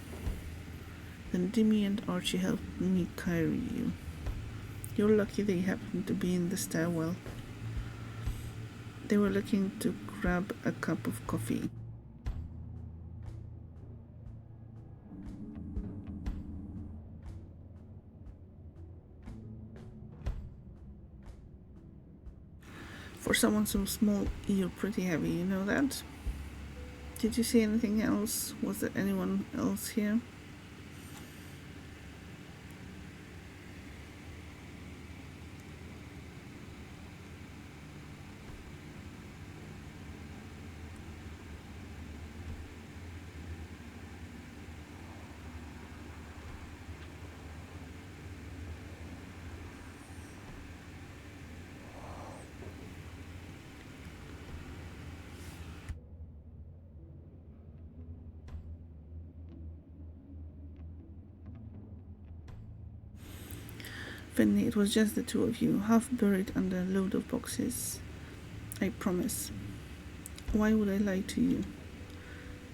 Then Dimmy and Archie helped me carry you. You're lucky they happened to be in the stairwell. They were looking to grab a cup of coffee. For someone so small, you're pretty heavy, you know that? Did you see anything else? Was there anyone else here? Finley, it was just the two of you, half buried under a load of boxes. I promise. Why would I lie to you?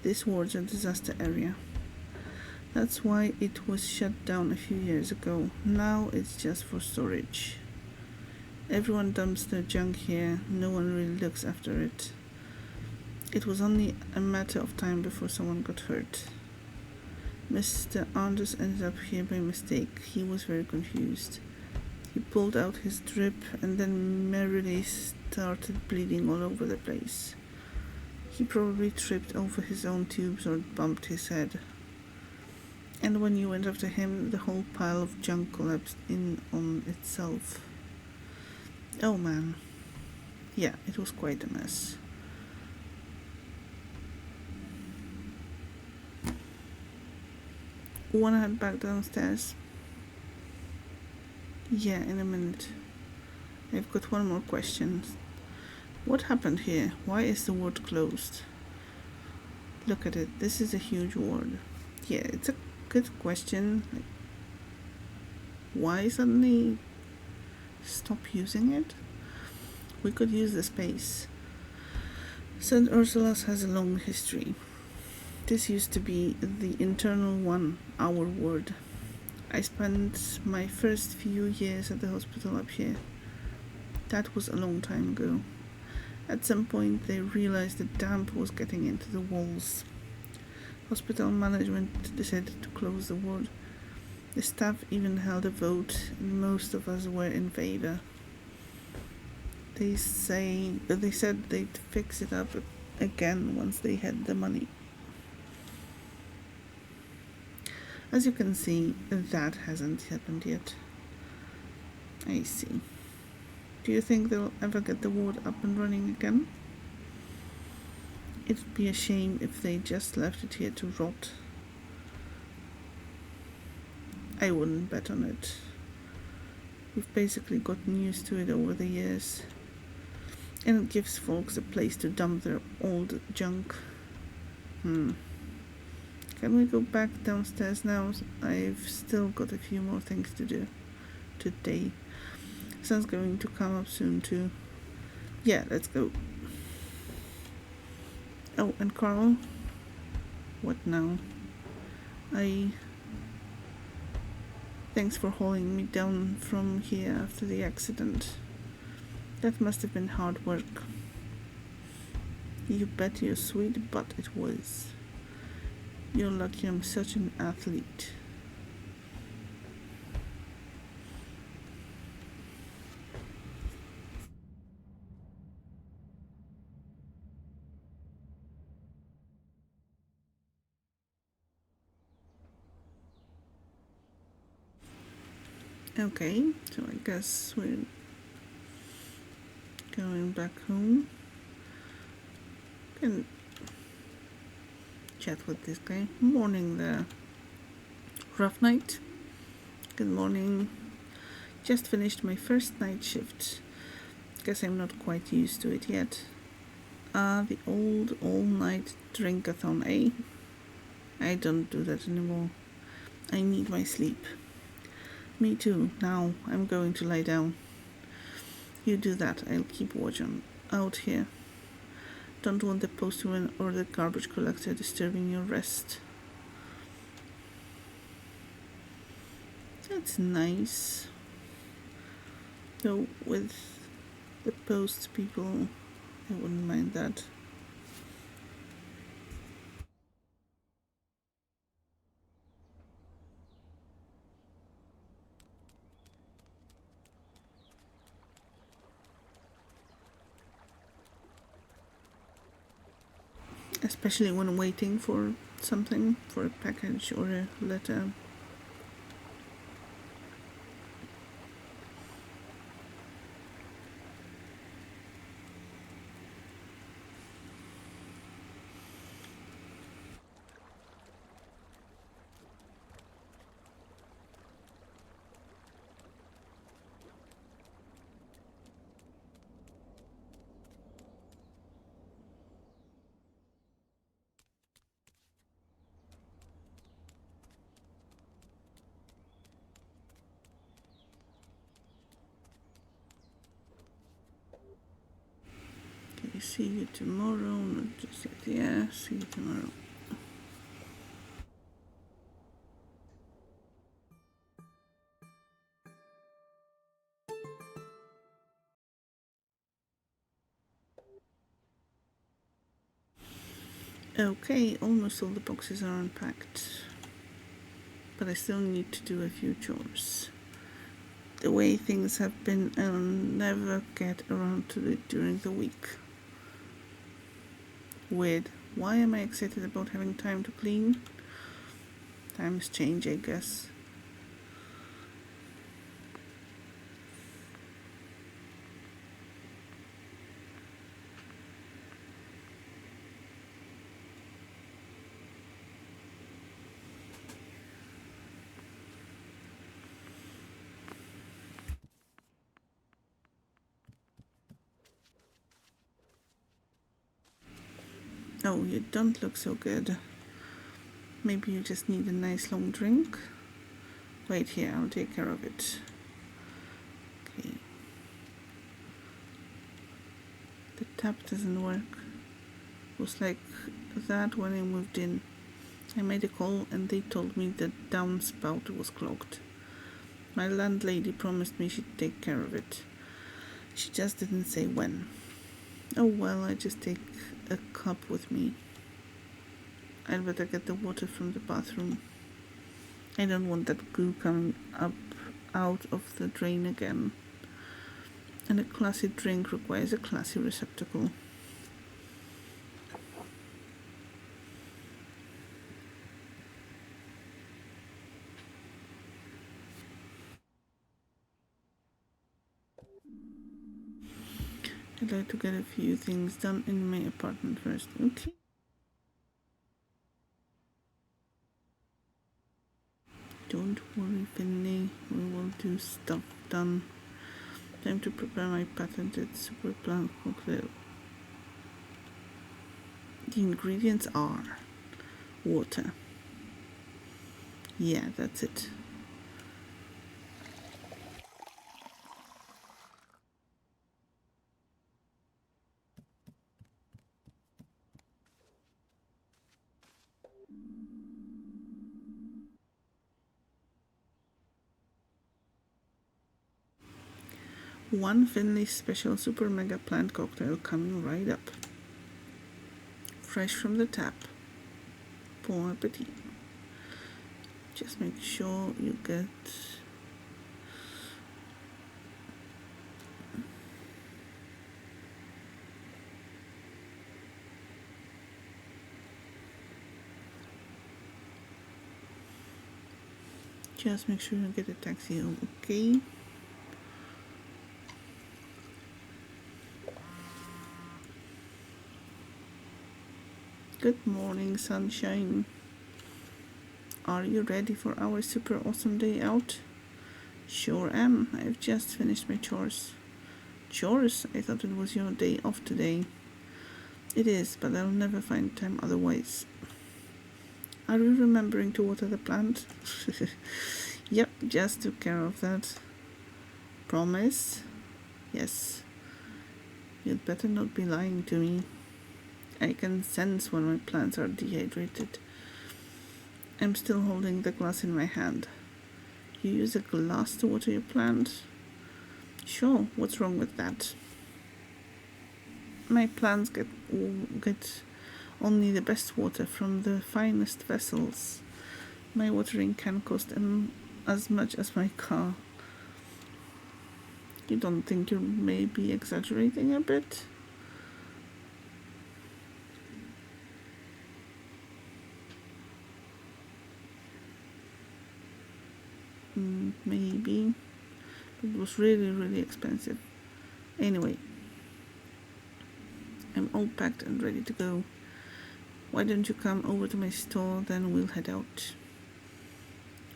This ward's a disaster area. That's why it was shut down a few years ago. Now it's just for storage. Everyone dumps their junk here. No one really looks after it. It was only a matter of time before someone got hurt. Mr. Anders ended up here by mistake. He was very confused. He pulled out his drip and then merrily started bleeding all over the place. He probably tripped over his own tubes or bumped his head. And when you went after him, the whole pile of junk collapsed in on itself. Oh man. Yeah, it was quite a mess. Wanna head back downstairs? Yeah, in a minute. I've got one more question. What happened here? Why is the ward closed? Look at it. This is a huge ward. Yeah, it's a good question. Why suddenly stop using it? We could use the space. St. Ursula's has a long history. This used to be the internal one, our ward. I spent my first few years at the hospital up here. That was a long time ago. At some point they realized the damp was getting into the walls. Hospital management decided to close the ward. The staff even held a vote and most of us were in favor. They said they'd fix it up again once they had the money. As you can see, that hasn't happened yet. I see. Do you think they'll ever get the ward up and running again? It'd be a shame if they just left it here to rot. I wouldn't bet on it. We've basically gotten used to it over the years. And it gives folks a place to dump their old junk. Can we go back downstairs now? I've still got a few more things to do today. Sun's going to come up soon too. Yeah, let's go. Oh, and Carl? What now? Thanks for hauling me down from here after the accident. That must have been hard work. You bet your sweet butt it was. You're lucky I'm such an athlete. Okay, so I guess we're going back home. Can chat with this guy. Morning there. Rough night? Good morning. Just finished my first night shift. Guess I'm not quite used to it yet. The old all-night drink-a-thon, eh? I don't do that anymore. I need my sleep. Me too. Now I'm going to lie down. You do that. I'll keep watch on out here. Don't want the postman or the garbage collector disturbing your rest. That's nice. Though with the post people, I wouldn't mind that. Especially when waiting for something, for a package or a letter. Okay, see you tomorrow. Not just yet. Yeah, see you tomorrow. Okay, almost all the boxes are unpacked, but I still need to do a few chores. The way things have been, I'll never get around to it during the week. Weird. Why am I excited about having time to clean? Times change, I guess. Oh, you don't look so good. Maybe you just need a nice long drink? Wait here, I'll take care of it. Okay. The tap doesn't work. It was like that when I moved in. I made a call and they told me the downspout was clogged. My landlady promised me she'd take care of it. She just didn't say when. Oh well, I just take a cup with me. I'd better get the water from the bathroom. I don't want that goo coming up out of the drain again. And a classy drink requires a classy receptacle. I'd like to get a few things done in my apartment first. Okay. Don't worry, Finley. We will do stuff done. Time to prepare my patented super plant cocktail. The ingredients are water. Yeah, that's it. One Finley special super mega plant cocktail coming right up. Fresh from the tap. Bon appetit. Just make sure you get a taxi home, okay? Good morning, sunshine. Are you ready for our super awesome day out? Sure am. I've just finished my chores. Chores? I thought it was your day off today. It is, but I'll never find time otherwise. Are you remembering to water the plant? Yep, just took care of that. Promise? Yes. You'd better not be lying to me. I can sense when my plants are dehydrated. I'm still holding the glass in my hand. You use a glass to water your plant? Sure, what's wrong with that? My plants get only the best water from the finest vessels. My watering can cost as much as my car. You don't think you're maybe exaggerating a bit? Maybe. It was really, really expensive. Anyway, I'm all packed and ready to go. Why don't you come over to my store, then we'll head out.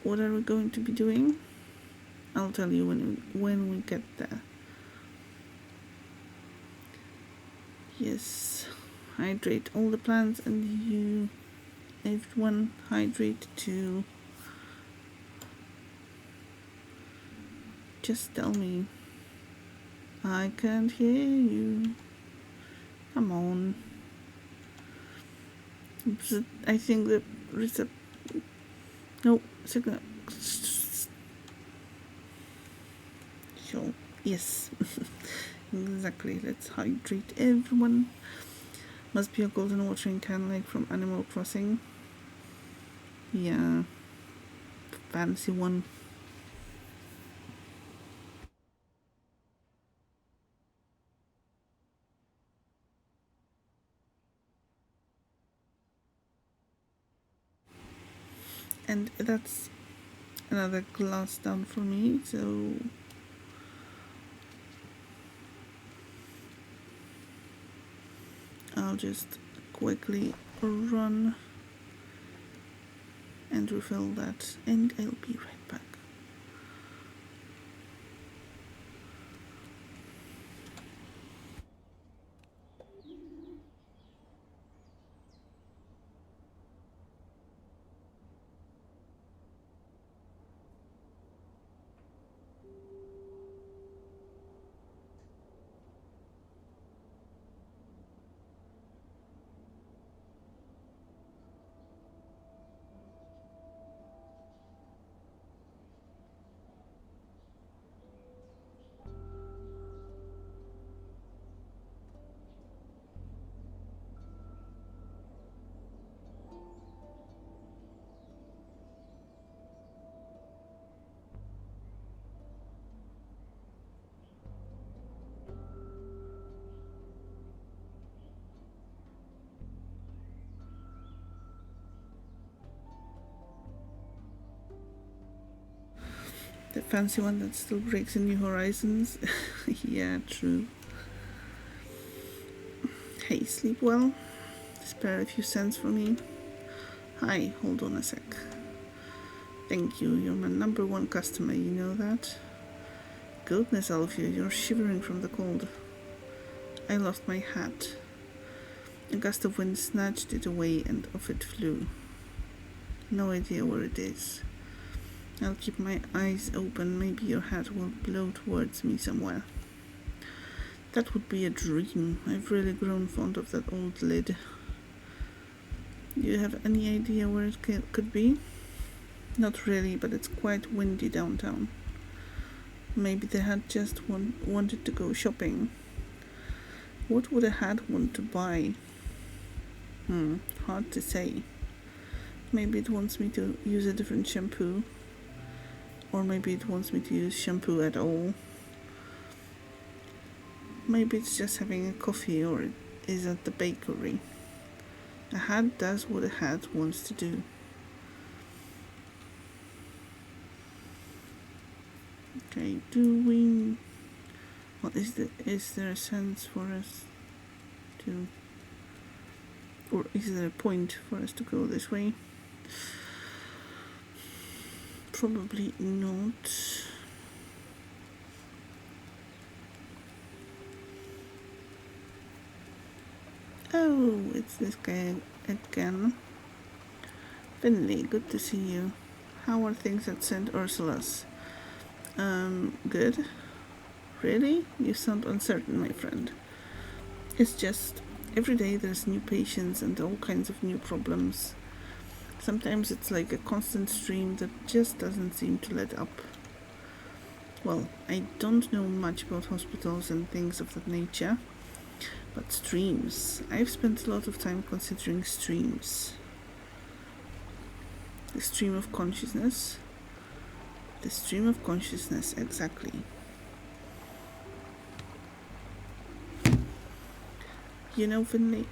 What are we going to be doing? I'll tell you when we get there. Yes, hydrate all the plants and everyone hydrate too. Just tell me. I can't hear you. Come on. I think the no, second. So, yes. Exactly. Let's hydrate everyone. Must be a golden watering can like from Animal Crossing. Yeah, fancy one. And that's another glass down for me, so I'll just quickly run and refill that, and I'll be right back. The fancy one that still breaks in new horizons. Yeah, true. Hey, sleep well? Spare a few cents for me? Hi, hold on a sec. Thank you, you're my #1 customer, you know that? Goodness, Alfie, you're shivering from the cold. I lost my hat. A gust of wind snatched it away and off it flew. No idea where it is. I'll keep my eyes open, maybe your hat will blow towards me somewhere. That would be a dream. I've really grown fond of that old lid. Do you have any idea where it could be? Not really, but it's quite windy downtown. Maybe the hat just wanted to go shopping. What would a hat want to buy? Hard to say. Maybe it wants me to use a different shampoo. Or maybe it wants me to use shampoo at all. Maybe it's just having a coffee or it is at the bakery. A hat does what a hat wants to do. Okay, is there a sense for us to, or is there a point for us to go this way? Probably not. Oh, it's this guy again. Finley, good to see you. How are things at St. Ursula's? Good. Really? You sound uncertain, my friend. It's just, every day there's new patients and all kinds of new problems. Sometimes it's like a constant stream that just doesn't seem to let up. Well, I don't know much about hospitals and things of that nature, but streams. I've spent a lot of time considering streams. The stream of consciousness. The stream of consciousness, exactly. You know, Finley,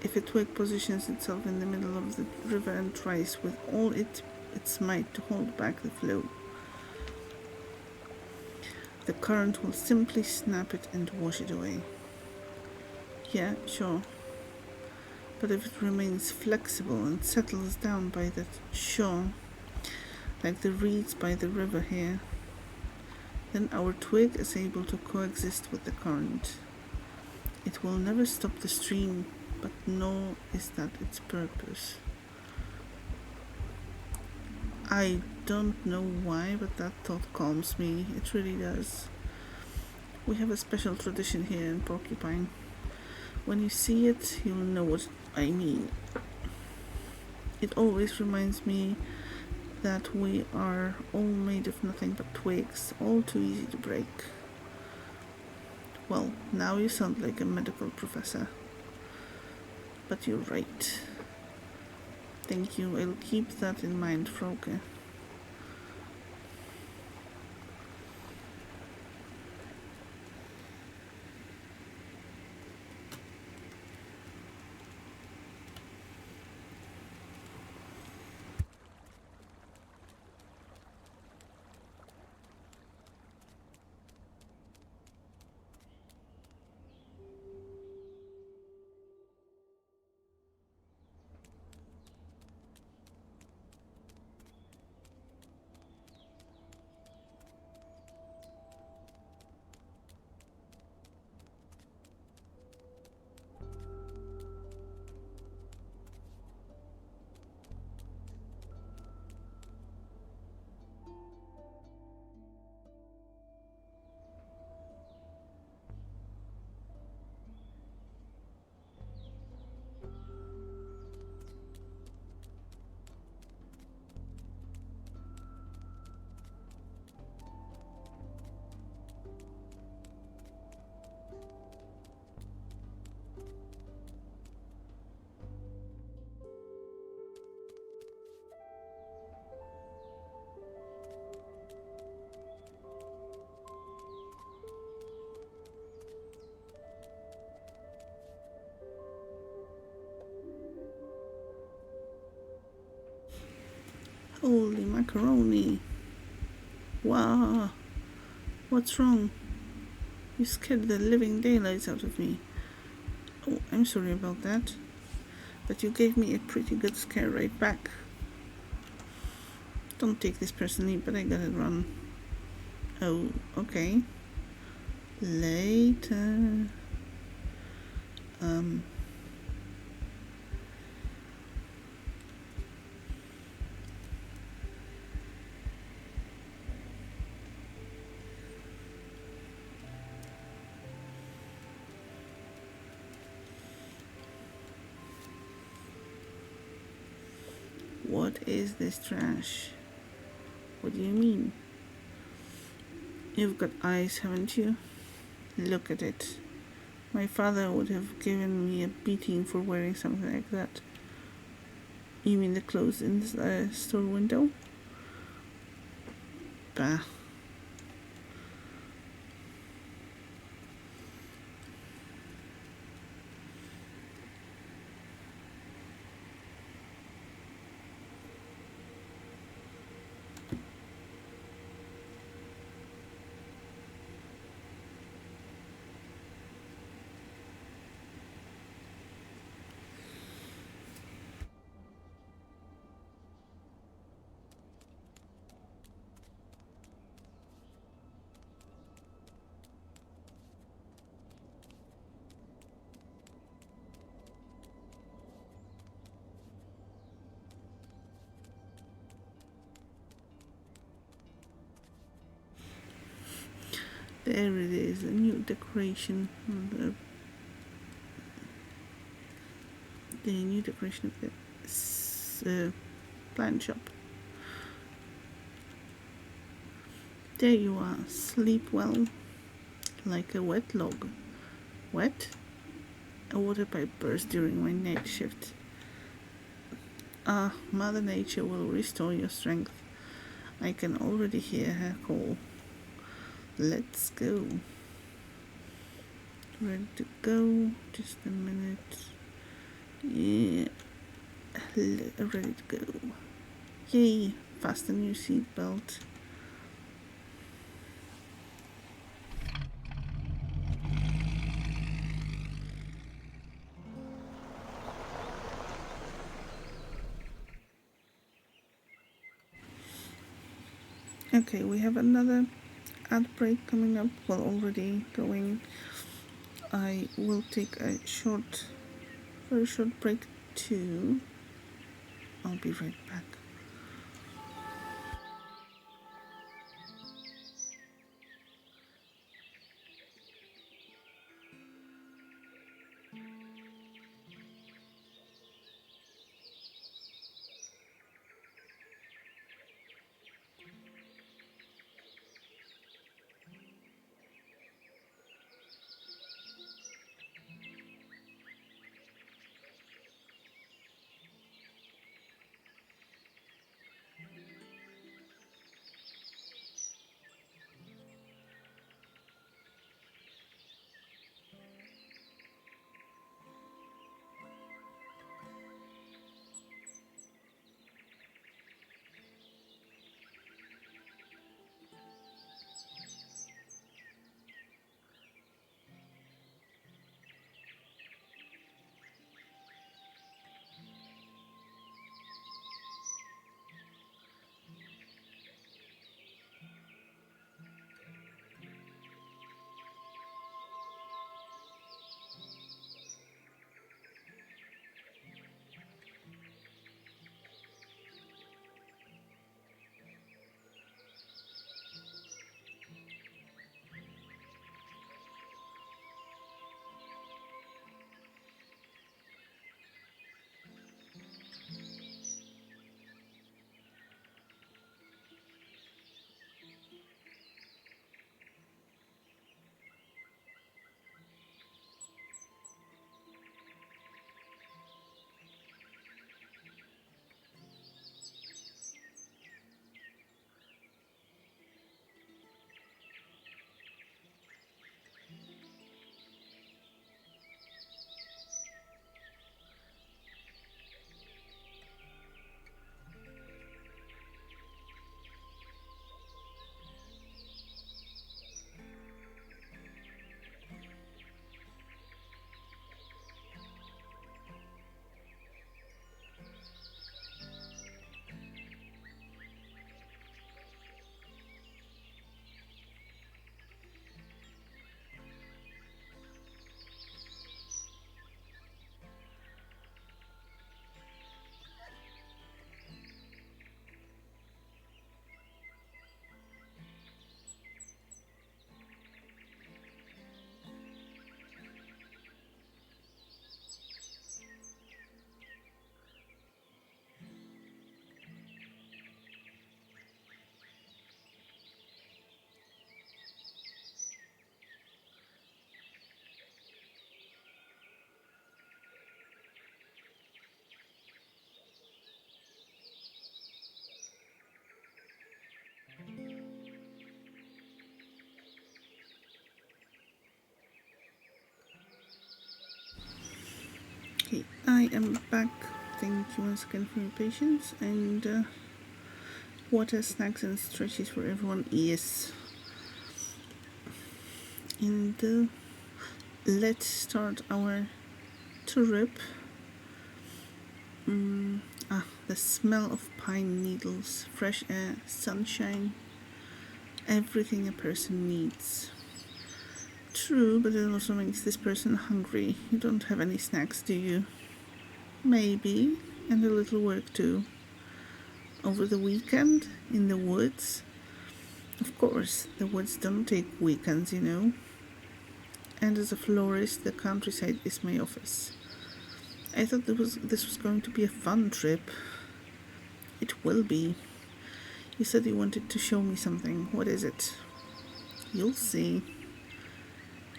if a twig positions itself in the middle of the river and tries with all its might to hold back the flow, the current will simply snap it and wash it away. Yeah, sure. But if it remains flexible and settles down by that shore, like the reeds by the river here, then our twig is able to coexist with the current. It will never stop the stream, but nor is that its purpose. I don't know why, but that thought calms me. It really does. We have a special tradition here in Porcupine. When you see it, you'll know what I mean. It always reminds me that we are all made of nothing but twigs, all too easy to break. Well, now you sound like a medical professor. But you're right. Thank you, I'll keep that in mind, Froke. Holy macaroni. Wow. What's wrong? You scared the living daylights out of me. Oh, I'm sorry about that. But you gave me a pretty good scare right back. Don't take this personally, but I gotta run. Oh, okay. Later. What is this trash? What do you mean? You've got eyes, haven't you? Look at it. My father would have given me a beating for wearing something like that. You mean the clothes in the store window? Bah. There it is, a new decoration on the new decoration of the plant shop. There you are. Sleep well, like a wet log. Wet? A water pipe burst during my night shift. Ah, Mother Nature will restore your strength. I can already hear her call. Let's go. Ready to go. Just a minute. Yeah. Ready to go. Yay. Fasten your seatbelt. Okay, we have another ad break coming up. Well, already going. I will take a very short break too. I'll be right back. Okay, I am back. Thank you once again for your patience. And water, snacks, and stretches for everyone. Yes. And let's start our trip. The smell of pine needles, fresh air, sunshine, everything a person needs. True, but it also makes this person hungry. You don't have any snacks, do you? Maybe, and a little work too. Over the weekend, in the woods. Of course, the woods don't take weekends, you know. And as a florist, the countryside is my office. I thought this was going to be a fun trip. It will be. You said you wanted to show me something. What is it? You'll see.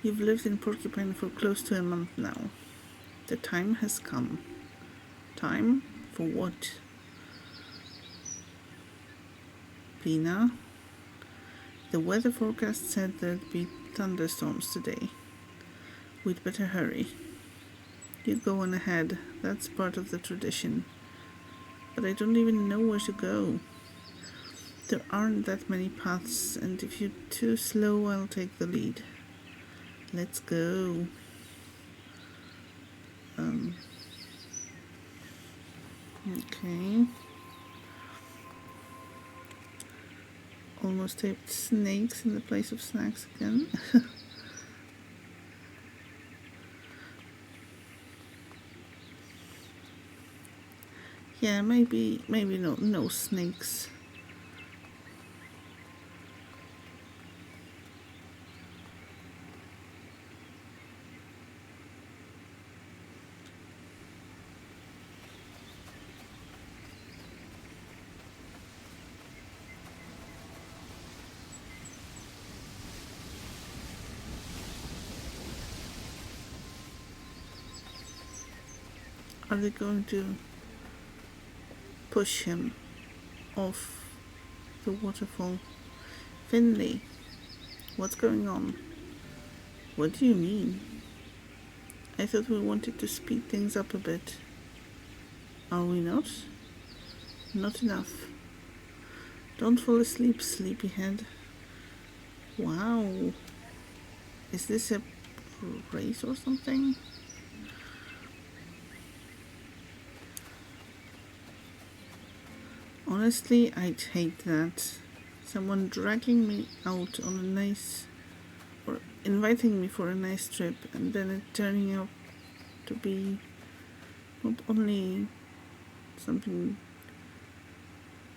You've lived in Porcupine for close to a month now. The time has come. Time for what? Pina? The weather forecast said there'd be thunderstorms today. We'd better hurry. You go on ahead. That's part of the tradition. But I don't even know where to go. There aren't that many paths, and if you're too slow, I'll take the lead. Let's go. Okay. Almost taped snakes in the place of snacks again. Yeah, maybe no snakes. Are they going to push him off the waterfall? Finley, what's going on? What do you mean? I thought we wanted to speed things up a bit. Are we not? Not enough. Don't fall asleep, sleepyhead. Wow. Is this a race or something? Honestly, I'd hate that. Someone dragging me out on a nice, or inviting me for a nice trip, and then it turning out to be not only something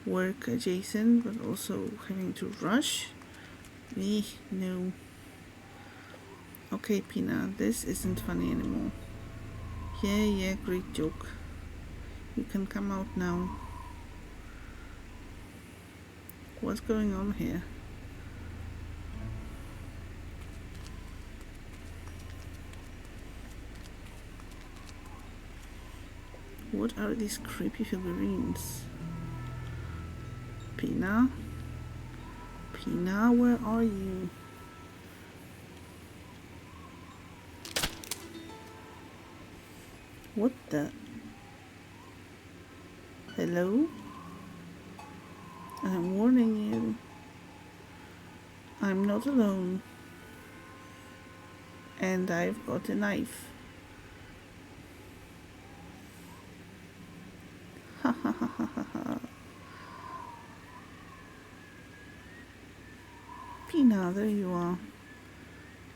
work adjacent, but also having to rush. No. Okay, Pina, this isn't funny anymore. Yeah, great joke. You can come out now. What's going on here? What are these creepy figurines? Pina? Pina, where are you? What the? Hello? I'm warning you. I'm not alone. And I've got a knife. Ha ha ha ha ha ha. Pina, there you are.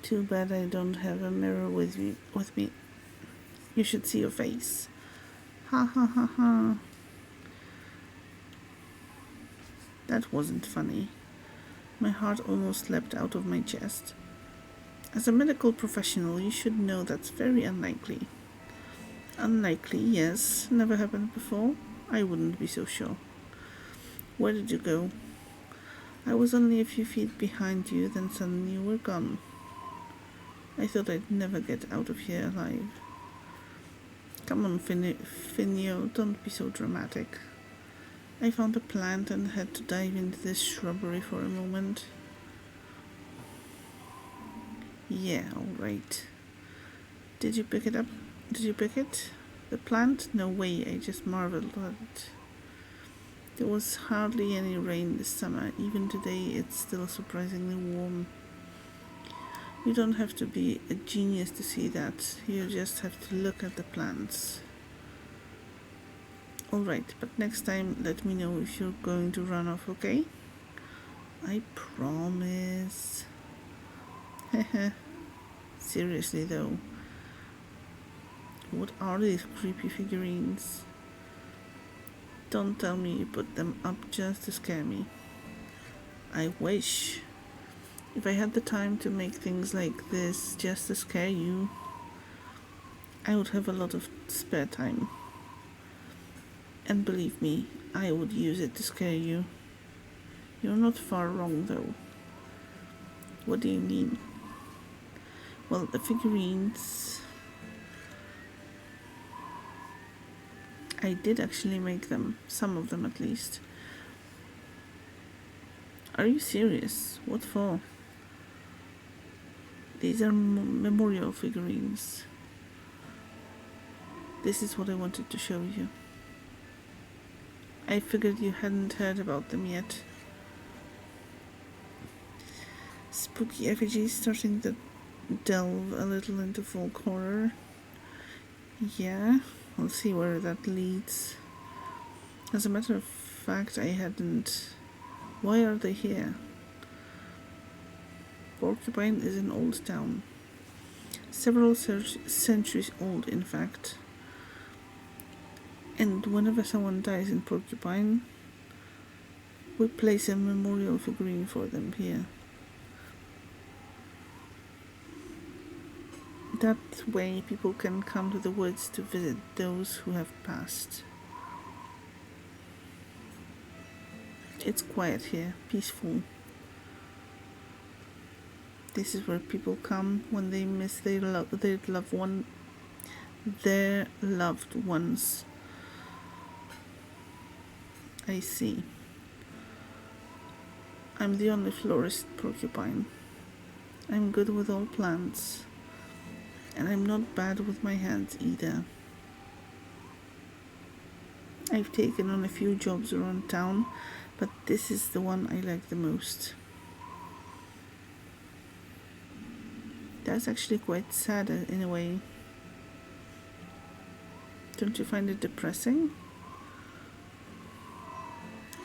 Too bad I don't have a mirror with me. You should see your face. Ha ha ha ha. That wasn't funny. My heart almost leapt out of my chest. As a medical professional, you should know that's very unlikely. Unlikely, yes. Never happened before. I wouldn't be so sure. Where did you go? I was only a few feet behind you, then suddenly you were gone. I thought I'd never get out of here alive. Come on, Finio, don't be so dramatic. I found a plant and had to dive into this shrubbery for a moment. Yeah, alright. Did you pick it up? Did you pick it? The plant? No way, I just marveled at it. There was hardly any rain this summer. Even today it's still surprisingly warm. You don't have to be a genius to see that. You just have to look at the plants. Alright, but next time let me know if you're going to run off, okay? I promise. Seriously though. What are these creepy figurines? Don't tell me you put them up just to scare me. I wish. If I had the time to make things like this just to scare you, I would have a lot of spare time. And believe me, I would use it to scare you. You're not far wrong though. What do you mean? Well, the figurines... I did actually make them, some of them at least. Are you serious? What for? These are memorial figurines. This is what I wanted to show you. I figured you hadn't heard about them yet. Spooky effigies starting to delve a little into folk horror. Yeah, we'll see where that leads. As a matter of fact, I hadn't... Why are they here? Porcupine is an old town. Several centuries old, in fact. And whenever someone dies in Porcupine, we place a memorial figurine for them here. That way people can come to the woods to visit those who have passed. It's quiet here, peaceful. This is where people come when they miss their loved ones. I see. I'm the only florist Porcupine. I'm good with all plants. And I'm not bad with my hands either. I've taken on a few jobs around town, but this is the one I like the most. That's actually quite sad in a way. Don't you find it depressing?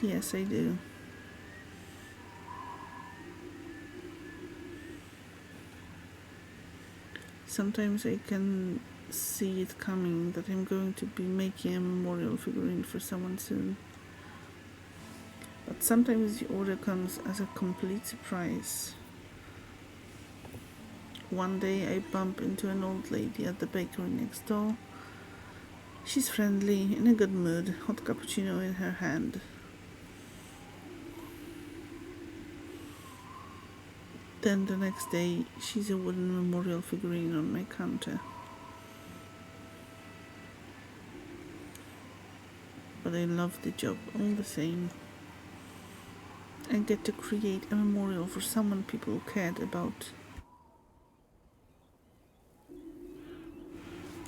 Yes, I do. Sometimes I can see it coming that I'm going to be making a memorial figurine for someone soon. But sometimes the order comes as a complete surprise. One day I bump into an old lady at the bakery next door. She's friendly, in a good mood, hot cappuccino in her hand. Then the next day, she's a wooden memorial figurine on my counter. But I love the job all the same. I get to create a memorial for someone people cared about.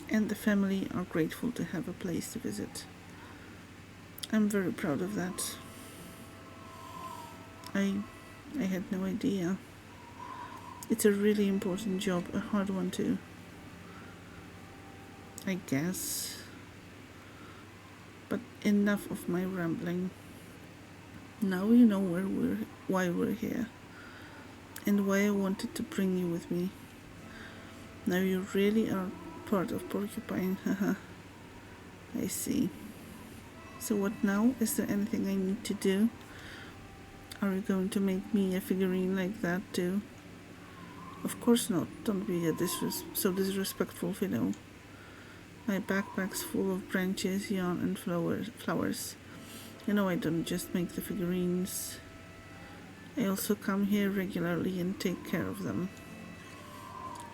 And the family are grateful to have a place to visit. I'm very proud of that. I had no idea. It's a really important job, a hard one too. I guess. But enough of my rambling. Now you know why we're here. And why I wanted to bring you with me. Now you really are part of Porcupine, haha. I see. So what now? Is there anything I need to do? Are you going to make me a figurine like that too? Of course not. Don't be so disrespectful, Fido. My backpack's full of branches, yarn, and flowers. You know I don't just make the figurines. I also come here regularly and take care of them.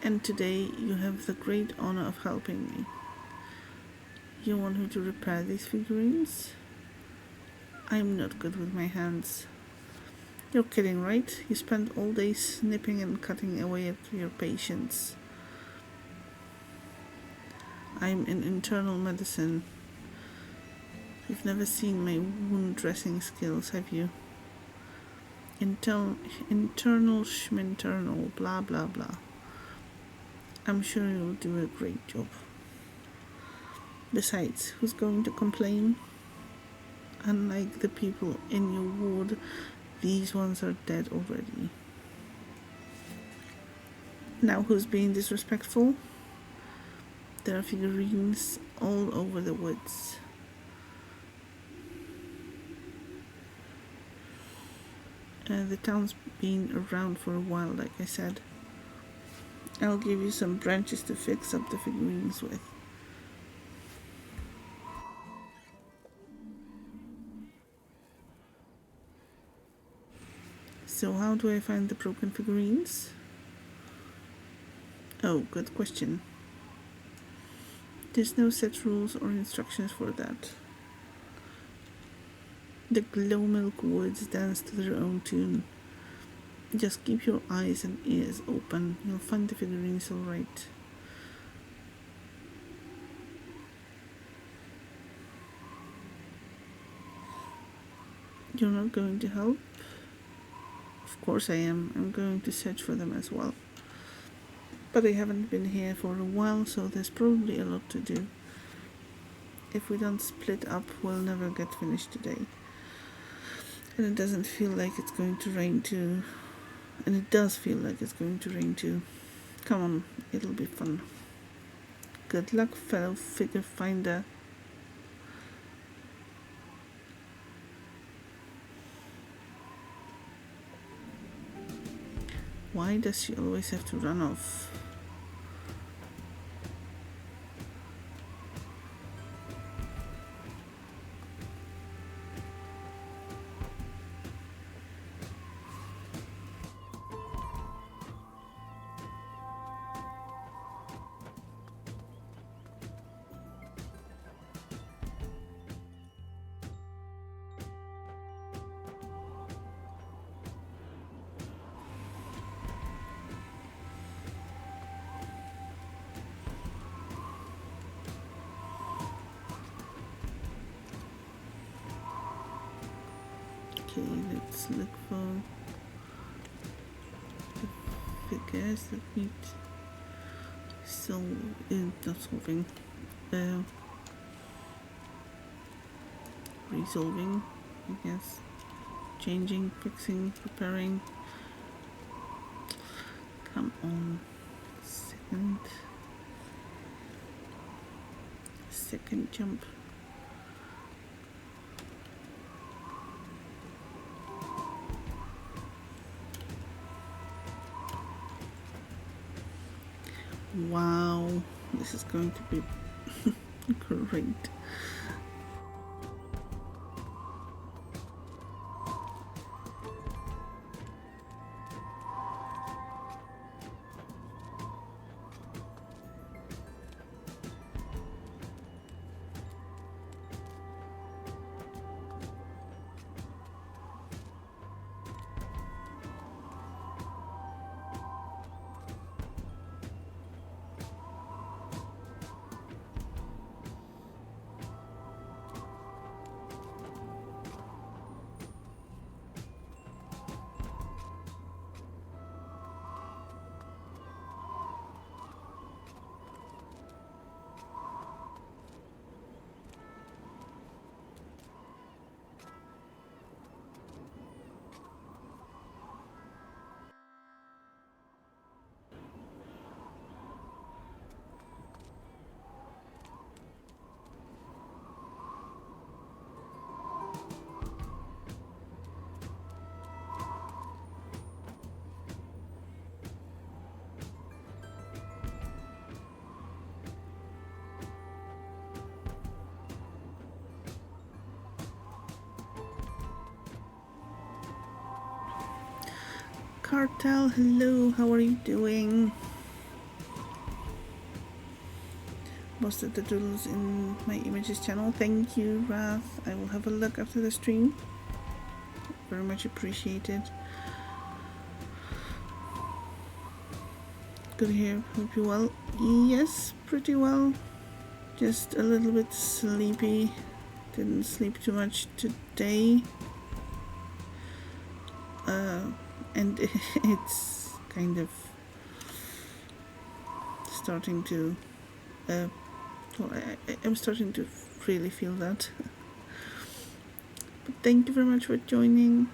And today you have the great honor of helping me. You want me to repair these figurines? I'm not good with my hands. You're kidding, right? You spend all day snipping and cutting away at your patience. I'm in internal medicine. You've never seen my wound dressing skills, have you? Internal schminternal, blah blah blah. I'm sure you'll do a great job. Besides, who's going to complain? Unlike the people in your ward, these ones are dead already. Now who's being disrespectful? There are figurines all over the woods. The town's been around for a while, like I said. I'll give you some branches to fix up the figurines with. So how do I find the broken figurines? Oh, good question. There's no set rules or instructions for that. The Glowmilk Woods dance to their own tune. Just keep your eyes and ears open. You'll find the figurines alright. You're not going to help? Of course I am. I'm going to search for them as well. But I haven't been here for a while, so there's probably a lot to do. If we don't split up, we'll never get finished today. And it doesn't feel like it's going to rain too. And it does feel like it's going to rain too. Come on, it'll be fun. Good luck, fellow figure finder. Why does she always have to run off? Okay, let's look for the figures that need not solving, resolving, I guess, changing, fixing, preparing. Come on, second jump. Wow, this is going to be great. Cartel, hello, how are you doing? Most of the doodles in my images channel. Thank you, Wrath. I will have a look after the stream. Very much appreciated. Good to hear. Hope you're well. Yes, pretty well. Just a little bit sleepy. Didn't sleep too much today. And it's kind of starting to... I'm starting to really feel that. But thank you very much for joining.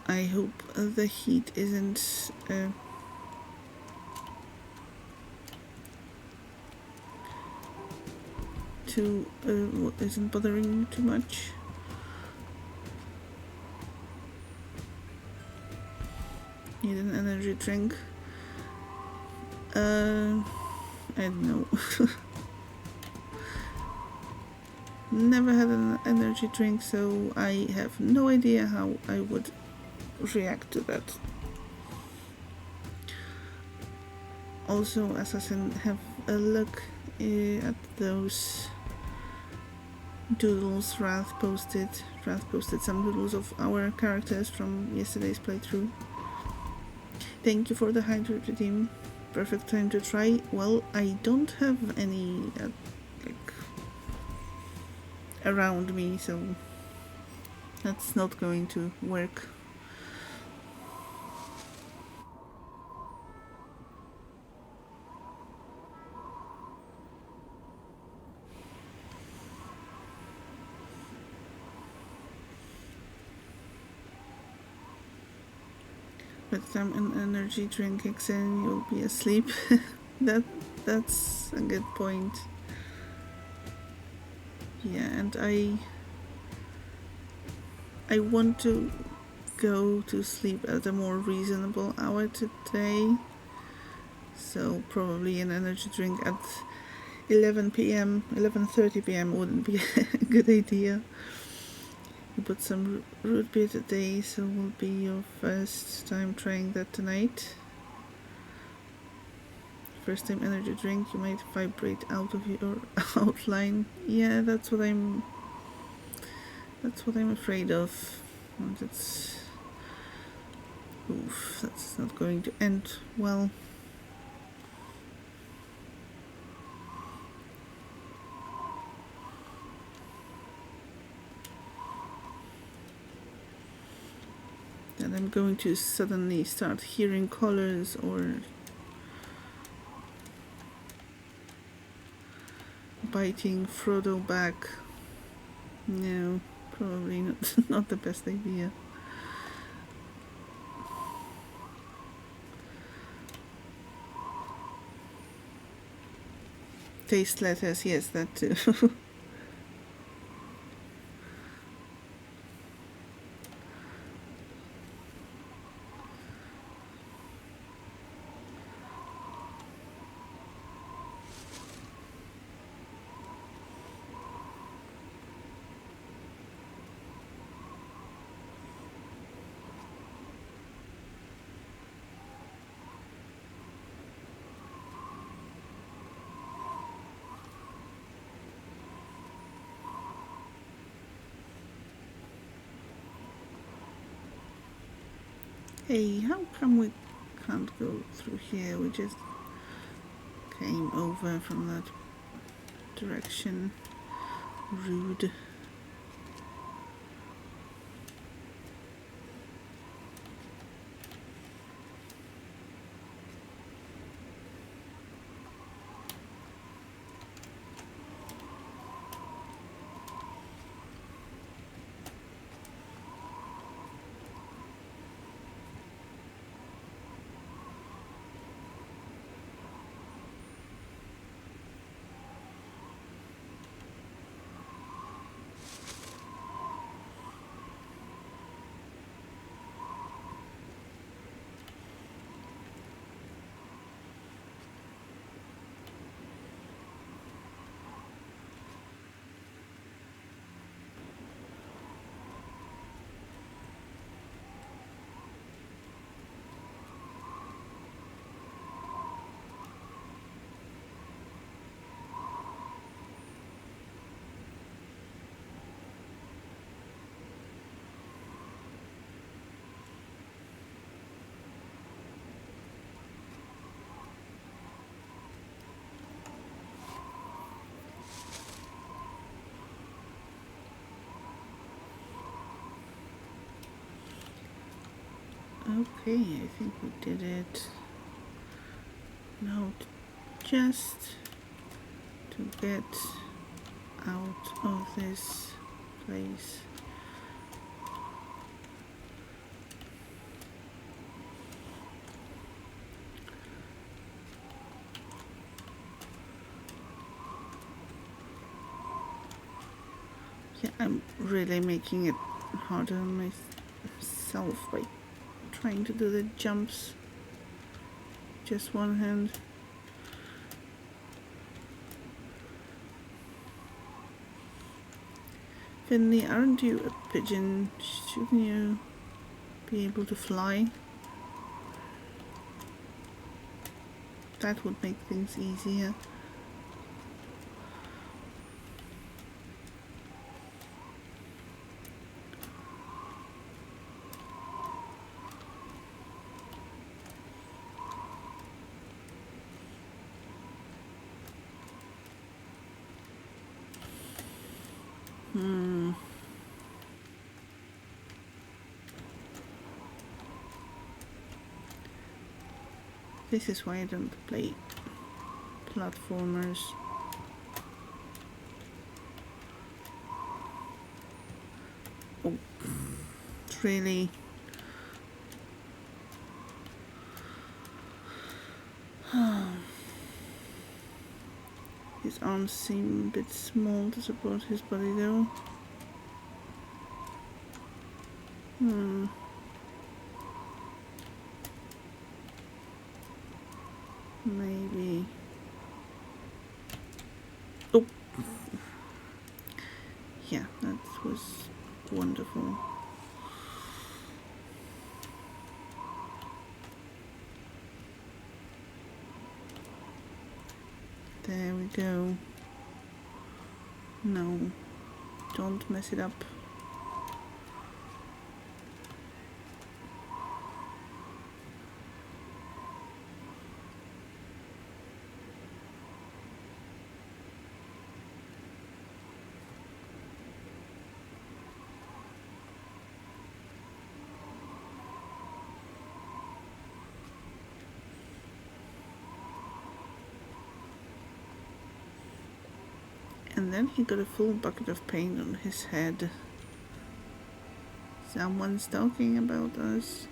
I hope the heat isn't isn't bothering you too much. Need an energy drink. I don't know. Never had an energy drink, so I have no idea how I would react to that. Also, Assassin, have a look at those doodles Wrath posted. Wrath posted some doodles of our characters from yesterday's playthrough. Thank you for the hydrate redeem. Perfect time to try. Well, I don't have any around me, so that's not going to work. By the time an energy drink kicks in, you'll be asleep. That's a good point. Yeah, and I want to go to sleep at a more reasonable hour today. So probably an energy drink at 11 p.m., 11:30 p.m. wouldn't be a good idea. You put some root beer today, so will be your first time trying that tonight. First time energy drink, you might vibrate out of your outline. Yeah, that's what I'm afraid of. And that's not going to end well. And I'm going to suddenly start hearing colors or biting Frodo back. No, probably not the best idea. Taste letters, yes, that too. Hey, how come we can't go through here? We just came over from that direction. Rude. Okay, I think we did it. Now just to get out of this place. Yeah, I'm really making it harder on myself by trying to do the jumps. Just one hand. Finley, aren't you a pigeon? Shouldn't you be able to fly? That would make things easier. This is why I don't play platformers. Oh, really? His arms seem a bit small to support his body though. Maybe. Oh. Yeah, that was wonderful. There we go. No, don't mess it up. And then he got a full bucket of paint on his head. Someone's talking about us.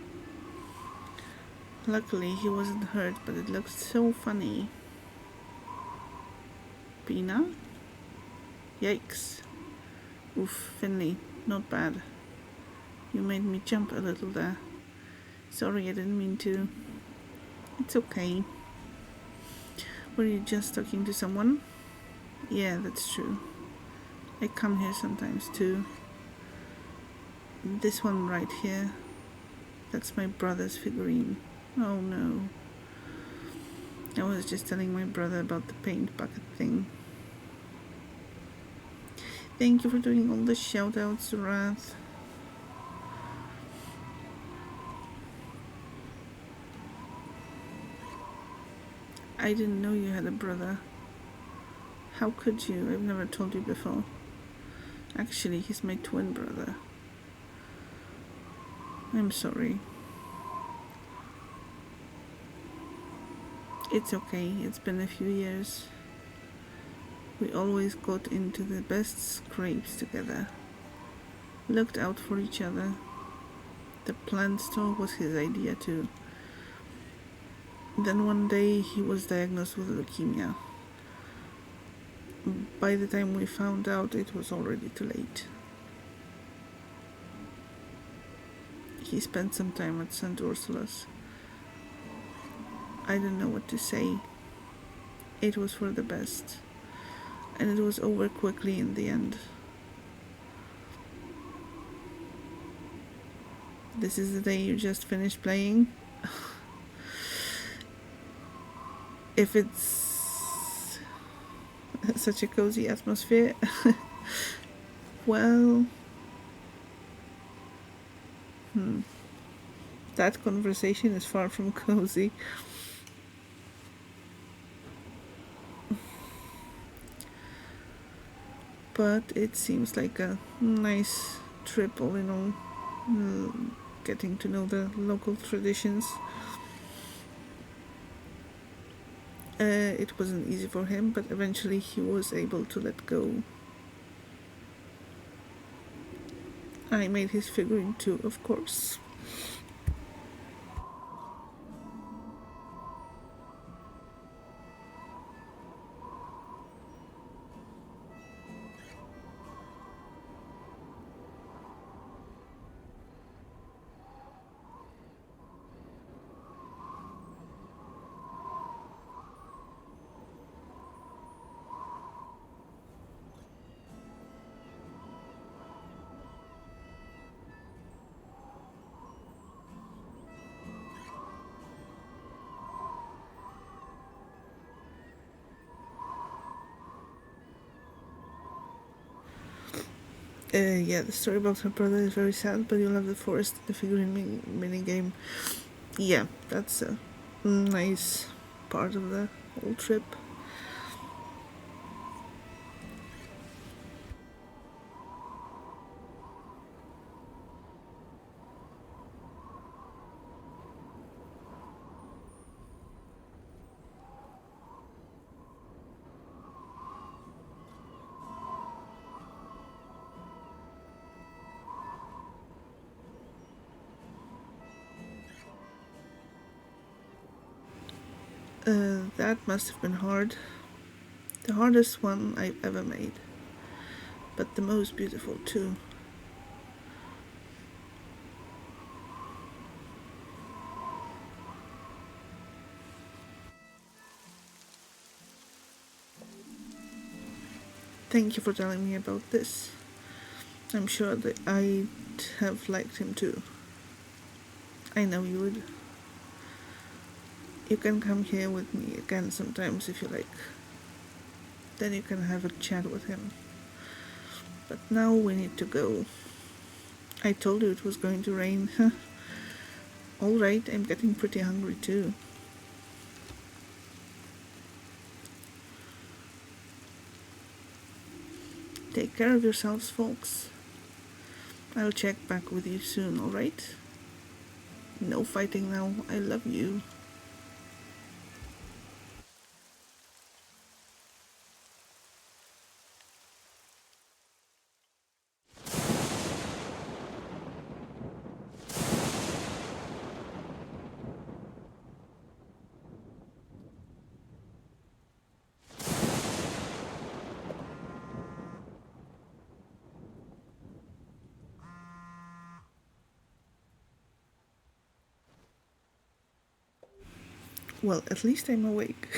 Luckily he wasn't hurt, but it looked so funny. Pina? Yikes. Oof, Finley, not bad. You made me jump a little there. Sorry, I didn't mean to. It's okay. Were you just talking to someone? Yeah, that's true. I come here sometimes too. This one right here, that's my brother's figurine. Oh no. I was just telling my brother about the paint bucket thing. Thank you for doing all the shoutouts, Wrath. I didn't know you had a brother. How could you? I've never told you before. Actually, he's my twin brother. I'm sorry. It's okay, it's been a few years. We always got into the best scrapes together. Looked out for each other. The plant store was his idea too. Then one day he was diagnosed with leukemia. By the time we found out, it was already too late. He spent some time at St. Ursula's. I don't know what to say. It was for the best. And it was over quickly in the end. This is the day you just finished playing? If it's such a cozy atmosphere, well, that conversation is far from cozy. But it seems like a nice trip all in all. getting to know the local traditions. It wasn't easy for him, but eventually he was able to let go. I made his figurine too, of course. Yeah, the story about her brother is very sad, but you love the forest, the figurine mini game. Yeah, that's a nice part of the whole trip. That must have been hard. The hardest one I've ever made. But the most beautiful too. Thank you for telling me about this. I'm sure that I'd have liked him too. I know you would. You can come here with me again sometimes if you like. Then you can have a chat with him. But now we need to go. I told you it was going to rain. Alright, I'm getting pretty hungry too. Take care of yourselves, folks. I'll check back with you soon, alright? No fighting now. I love you. Well, at least I'm awake.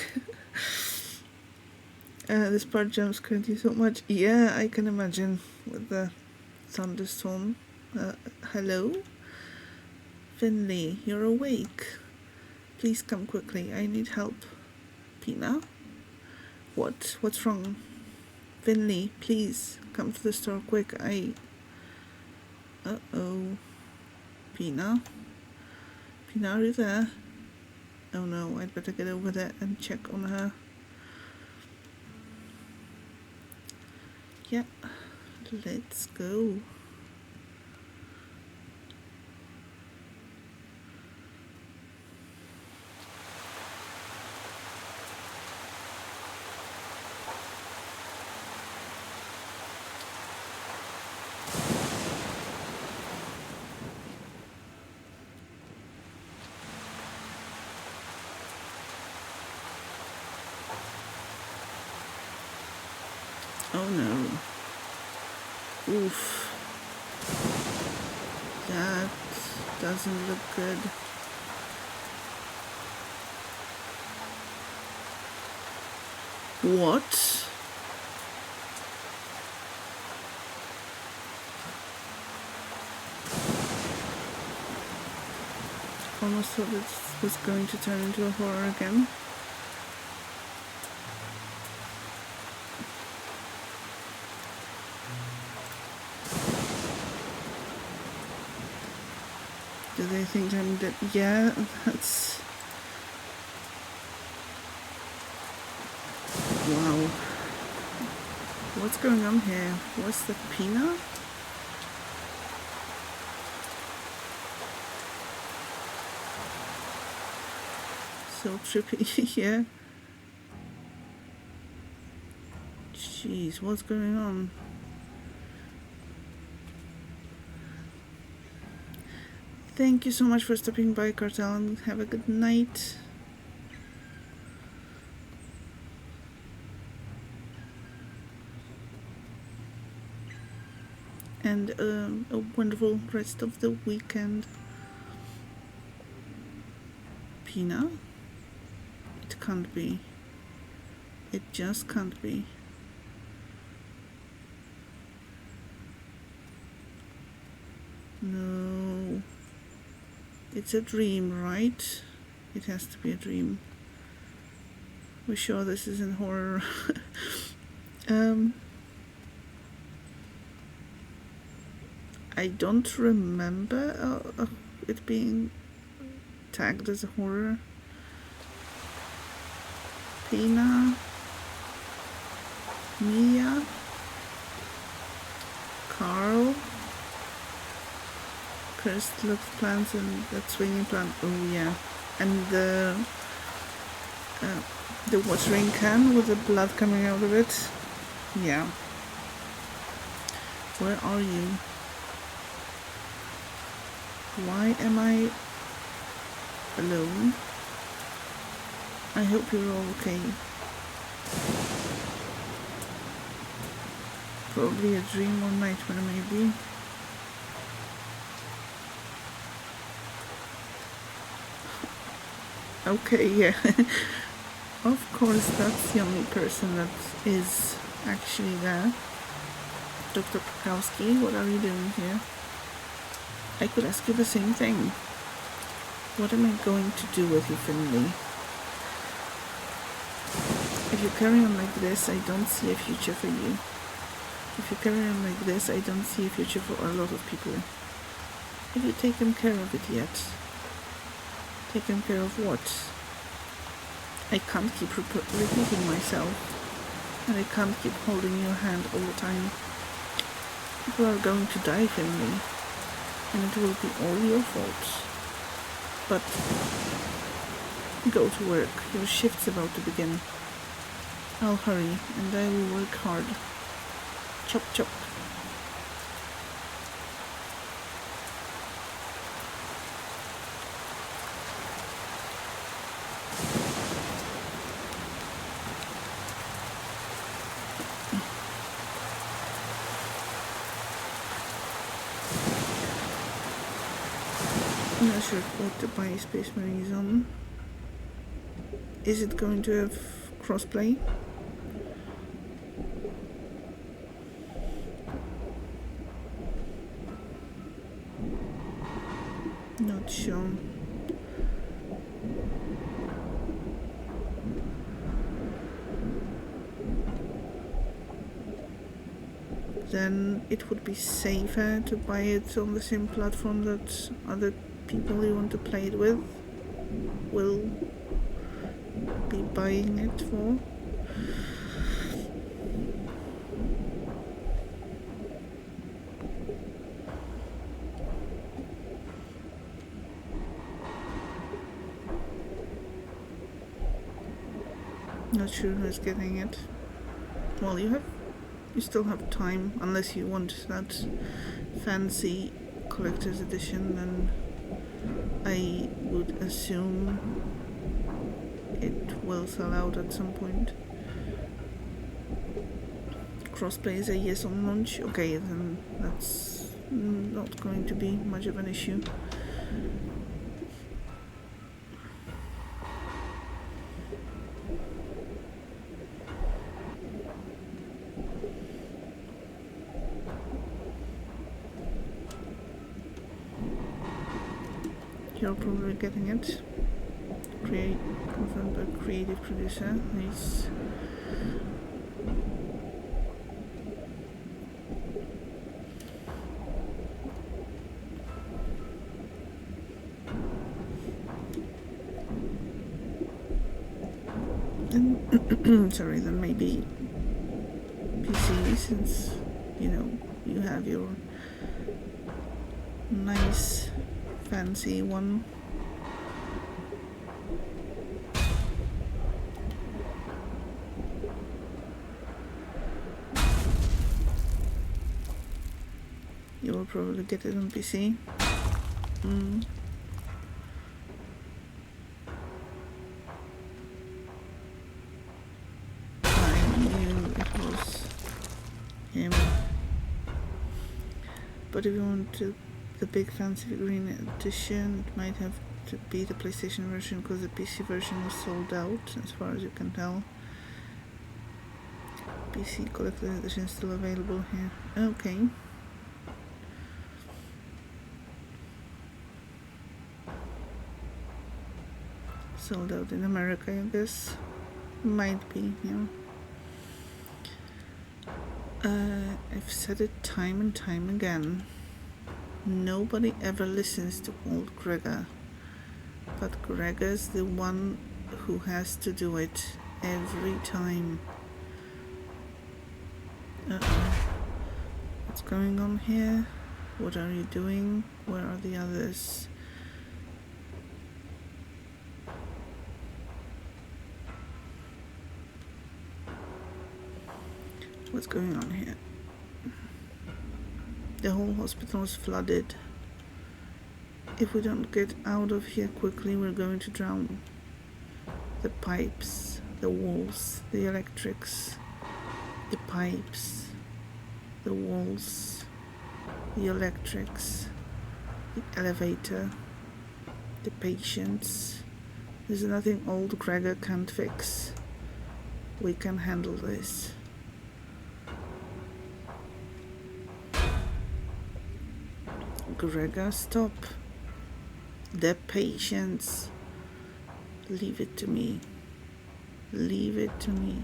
This part jumps currently so much. Yeah, I can imagine with the thunderstorm. Hello? Finley, you're awake. Please come quickly. I need help. Pina? What's wrong? Finley, please come to the store quick. Uh-oh. Pina? Pina, are you there? Oh no, I'd better get over there and check on her. Yeah, let's go. Oh no. Oof. That doesn't look good. What? Almost thought this was going to turn into a horror again. Do they think I'm dead? Yeah, that's... Wow. What's going on here? What's the Pina? So trippy. Yeah. Jeez, what's going on? Thank you so much for stopping by, Cartel, and have a good night. And a wonderful rest of the weekend. Pina? It can't be. It just can't be. No. It's a dream, right? It has to be a dream. We're sure this isn't horror. I don't remember it being tagged as a horror. Pina, Mia, Carl, cursed looks plants and that swinging plant. Oh yeah, and the watering can with the blood coming out of it. Yeah. Where are you? Why am I alone? I hope you're all okay. Probably a dream or nightmare, maybe. Okay, yeah. Of course, that's the only person that is actually there. Dr. Pakowski, what are you doing here? I could ask you the same thing. What am I going to do with you, Finley? If you carry on like this, I don't see a future for you. If you carry on like this, I don't see a future for a lot of people. Have you taken care of it yet? Taken care of what? I can't keep repeating myself. And I can't keep holding your hand all the time. People are going to die, Finley. And it will be all your fault. But go to work. Your shift's about to begin. I'll hurry, and I will work hard. Chop chop. I'm not sure what the buy Space Marine is on. Is it going to have crossplay? Not sure. Then it would be safer to buy it on the same platform that other people you want to play it with will be buying it for. Not sure who's getting it. Well, you still have time, unless you want that fancy collector's edition, then I would assume it will sell out at some point. Crossplay is a yes on launch. Okay, then that's not going to be much of an issue. You're probably getting it. Confirmed by creative producer. Nice. And sorry, then maybe PC, since you have your nice fancy one. You will probably get it on PC. I knew it was him. But if you want the big fancy green edition, it might have to be the PlayStation version, because the PC version is sold out, as far as you can tell. PC collector's edition is still available here. Okay. Sold out in America, I guess. Might be, yeah. I've said it time and time again. Nobody ever listens to old Gregor. But Gregor's the one who has to do it every time. What's going on here? What are you doing? Where are the others? What's going on here? The whole hospital is flooded. If we don't get out of here quickly, we're going to drown. The pipes, the walls, the electrics, the pipes, the walls, the electrics, the elevator, the patients. There's nothing old Gregor can't fix. We can handle this. Gregor, stop. The patients. Leave it to me. Leave it to me.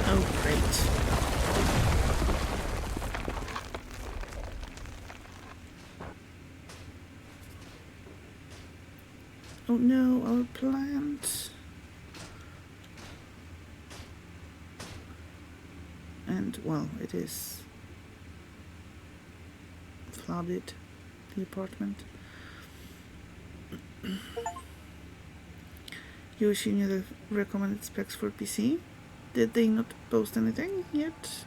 Oh, great. Oh no, our plant. And, well, it is flooded, the apartment. You assume the recommended specs for PC? Did they not post anything yet?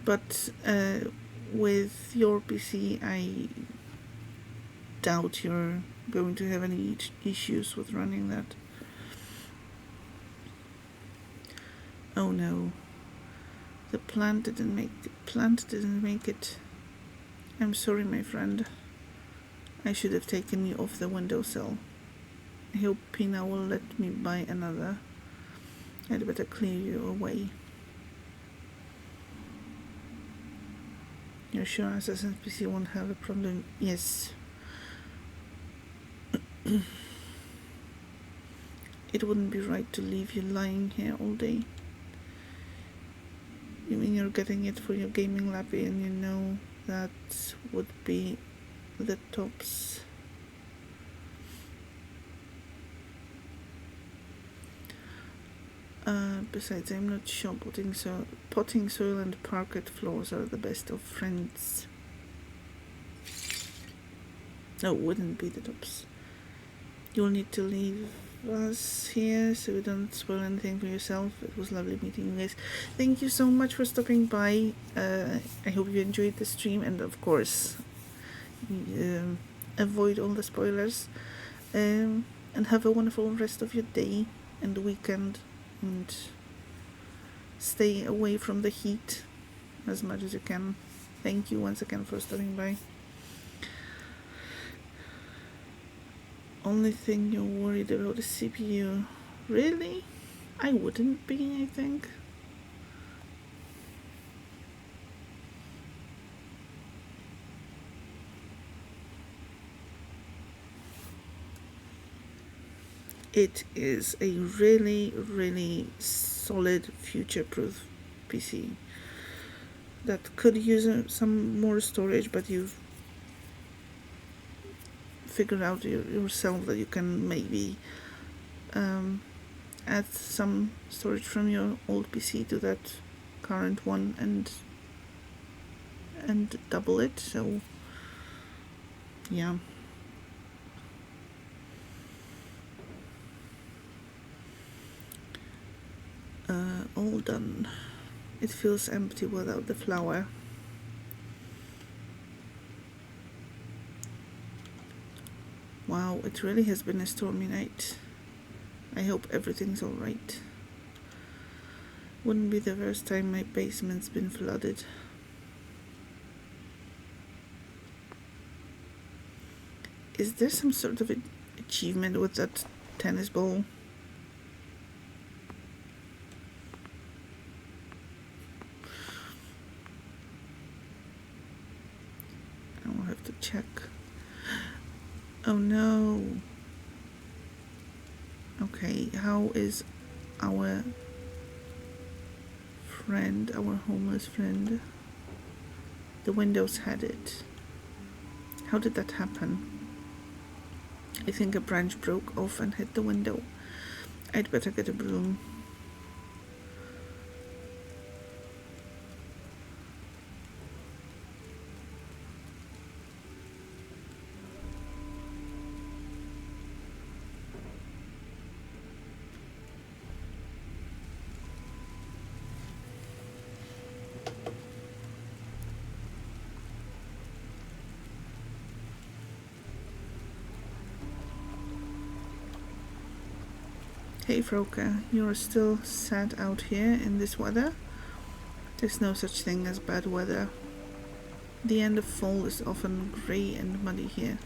But with your PC, I doubt you're going to have any issues with running that. Oh no, the plant didn't make it. I'm sorry, my friend. I should have taken you off the windowsill. I hope Pina will let me buy another. I'd better clear you away. You're sure Assassin's PC won't have a problem? Yes. It wouldn't be right to leave you lying here all day. You mean you're getting it for your gaming lappy, and you know that would be the tops. Besides, I'm not sure potting soil and parquet floors are the best of friends. No, wouldn't be the tops. You'll need to leave us here so you don't spoil anything for yourself. It was lovely meeting you guys. Thank you so much for stopping by. I hope you enjoyed the stream, and of course avoid all the spoilers, and have a wonderful rest of your day and weekend, and stay away from the heat as much as you can. Thank you once again for stopping by. Only thing you're worried about is CPU. Really? I wouldn't be, I think. It is a really, really solid, future-proof PC that could use some more storage, but you've figured out yourself that you can maybe add some storage from your old PC to that current one and double it. So Yeah. All done. It feels empty without the flower. Wow, it really has been a stormy night. I hope everything's alright. Wouldn't be the first time my basement's been flooded. Is there some sort of achievement with that tennis ball? I'll have to check. Oh no. Okay, how is our friend, our homeless friend? The windows had it. How did that happen? I think a branch broke off and hit the window. I'd better get a broom. Hey Froka, you're still sad out here in this weather? There's no such thing as bad weather. The end of fall is often grey and muddy here.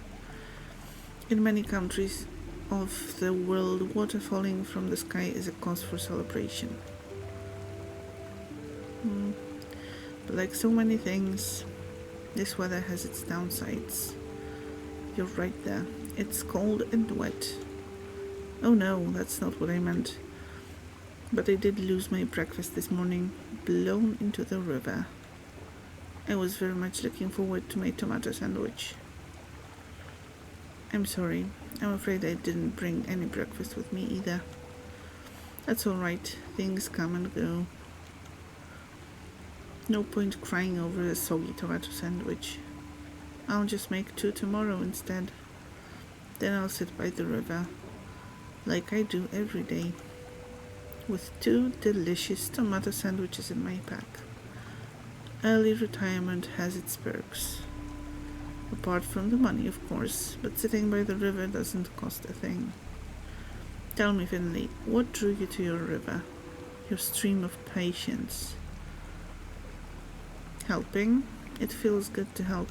In many countries of the world, water falling from the sky is a cause for celebration. But like so many things, this weather has its downsides. You're right there. It's cold and wet. Oh no, that's not what I meant. But I did lose my breakfast this morning, blown into the river. I was very much looking forward to my tomato sandwich. I'm sorry. I'm afraid I didn't bring any breakfast with me either. That's alright. Things come and go. No point crying over a soggy tomato sandwich. I'll just make 2 tomorrow instead. Then I'll sit by the river, like I do every day, with 2 delicious tomato sandwiches in my pack. Early retirement has its perks. Apart from the money, of course, but sitting by the river doesn't cost a thing. Tell me, Finley, what drew you to your river? Your stream of patience? Helping? It feels good to help.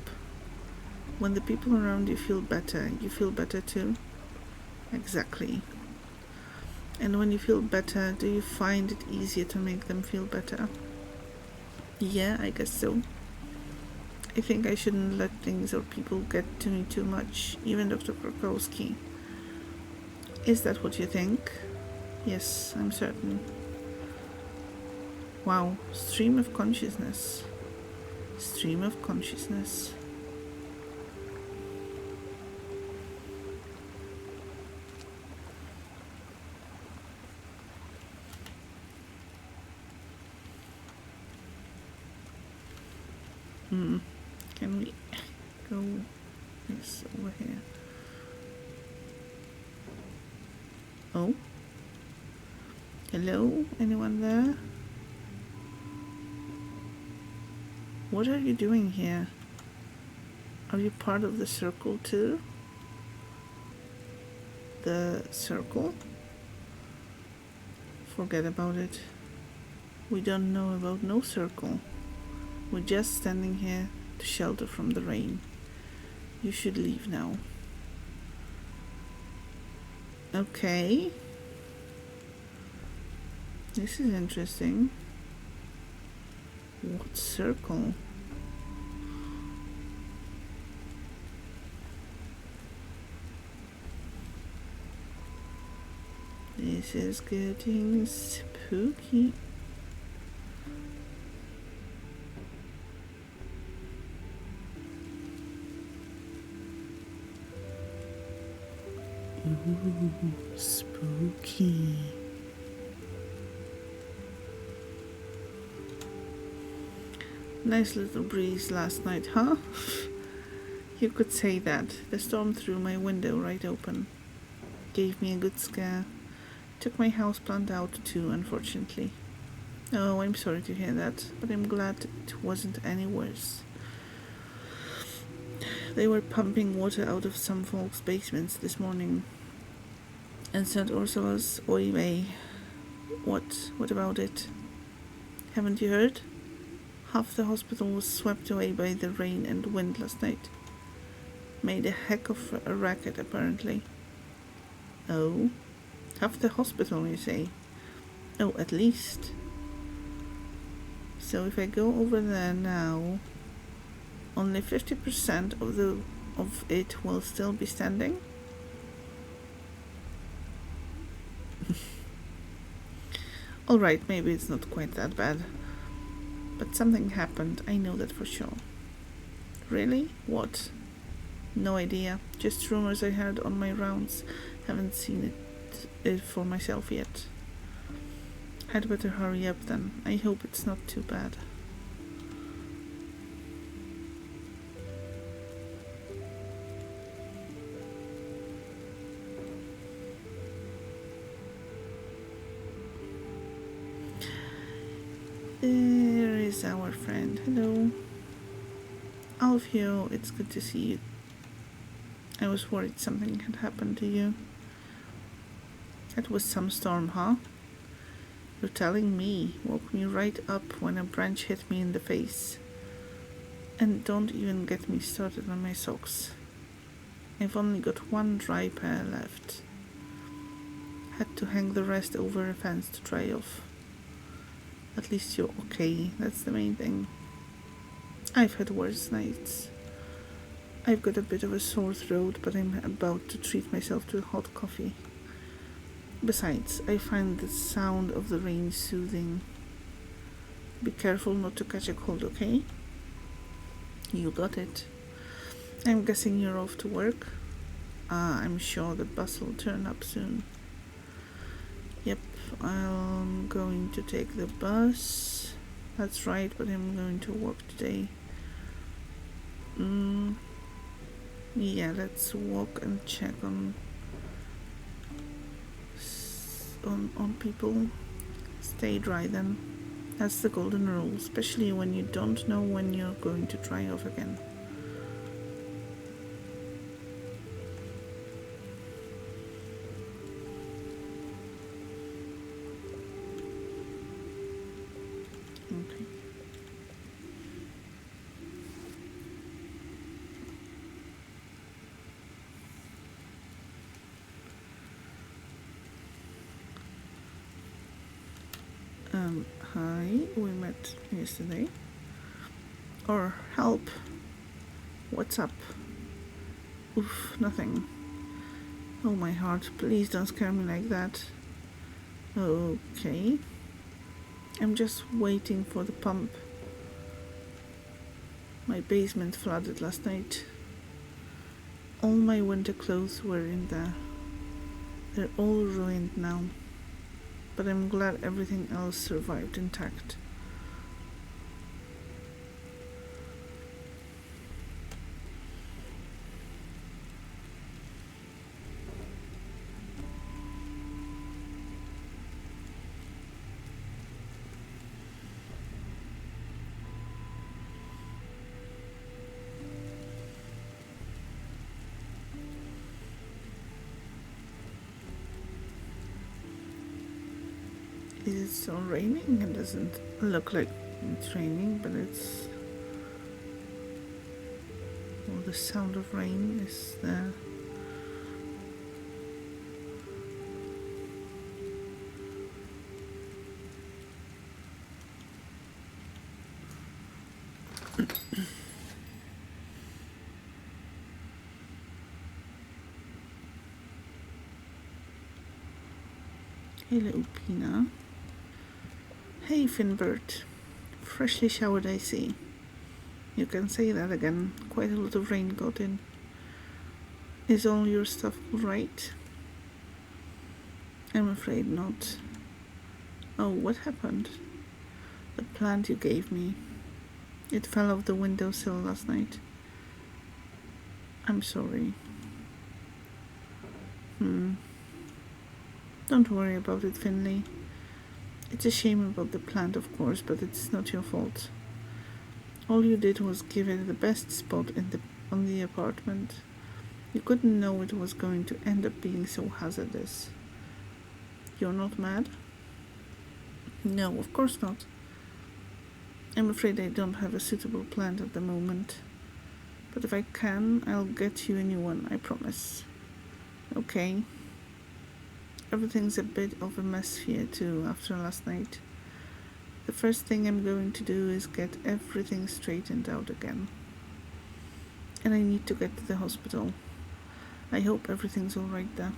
When the people around you feel better too? Exactly. And when you feel better, do you find it easier to make them feel better? Yeah, I guess so. I think I shouldn't let things or people get to me too much, even Dr. Krakowski. Is that what you think? Yes, I'm certain. Wow, stream of consciousness. Stream of consciousness. Can we go this over here? Oh? Hello? Anyone there? What are you doing here? Are you part of the circle too? The circle? Forget about it. We don't know about no circle. We're just standing here to shelter from the rain. You should leave now. Okay. This is interesting. What circle? This is getting spooky. Ooh, spooky. Nice little breeze last night, huh? You could say that. The storm threw my window right open. Gave me a good scare. Took my houseplant out too, unfortunately. Oh, I'm sorry to hear that, but I'm glad it wasn't any worse. They were pumping water out of some folks' basements this morning. And St. Ursula's, oy vey. What about it? Haven't you heard? Half the hospital was swept away by the rain and wind last night. Made a heck of a racket, apparently. Oh? Half the hospital, you say? Oh, at least. So if I go over there now, only 50% of it will still be standing? Alright, maybe it's not quite that bad. But something happened, I know that for sure. Really? What? No idea. Just rumors I heard on my rounds. Haven't seen it for myself yet. I'd better hurry up then. I hope it's not too bad. There is our friend. Hello. Alfio, it's good to see you. I was worried something had happened to you. That was some storm, huh? You're telling me. Woke me right up when a branch hit me in the face. And don't even get me started on my socks. I've only got one dry pair left. Had to hang the rest over a fence to dry off. At least you're okay, that's the main thing. I've had worse nights. I've got a bit of a sore throat, but I'm about to treat myself to hot coffee. Besides, I find the sound of the rain soothing. Be careful not to catch a cold, okay? You got it. I'm guessing you're off to work? I'm sure the bus will turn up soon. Yep, I'm going to take the bus. That's right, but I'm going to work today. Yeah, let's walk and check on people. Stay dry then. That's the golden rule, especially when you don't know when you're going to dry off again. Okay. Hi, we met yesterday. Or help. What's up? Oof, nothing. Oh my heart, please don't scare me like that. Okay. I'm just waiting for the pump. My basement flooded last night. All my winter clothes were in there. They're all ruined now. But I'm glad everything else survived intact. Is it still raining? It doesn't look like it's raining, but it's... well, the sound of rain is there. Hello, Pina. Hey, Finbert. Freshly showered, I see. You can say that again. Quite a lot of rain got in. Is all your stuff all right? I'm afraid not. Oh, what happened? The plant you gave me. It fell off the windowsill last night. I'm sorry. Don't worry about it, Finley. It's a shame about the plant, of course, but it's not your fault. All you did was give it the best spot on the apartment. You couldn't know it was going to end up being so hazardous. You're not mad? No, of course not. I'm afraid I don't have a suitable plant at the moment. But if I can, I'll get you a new one, I promise. Okay. Everything's a bit of a mess here too after last night. The first thing I'm going to do is get everything straightened out again. And I need to get to the hospital. I hope everything's alright there.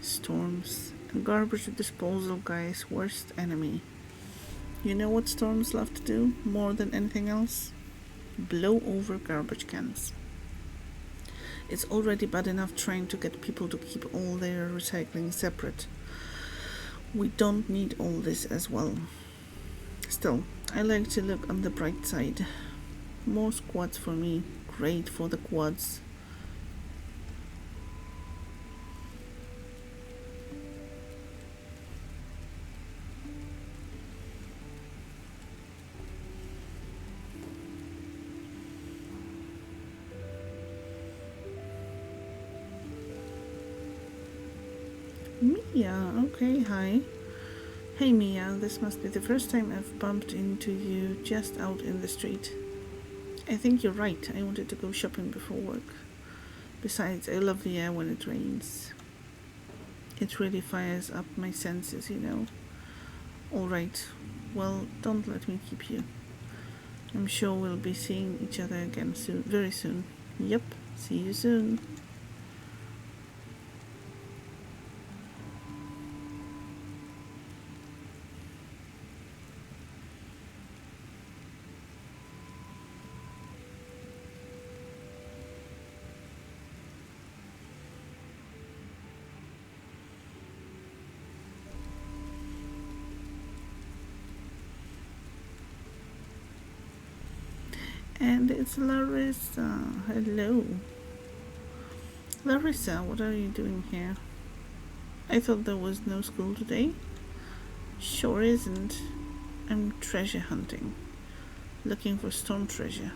Storms. A garbage disposal guy's worst enemy. You know what storms love to do more than anything else? Blow over garbage cans. It's already bad enough trying to get people to keep all their recycling separate. We don't need all this as well. Still, I like to look on the bright side. More squads for me. Great for the quads. Mia, okay, hi. Hey Mia, this must be the first time I've bumped into you just out in the street. I think you're right, I wanted to go shopping before work. Besides, I love the air when it rains. It really fires up my senses, you know. Alright, well, don't let me keep you. I'm sure we'll be seeing each other again soon, very soon. Yep, see you soon. And it's Larissa. Hello. Larissa, what are you doing here? I thought there was no school today. Sure isn't. I'm treasure hunting. Looking for storm treasure.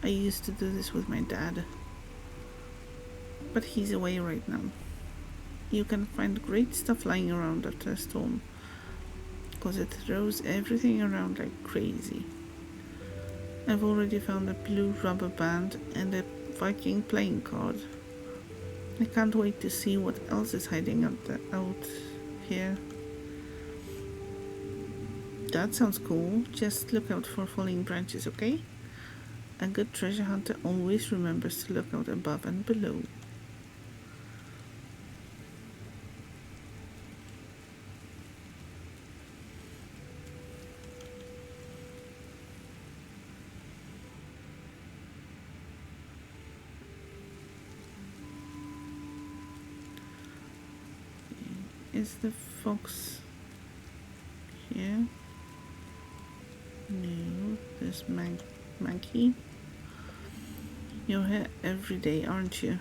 I used to do this with my dad. But he's away right now. You can find great stuff lying around after a storm. Because it throws everything around like crazy. I've already found a blue rubber band and a Viking playing card. I can't wait to see what else is hiding out here. That sounds cool. Just look out for falling branches, okay? A good treasure hunter always remembers to look out above and below. Is the fox here? No, there's Maggie. You're here every day, aren't you?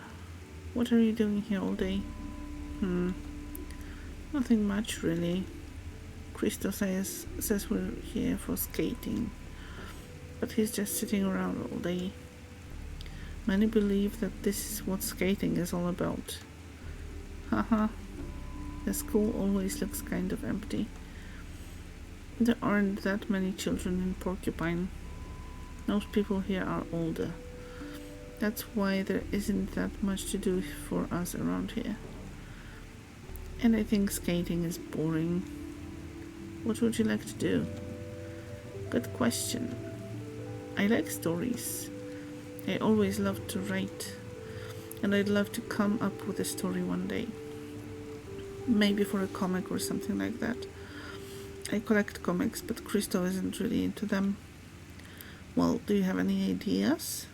What are you doing here all day? Nothing much really. Christo says we're here for skating, but he's just sitting around all day. Many believe that this is what skating is all about. Haha. The school always looks kind of empty. There aren't that many children in Porcupine. Most people here are older. That's why there isn't that much to do for us around here. And I think skating is boring. What would you like to do? Good question. I like stories. I always loved to write, and I'd love to come up with a story one day. Maybe for a comic or something like that. I collect comics, but Christo isn't really into them. Well, do you have any ideas?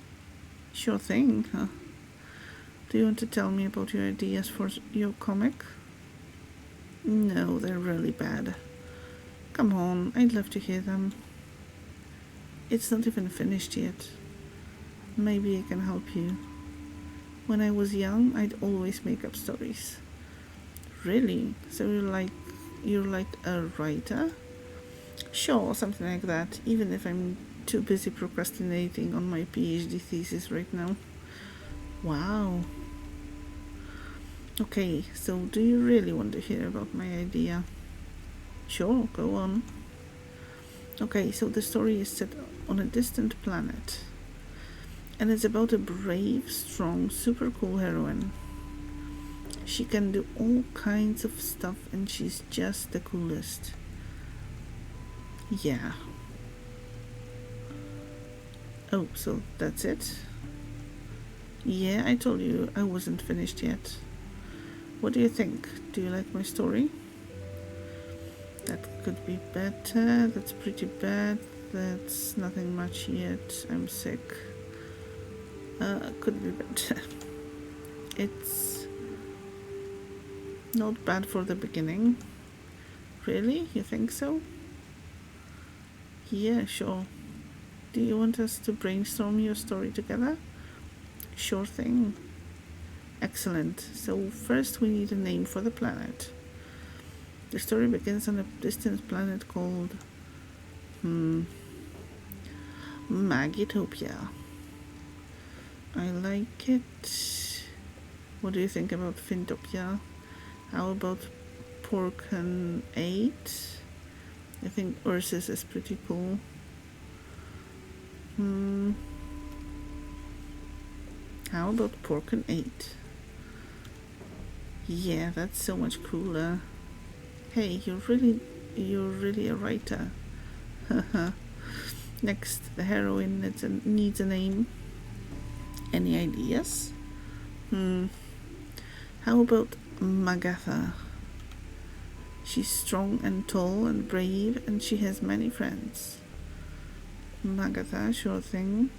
Sure thing, huh? Do you want to tell me about your ideas for your comic? No, they're really bad. Come on, I'd love to hear them. It's not even finished yet. Maybe I can help you. When I was young, I'd always make up stories. Really? So you're like a writer? Sure, something like that, even if I'm too busy procrastinating on my PhD thesis right now. Wow. Okay, so do you really want to hear about my idea? Sure, go on. Okay, so the story is set on a distant planet. And it's about a brave, strong, super cool heroine. She can do all kinds of stuff and she's just the coolest. Yeah. Oh, so that's it? Yeah, I told you I wasn't finished yet. What do you think? Do you like my story? That could be better. That's pretty bad. That's nothing much yet. I'm sick. Could be better. It's not bad for the beginning. Really? You think so? Yeah, sure. Do you want us to brainstorm your story together? Sure thing. Excellent. So first we need a name for the planet. The story begins on a distant planet called Magitopia. I like it. What do you think about Fintopia? How about Porcupine 8? I think Ursus is pretty cool. How about Porcupine 8? Yeah, that's so much cooler. Hey, you're really a writer. Next, the heroine needs a name. Any ideas? How about Magatha? She's strong and tall and brave, and she has many friends. Magatha, sure thing.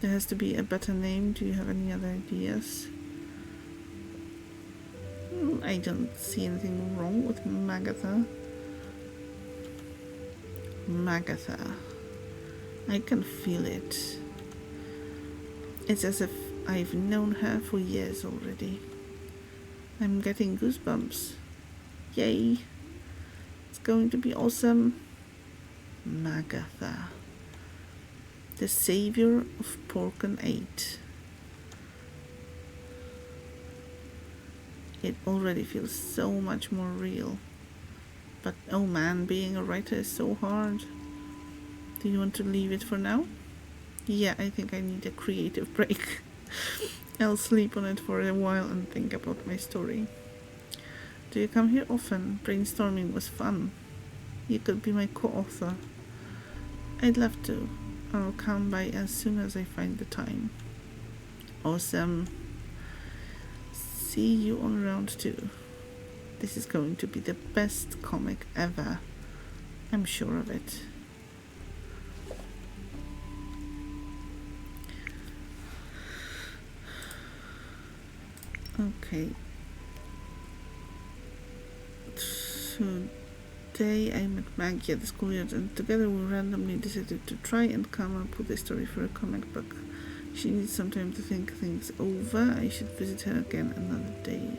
There has to be a better name. Do you have any other ideas? I don't see anything wrong with Magatha. Magatha. I can feel it. It's as if I've known her for years already. I'm getting goosebumps. Yay! It's going to be awesome. Magatha. The savior of Porcupine 8. It already feels so much more real. But oh man, being a writer is so hard. Do you want to leave it for now? Yeah, I think I need a creative break. I'll sleep on it for a while and think about my story. Do you come here often? Brainstorming was fun. You could be my co-author. I'd love to. I'll come by as soon as I find the time. Awesome. See you on round 2. This is going to be the best comic ever. I'm sure of it. Okay. Today I met Maggie at the schoolyard and together we randomly decided to try and come up with a story for a comic book. She needs some time to think things over. I should visit her again another day.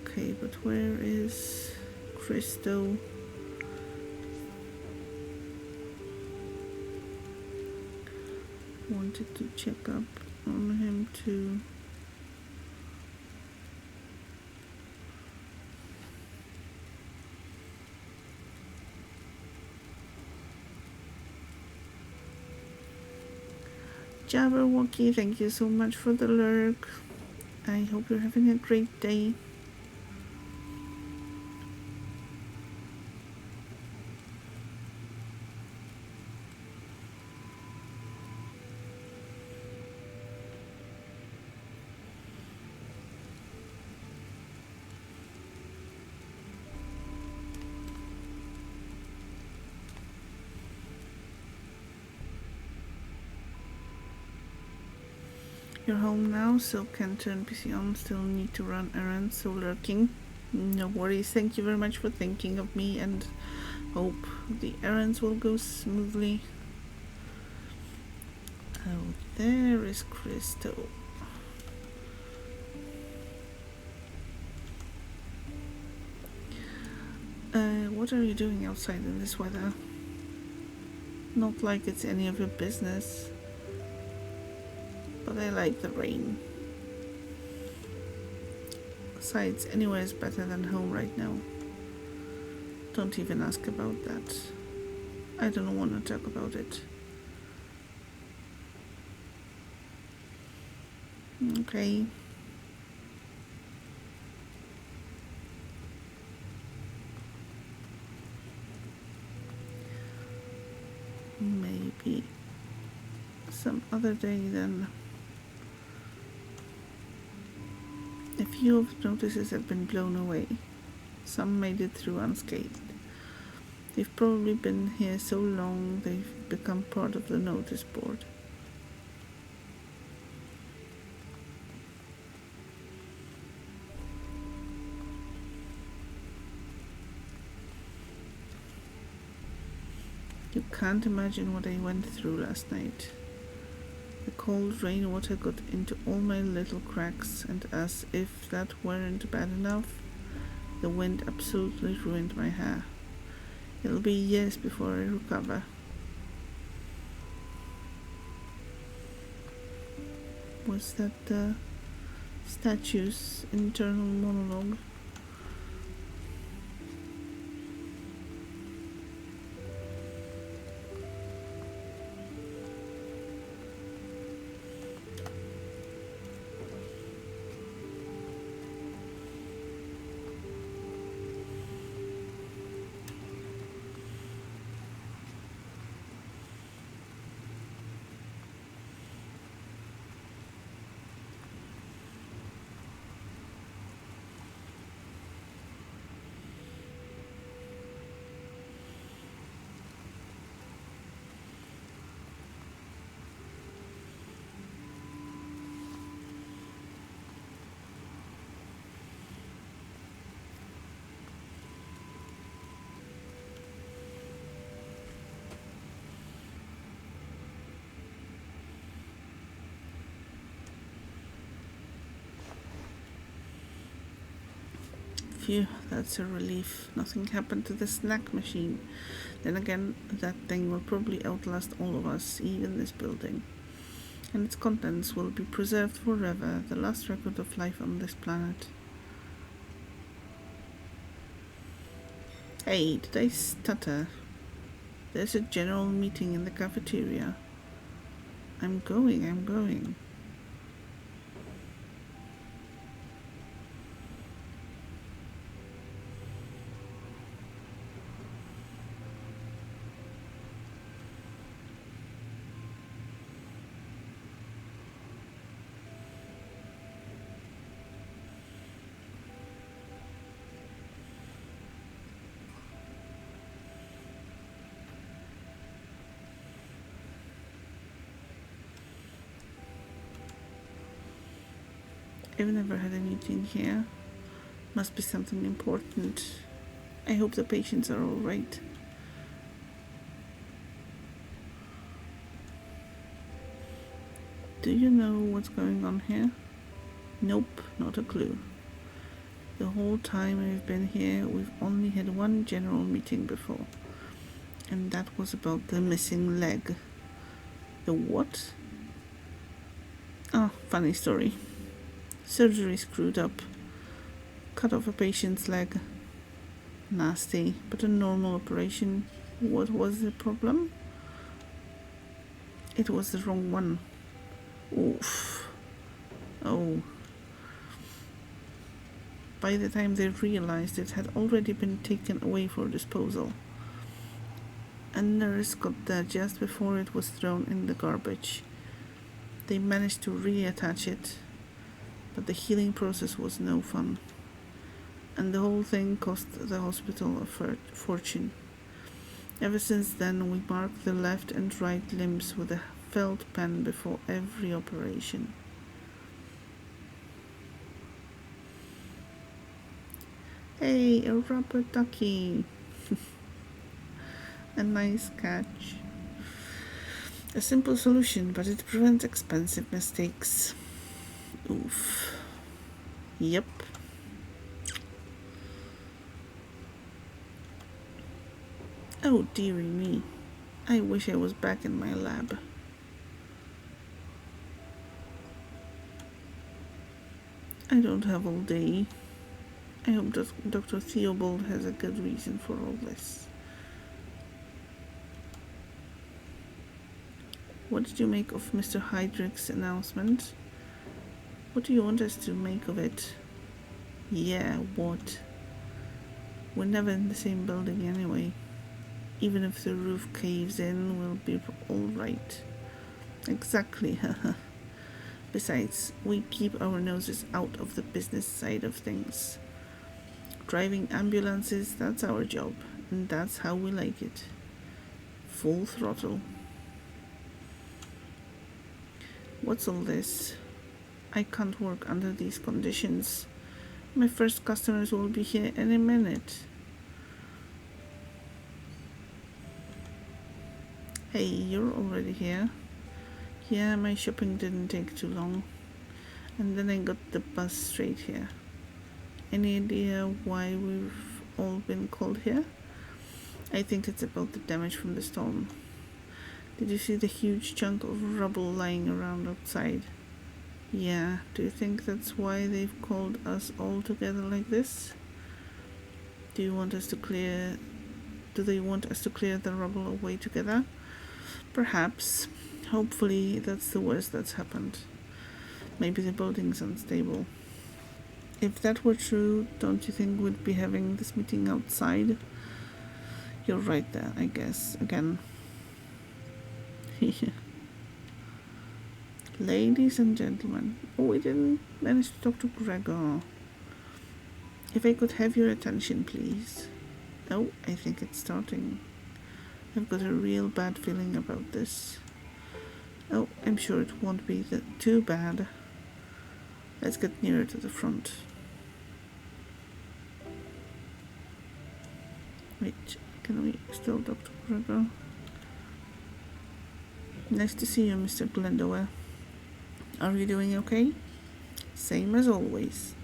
Okay, but where is Christo? Wanted to check up on him too. Jabberwocky, thank you so much for the lurk. I hope you're having a great day. You're home now, so can turn PC on, still need to run errands, so lurking. No worries, thank you very much for thinking of me and hope the errands will go smoothly. Oh, there is Crystal. What are you doing outside in this weather? Not like it's any of your business. But I like the rain. Besides, anywhere is better than home right now. Don't even ask about that. I don't want to talk about it. Okay. Maybe some other day then. A few of the notices have been blown away. Some made it through unscathed. They've probably been here so long they've become part of the notice board. You can't imagine what I went through last night. The cold rainwater got into all my little cracks, and as if that weren't bad enough, the wind absolutely ruined my hair. It'll be years before I recover. Was that the statue's internal monologue? Phew, that's a relief. Nothing happened to the snack machine. Then again, that thing will probably outlast all of us, even this building. And its contents will be preserved forever, the last record of life on this planet. Hey, did I stutter? There's a general meeting in the cafeteria. I'm going. I've never had a meeting here. Must be something important. I hope the patients are all right. Do you know what's going on here? Nope, not a clue. The whole time I've been here, we've only had one general meeting before. And that was about the missing leg. The what? Oh, funny story. Surgery screwed up. Cut off a patient's leg. Nasty, but a normal operation. What was the problem? It was the wrong one. Oof. Oh. By the time they realized it had already been taken away for disposal. A nurse got there just before it was thrown in the garbage. They managed to reattach it, but the healing process was no fun. And the whole thing cost the hospital a fortune. Ever since then, we mark the left and right limbs with a felt pen before every operation. Hey, a rubber ducky. A nice catch. A simple solution, but it prevents expensive mistakes. Oof. Yep. Oh dearie me. I wish I was back in my lab. I don't have all day. I hope that Dr. Theobald has a good reason for all this. What did you make of Mr. Heydrich's announcement? What do you want us to make of it? Yeah, what? We're never in the same building anyway. Even if the roof caves in, we'll be all right. Exactly, haha. Besides, we keep our noses out of the business side of things. Driving ambulances, that's our job, and that's how we like it. Full throttle. What's all this? I can't work under these conditions. My first customers will be here any minute. Hey, you're already here? Yeah, my shopping didn't take too long. And then I got the bus straight here. Any idea why we've all been called here? I think it's about the damage from the storm. Did you see the huge chunk of rubble lying around outside? Yeah, do you think that's why they've called us all together like this? Do they want us to clear the rubble away together? Perhaps. Hopefully that's the worst that's happened. Maybe the building's unstable. If that were true, don't you think we'd be having this meeting outside? You're right there, I guess. Again. Ladies and gentlemen. Oh, we didn't manage to talk to Gregor. If I could have your attention, please. Oh, I think it's starting. I've got a real bad feeling about this. Oh, I'm sure it won't be too bad. Let's get nearer to the front. Wait, can we still talk to Gregor? Nice to see you, Mr. Glendower. Are you doing okay? Same as always.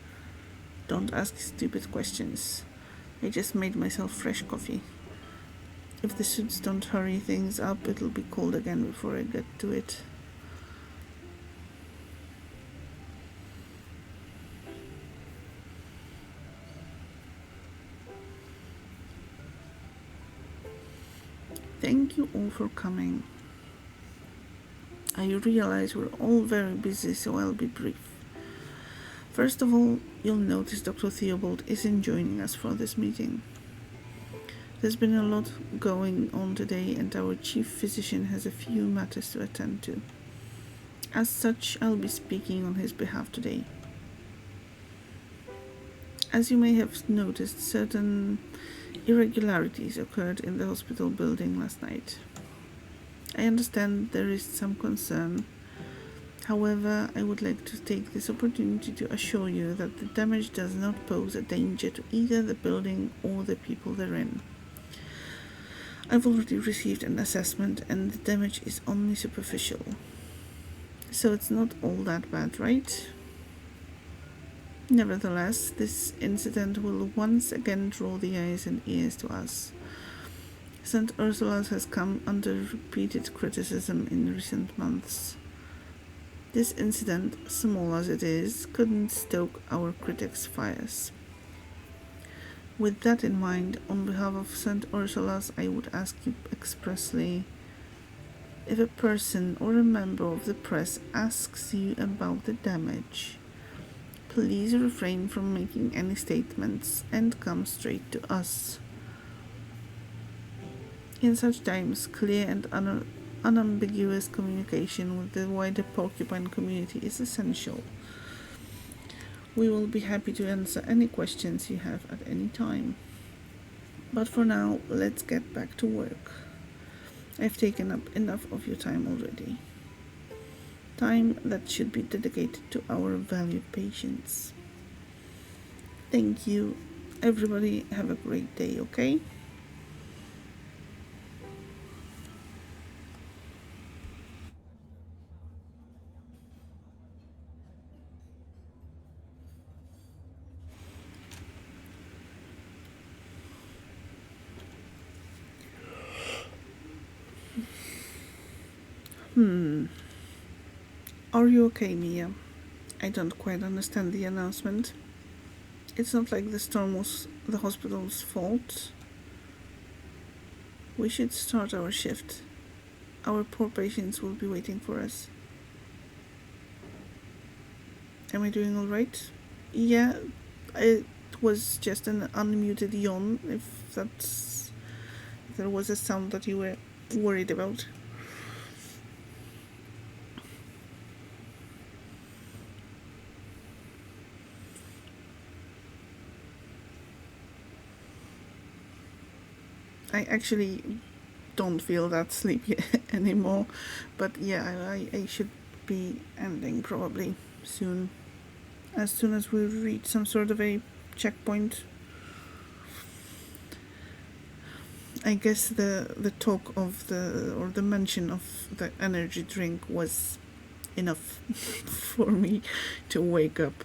Don't ask stupid questions. I just made myself fresh coffee. If the suits don't hurry things up, it'll be cold again before I get to it. Thank you all for coming. I realize we're all very busy, so I'll be brief. First of all, you'll notice Dr. Theobald isn't joining us for this meeting. There's been a lot going on today, and our chief physician has a few matters to attend to. As such, I'll be speaking on his behalf today. As you may have noticed, certain irregularities occurred in the hospital building last night. I understand there is some concern. However, I would like to take this opportunity to assure you that the damage does not pose a danger to either the building or the people therein. I've already received an assessment and the damage is only superficial. So it's not all that bad, right? Nevertheless, this incident will once again draw the eyes and ears to us. St. Ursula's has come under repeated criticism in recent months. This incident, small as it is, couldn't stoke our critics' fires. With that in mind, on behalf of St. Ursula's, I would ask you expressly If a person or a member of the press asks you about the damage, please refrain from making any statements and come straight to us. In such times, clear and unambiguous communication with the wider Porcupine community is essential. We will be happy to answer any questions you have at any time. But for now, let's get back to work. I've taken up enough of your time already. Time that should be dedicated to our valued patients. Thank you. Everybody have a great day, okay? Are you okay, Mia? I don't quite understand the announcement. It's not like the storm was the hospital's fault. We should start our shift. Our poor patients will be waiting for us. Am I doing alright? Yeah, it was just an unmuted yawn, if there was a sound that you were worried about. I actually don't feel that sleepy anymore, but yeah, I should be ending probably soon. As soon as we reach some sort of a checkpoint. I guess the talk of the mention of the energy drink was enough for me to wake up.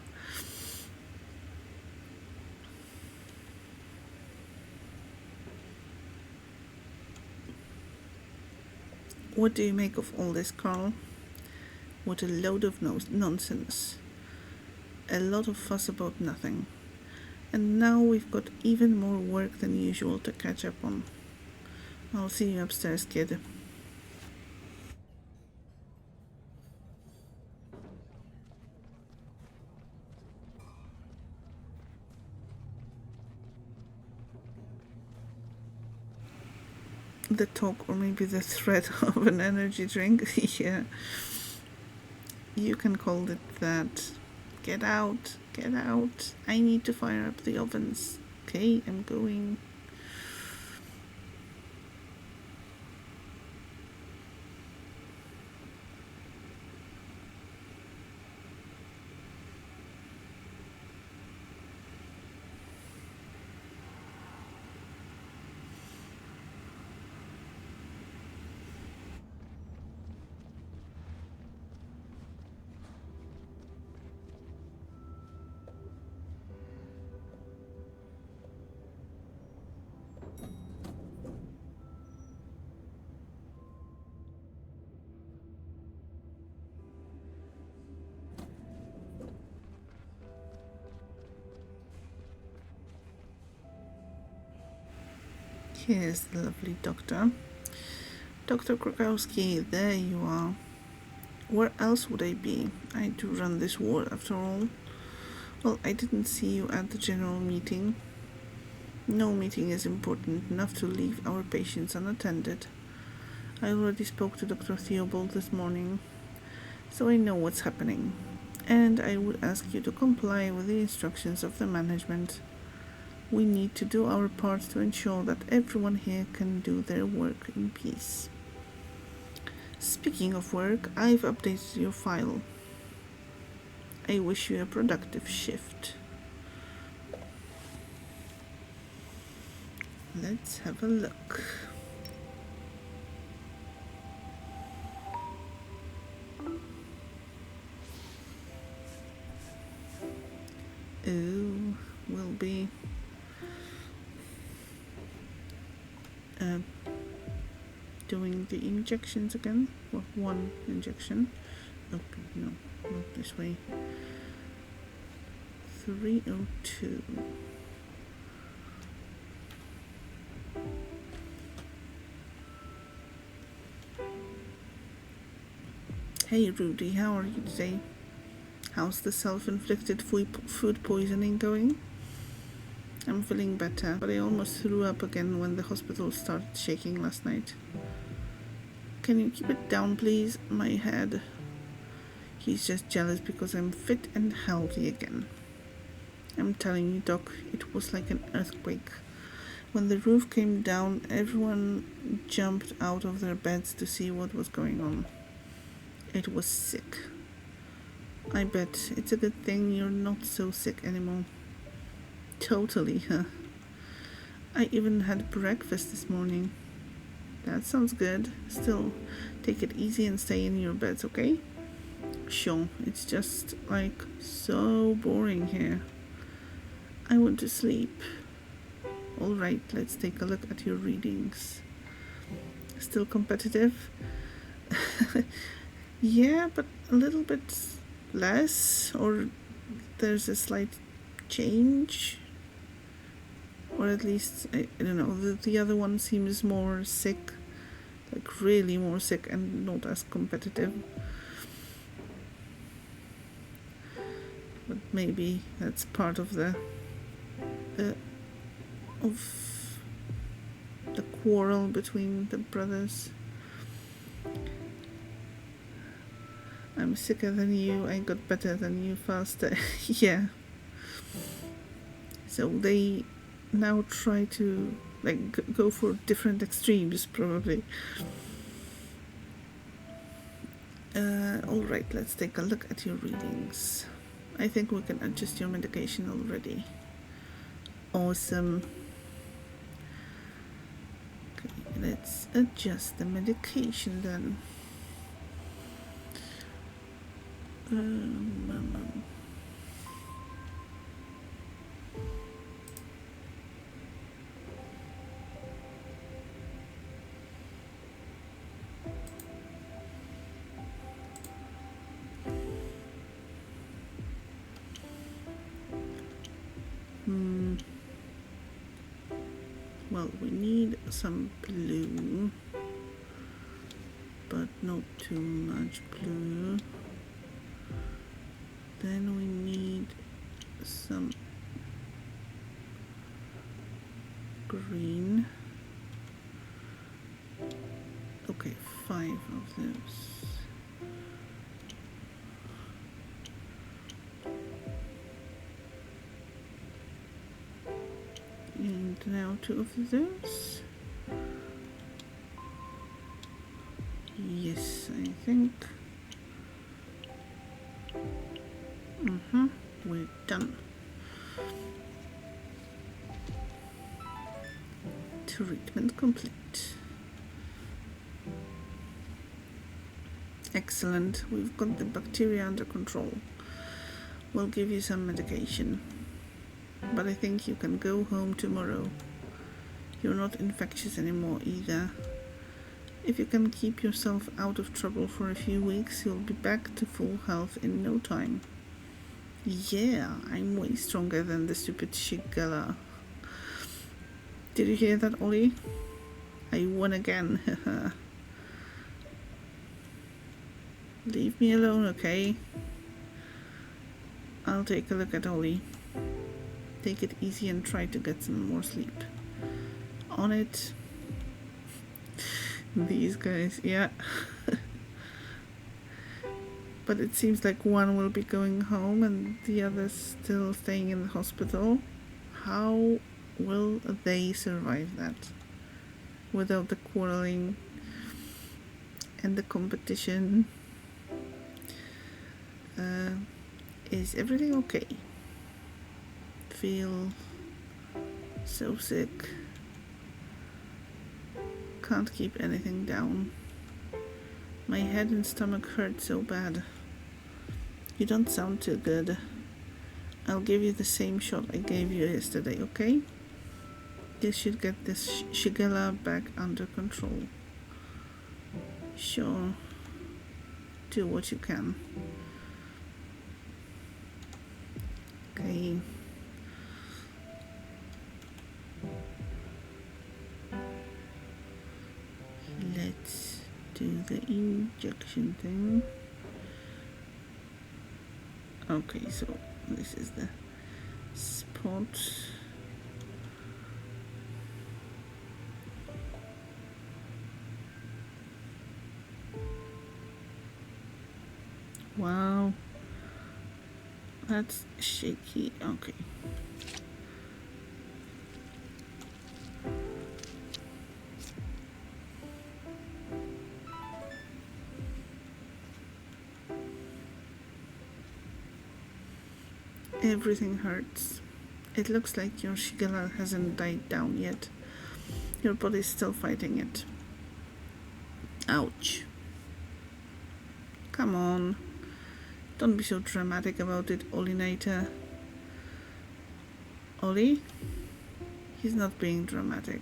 What do you make of all this, Carl? What a load of nonsense. A lot of fuss about nothing. And now we've got even more work than usual to catch up on. I'll see you upstairs, kid. The talk, or maybe the threat of an energy drink. Yeah, you can call it that. Get out, get out. I need to fire up the ovens. Okay, I'm going. Here's the lovely doctor. Dr. Krakowski, there you are. Where else would I be? I do run this ward after all. Well, I didn't see you at the general meeting. No meeting is important enough to leave our patients unattended. I already spoke to Dr. Theobald this morning, so I know what's happening. And I would ask you to comply with the instructions of the management. We need to do our part to ensure that everyone here can do their work in peace. Speaking of work, I've updated your file. I wish you a productive shift. Let's have a look. Oh, will be doing the injections again. Well, one injection. Okay, no, not this way. 302. Hey Rudy, how are you today? How's the self-inflicted food poisoning going? I'm feeling better, but I almost threw up again when the hospital started shaking last night. Can you keep it down, please? My head. He's just jealous because I'm fit and healthy again. I'm telling you, Doc, it was like an earthquake. When the roof came down, everyone jumped out of their beds to see what was going on. It was sick. I bet it's a good thing you're not so sick anymore. Totally, huh? I even had breakfast this morning. That sounds good. Still, take it easy and stay in your beds, okay? Sure, it's just like so boring here. I want to sleep. Alright, let's take a look at your readings. Still competitive? Yeah, but a little bit less, or there's a slight change. Or at least, I don't know, the other one seems more sick, like really more sick and not as competitive. But maybe that's part of the quarrel between the brothers. I'm sicker than you, I got better than you faster. Yeah. So they now try to go for different extremes, probably. Alright, let's take a look at your readings. I think we can adjust your medication already. Awesome. Okay, let's adjust the medication then. Well, we need some blue, but not too much blue. Then we need some green. Okay, 5 of those. And now 2 of those. Yes, I think. We're done. Treatment complete. Excellent. We've got the bacteria under control. We'll give you some medication. But I think you can go home tomorrow. You're not infectious anymore either. If you can keep yourself out of trouble for a few weeks, you'll be back to full health in no time. Yeah, I'm way stronger than the stupid Shigella. Did you hear that, Ollie? I won again. Leave me alone, okay? I'll take a look at Ollie. Take it easy and try to get some more sleep. On it. These guys, yeah. But it seems like one will be going home and the other's still staying in the hospital. How will they survive that? Without the quarreling and the competition. Is everything okay? Feel so sick. Can't keep anything down. My head and stomach hurt so bad. You don't sound too good. I'll give you the same shot I gave you yesterday, okay? This should get this Shigella back under control. Sure. Do what you can. Okay. Let's do the injection thing. Okay, so this is the spot. Wow, that's shaky. Okay. Everything hurts. It looks like your shigella hasn't died down yet. Your body's still fighting it. Ouch. Come on. Don't be so dramatic about it, Olinator. Ollie? He's not being dramatic.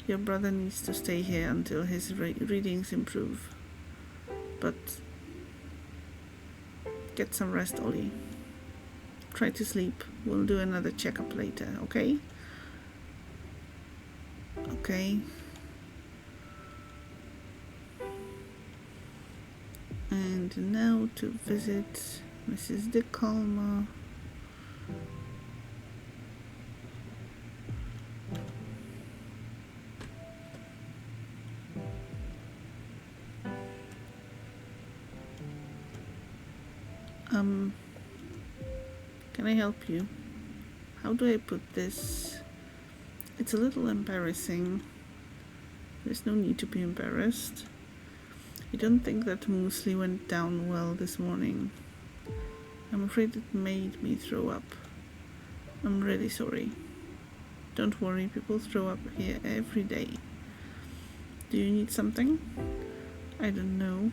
Your brother needs to stay here until his readings improve. But get some rest, Ollie. Try to sleep. We'll do another checkup later, okay? Okay. And now to visit Mrs. De Calma. Can I help you? How do I put this? It's a little embarrassing. There's no need to be embarrassed. I don't think that muesli went down well this morning. I'm afraid it made me throw up. I'm really sorry. Don't worry, people throw up here every day. Do you need something? I don't know.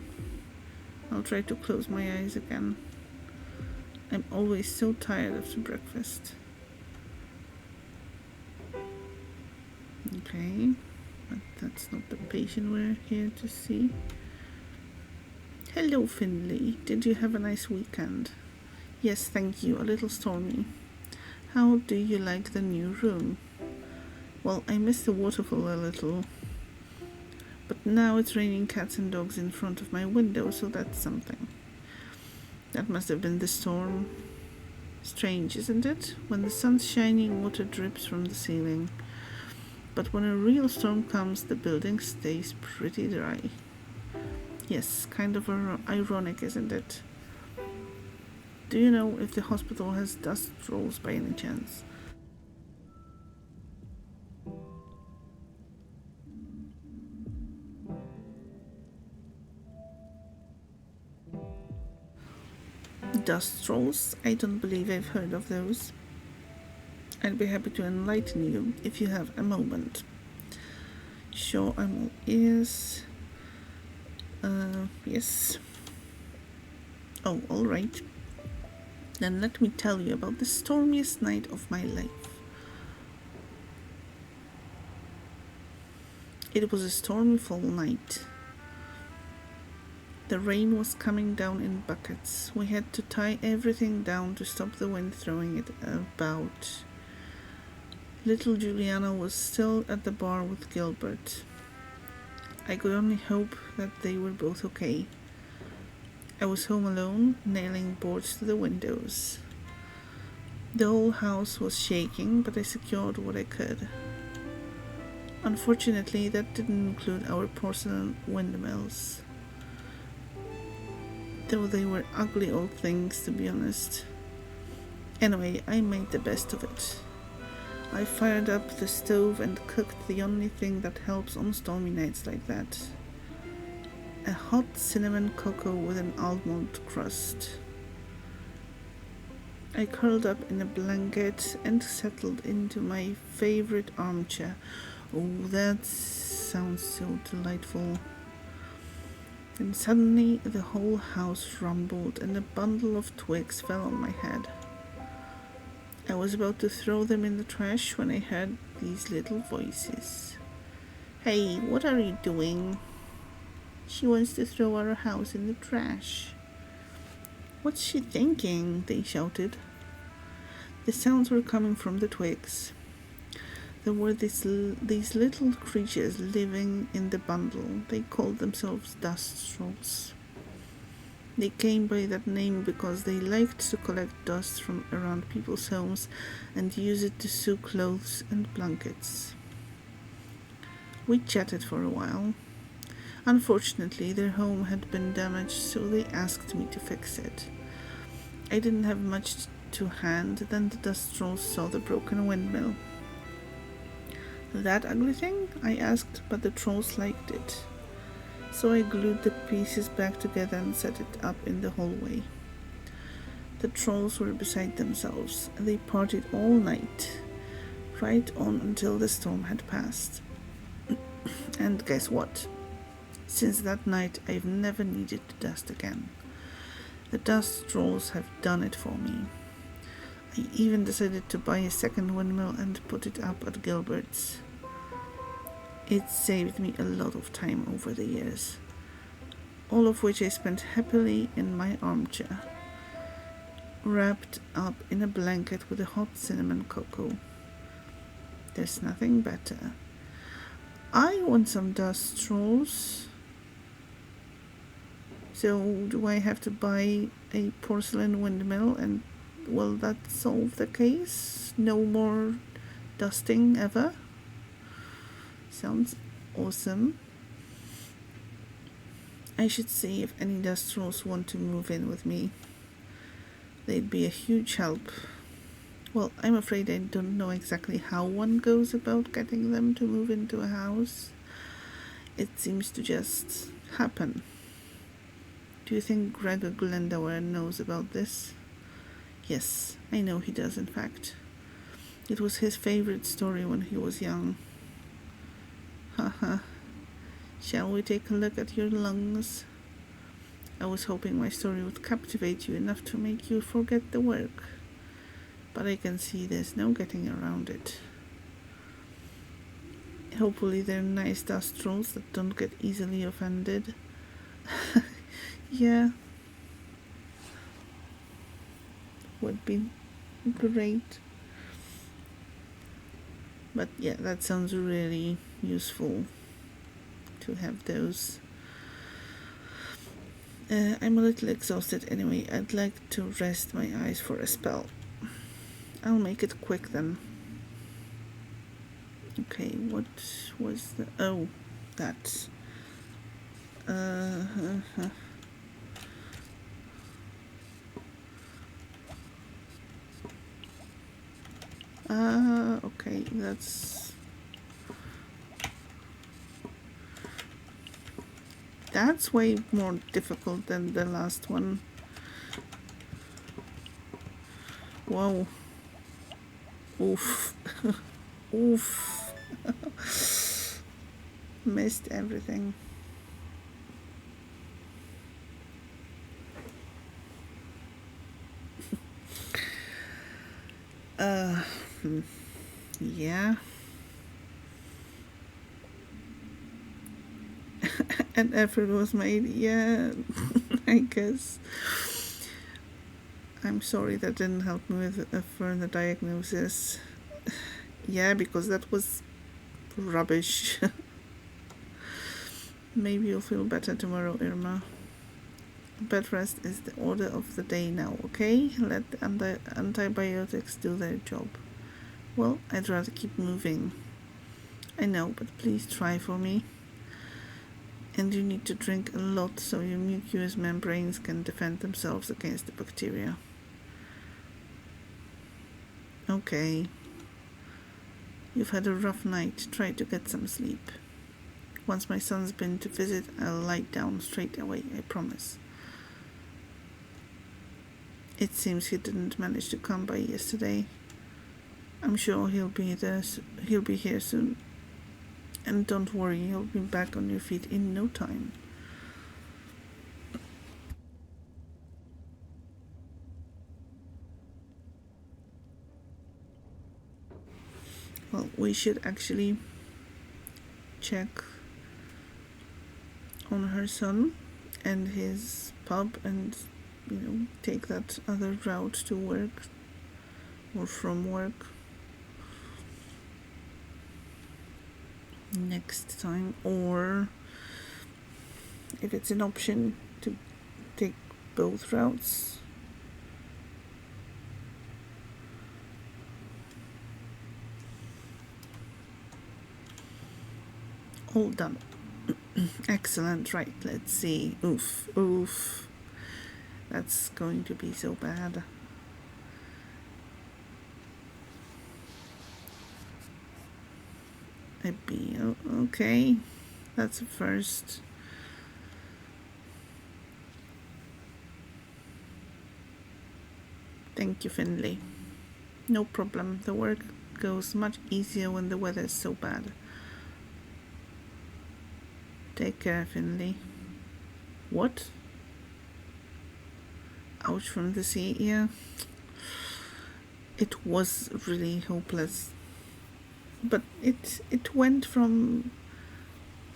I'll try to close my eyes again. I'm always so tired after breakfast. Okay, but that's not the patient we're here to see. Hello, Finley. Did you have a nice weekend? Yes, thank you. A little stormy. How do you like the new room? Well, I miss the waterfall a little. But now it's raining cats and dogs in front of my window, so that's something. That must have been the storm. Strange, isn't it? When the sun's shining, water drips from the ceiling. But when a real storm comes, the building stays pretty dry. Yes, kind of ironic, isn't it? Do you know if the hospital has dust rolls by any chance? Dust rolls? I don't believe I've heard of those. I'd be happy to enlighten you if you have a moment. Sure, I'm all ears. Yes. Oh, all right. Then let me tell you about the stormiest night of my life. It was a stormy fall night. The rain was coming down in buckets. We had to tie everything down to stop the wind throwing it about. Little Juliana was still at the bar with Gilbert. I could only hope that they were both okay. I was home alone, nailing boards to the windows. The whole house was shaking, but I secured what I could. Unfortunately, that didn't include our porcelain windmills. Though they were ugly old things, to be honest. Anyway, I made the best of it. I fired up the stove and cooked the only thing that helps on stormy nights like that. A hot cinnamon cocoa with an almond crust. I curled up in a blanket and settled into my favorite armchair. Oh, that sounds so delightful. Then suddenly the whole house rumbled and a bundle of twigs fell on my head. I was about to throw them in the trash when I heard these little voices. Hey, what are you doing? She wants to throw our house in the trash. What's she thinking? They shouted. The sounds were coming from the twigs. There were these little creatures living in the bundle. They called themselves dust trolls. They came by that name because they liked to collect dust from around people's homes and use it to sew clothes and blankets. We chatted for a while. Unfortunately, their home had been damaged, so they asked me to fix it. I didn't have much to hand, then the dust trolls saw the broken windmill. That ugly thing? I asked, but the trolls liked it. So I glued the pieces back together and set it up in the hallway. The trolls were beside themselves, and they partied all night, right on until the storm had passed. And guess what? Since that night, I've never needed to dust again. The dust trolls have done it for me. I even decided to buy a second windmill and put it up at Gilbert's. It saved me a lot of time over the years, all of which I spent happily in my armchair, wrapped up in a blanket with a hot cinnamon cocoa. There's nothing better. I want some dust trolls. So do I have to buy a porcelain windmill, and will that solve the case? No more dusting ever? Sounds awesome. I should see if any dust trolls want to move in with me. They'd be a huge help. Well, I'm afraid I don't know exactly how one goes about getting them to move into a house. It seems to just happen. Do you think Gregor Glendower knows about this? Yes, I know he does, in fact. It was his favorite story when he was young. Haha. Shall we take a look at your lungs? I was hoping my story would captivate you enough to make you forget the work. But I can see there's no getting around it. Hopefully they're nice dust trolls that don't get easily offended. Yeah. Would be great. But yeah, that sounds really useful to have those. I'm a little exhausted anyway. I'd like to rest my eyes for a spell. I'll make it quick then. Okay, what was the... Oh, that. Okay, that's way more difficult than the last one. Whoa. Oof. Oof. Missed everything. Yeah. An effort was made, yeah. I guess. I'm sorry that didn't help me with a further diagnosis. Yeah, because that was rubbish. Maybe you'll feel better tomorrow, Irma. Bed rest is the order of the day now, okay? Let the antibiotics do their job. Well, I'd rather keep moving. I know, but please try for me. And you need to drink a lot so your mucous membranes can defend themselves against the bacteria. Okay. You've had a rough night. Try to get some sleep. Once my son's been to visit, I'll lie down straight away, I promise. It seems he didn't manage to come by yesterday. I'm sure he'll be here soon. And don't worry, you'll be back on your feet in no time. Well, we should actually check on her son and his pub and, take that other route to work or from work next time, or if it's an option to take both routes. All done. Excellent. Right, let's see. Oof, oof. That's going to be so bad. A B. Okay. That's a first. Thank you, Finley. No problem. The work goes much easier when the weather is so bad. Take care, Finley. What? Ouch from the sea, yeah. It was really hopeless. But it went from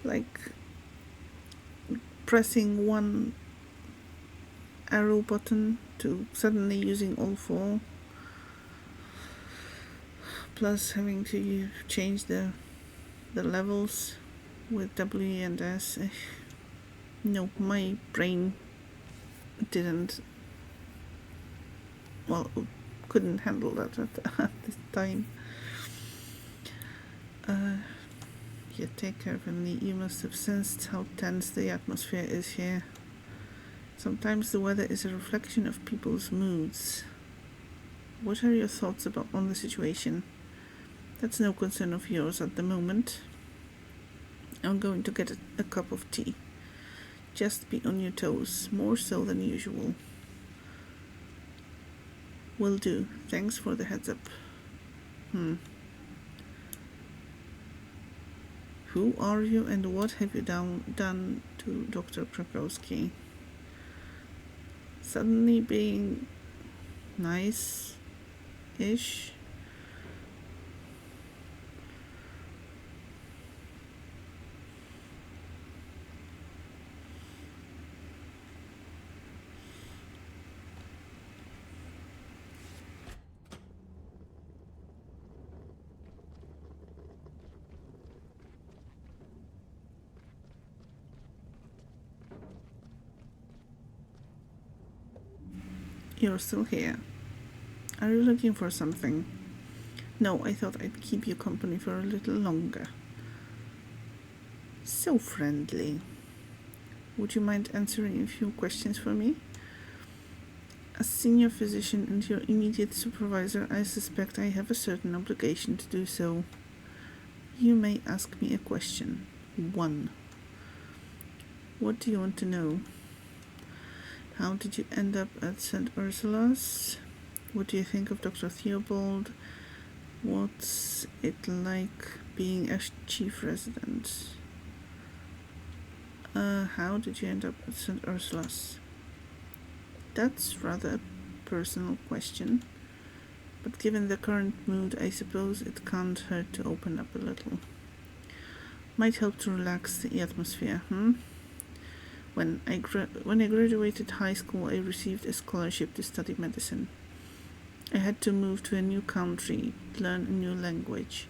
like pressing one arrow button to suddenly using all four, plus having to change the levels with W and S. No, my brain didn't, well, couldn't handle that at this time. Yeah, take care, Finley. You must have sensed how tense the atmosphere is here. Sometimes the weather is a reflection of people's moods. What are your thoughts on the situation? That's no concern of yours at the moment. I'm going to get a cup of tea. Just be on your toes, more so than usual. Will do. Thanks for the heads up. Who are you and what have you done to Dr. Krakowski? Suddenly being nice-ish? You're still here. Are you looking for something? No, I thought I'd keep you company for a little longer. So friendly. Would you mind answering a few questions for me? As senior physician and your immediate supervisor, I suspect I have a certain obligation to do so. You may ask me a question. 1. What do you want to know? How did you end up at St. Ursula's? What do you think of Dr. Theobald? What's it like being a chief resident? How did you end up at St. Ursula's? That's rather a personal question, but given the current mood, I suppose it can't hurt to open up a little. Might help to relax the atmosphere, When I graduated high school, I received a scholarship to study medicine. I had to move to a new country, learn a new language.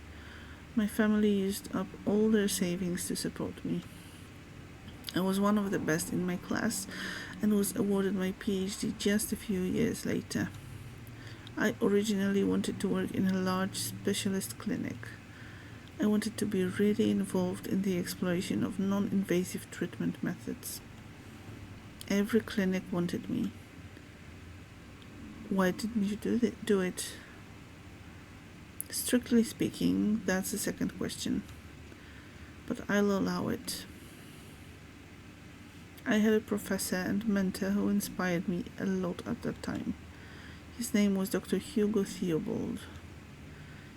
My family used up all their savings to support me. I was one of the best in my class and was awarded my PhD just a few years later. I originally wanted to work in a large specialist clinic. I wanted to be really involved in the exploration of non-invasive treatment methods. Every clinic wanted me. Why didn't you do it? Strictly speaking, that's the second question, but I'll allow it. I had a professor and mentor who inspired me a lot at that time. His name was Dr. Hugo Theobald.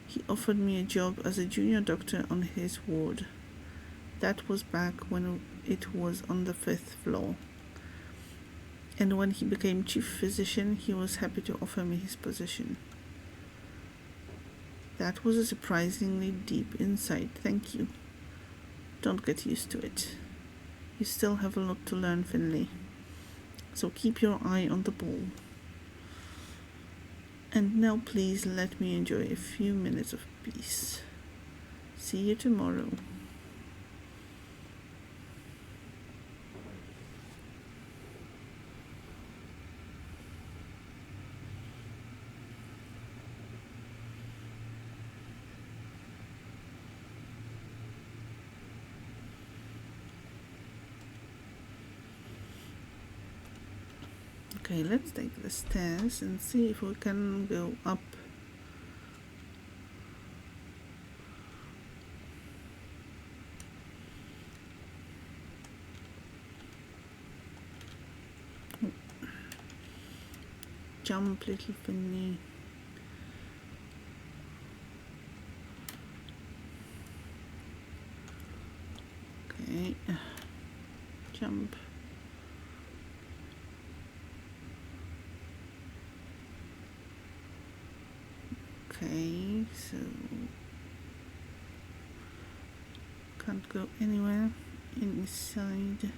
He offered me a job as a junior doctor on his ward. That was back when it was on the 5th floor. And when he became chief physician, he was happy to offer me his position. That was a surprisingly deep insight, thank you. Don't get used to it. You still have a lot to learn, Finley. So keep your eye on the ball. And now please let me enjoy a few minutes of peace. See you tomorrow. Okay, let's take the stairs and see if we can go up. Jump, little Finny. Okay, jump. Okay, so can't go anywhere inside.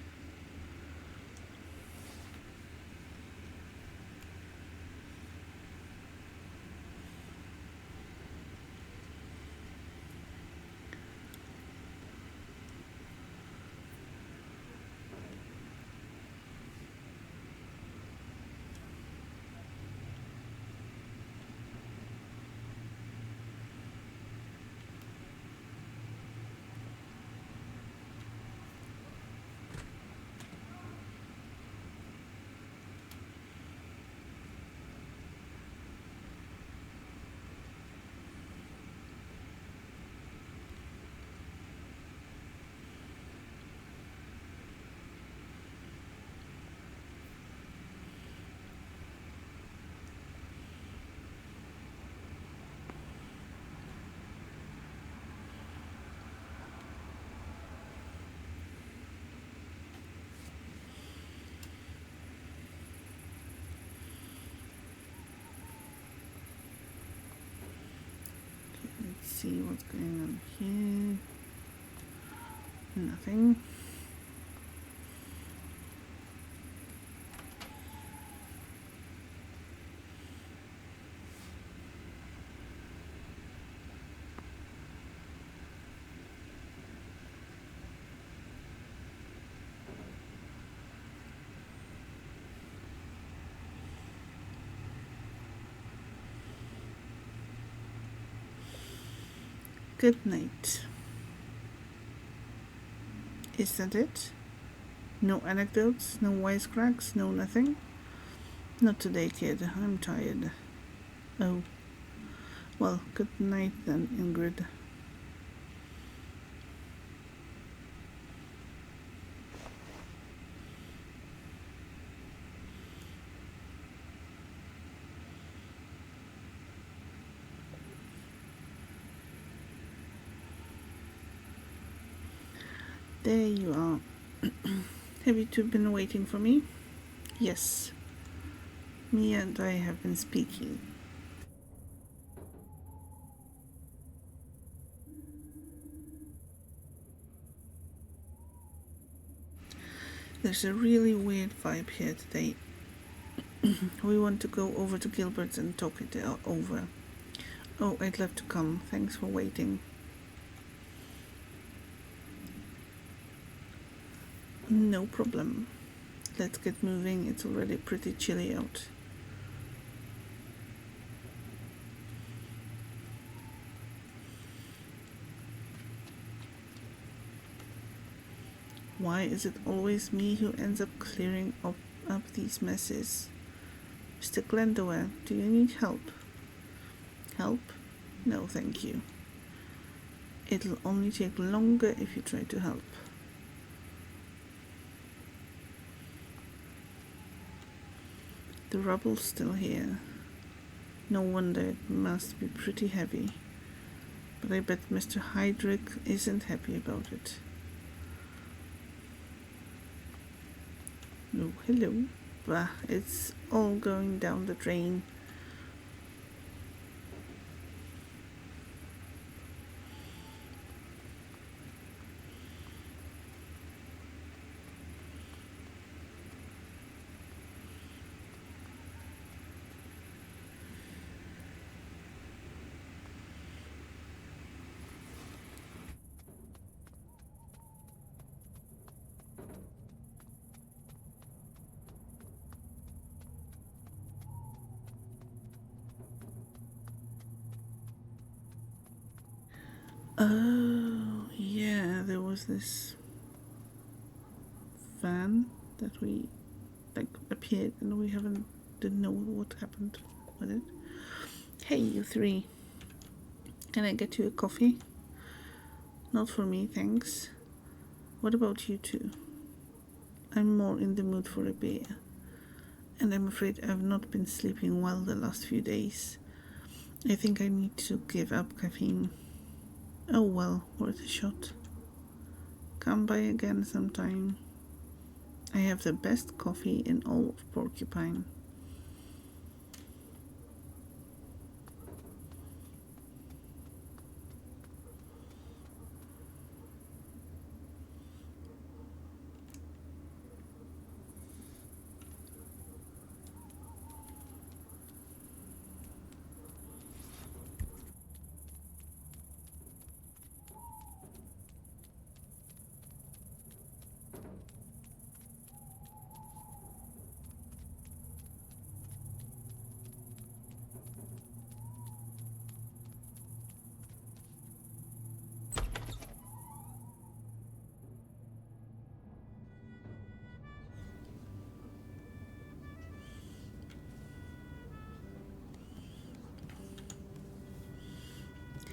Let's see what's going on here. Nothing. Good night. Is that it? No anecdotes, no wisecracks, no nothing? Not today, kid. I'm tired. Oh. Well, good night then, Ingrid. There you are. Have you two been waiting for me? Yes. Me and I have been speaking. There's a really weird vibe here today. We want to go over to Gilbert's and talk it over. Oh, I'd love to come. Thanks for waiting. No problem. Let's get moving. It's already pretty chilly out. Why is it always me who ends up clearing up these messes? Mr. Glendower, do you need help? Help? No, thank you. It'll only take longer if you try to help. The rubble's still here. No wonder, it must be pretty heavy. But I bet Mr. Heydrich isn't happy about it. Oh, hello. Bah, it's all going down the drain. Oh, yeah, there was this van that we appeared and we didn't know what happened with it. Hey, you three. Can I get you a coffee? Not for me, thanks. What about you two? I'm more in the mood for a beer. And I'm afraid I've not been sleeping well the last few days. I think I need to give up caffeine. Oh well, worth a shot. Come by again sometime. I have the best coffee in all of Porcupine.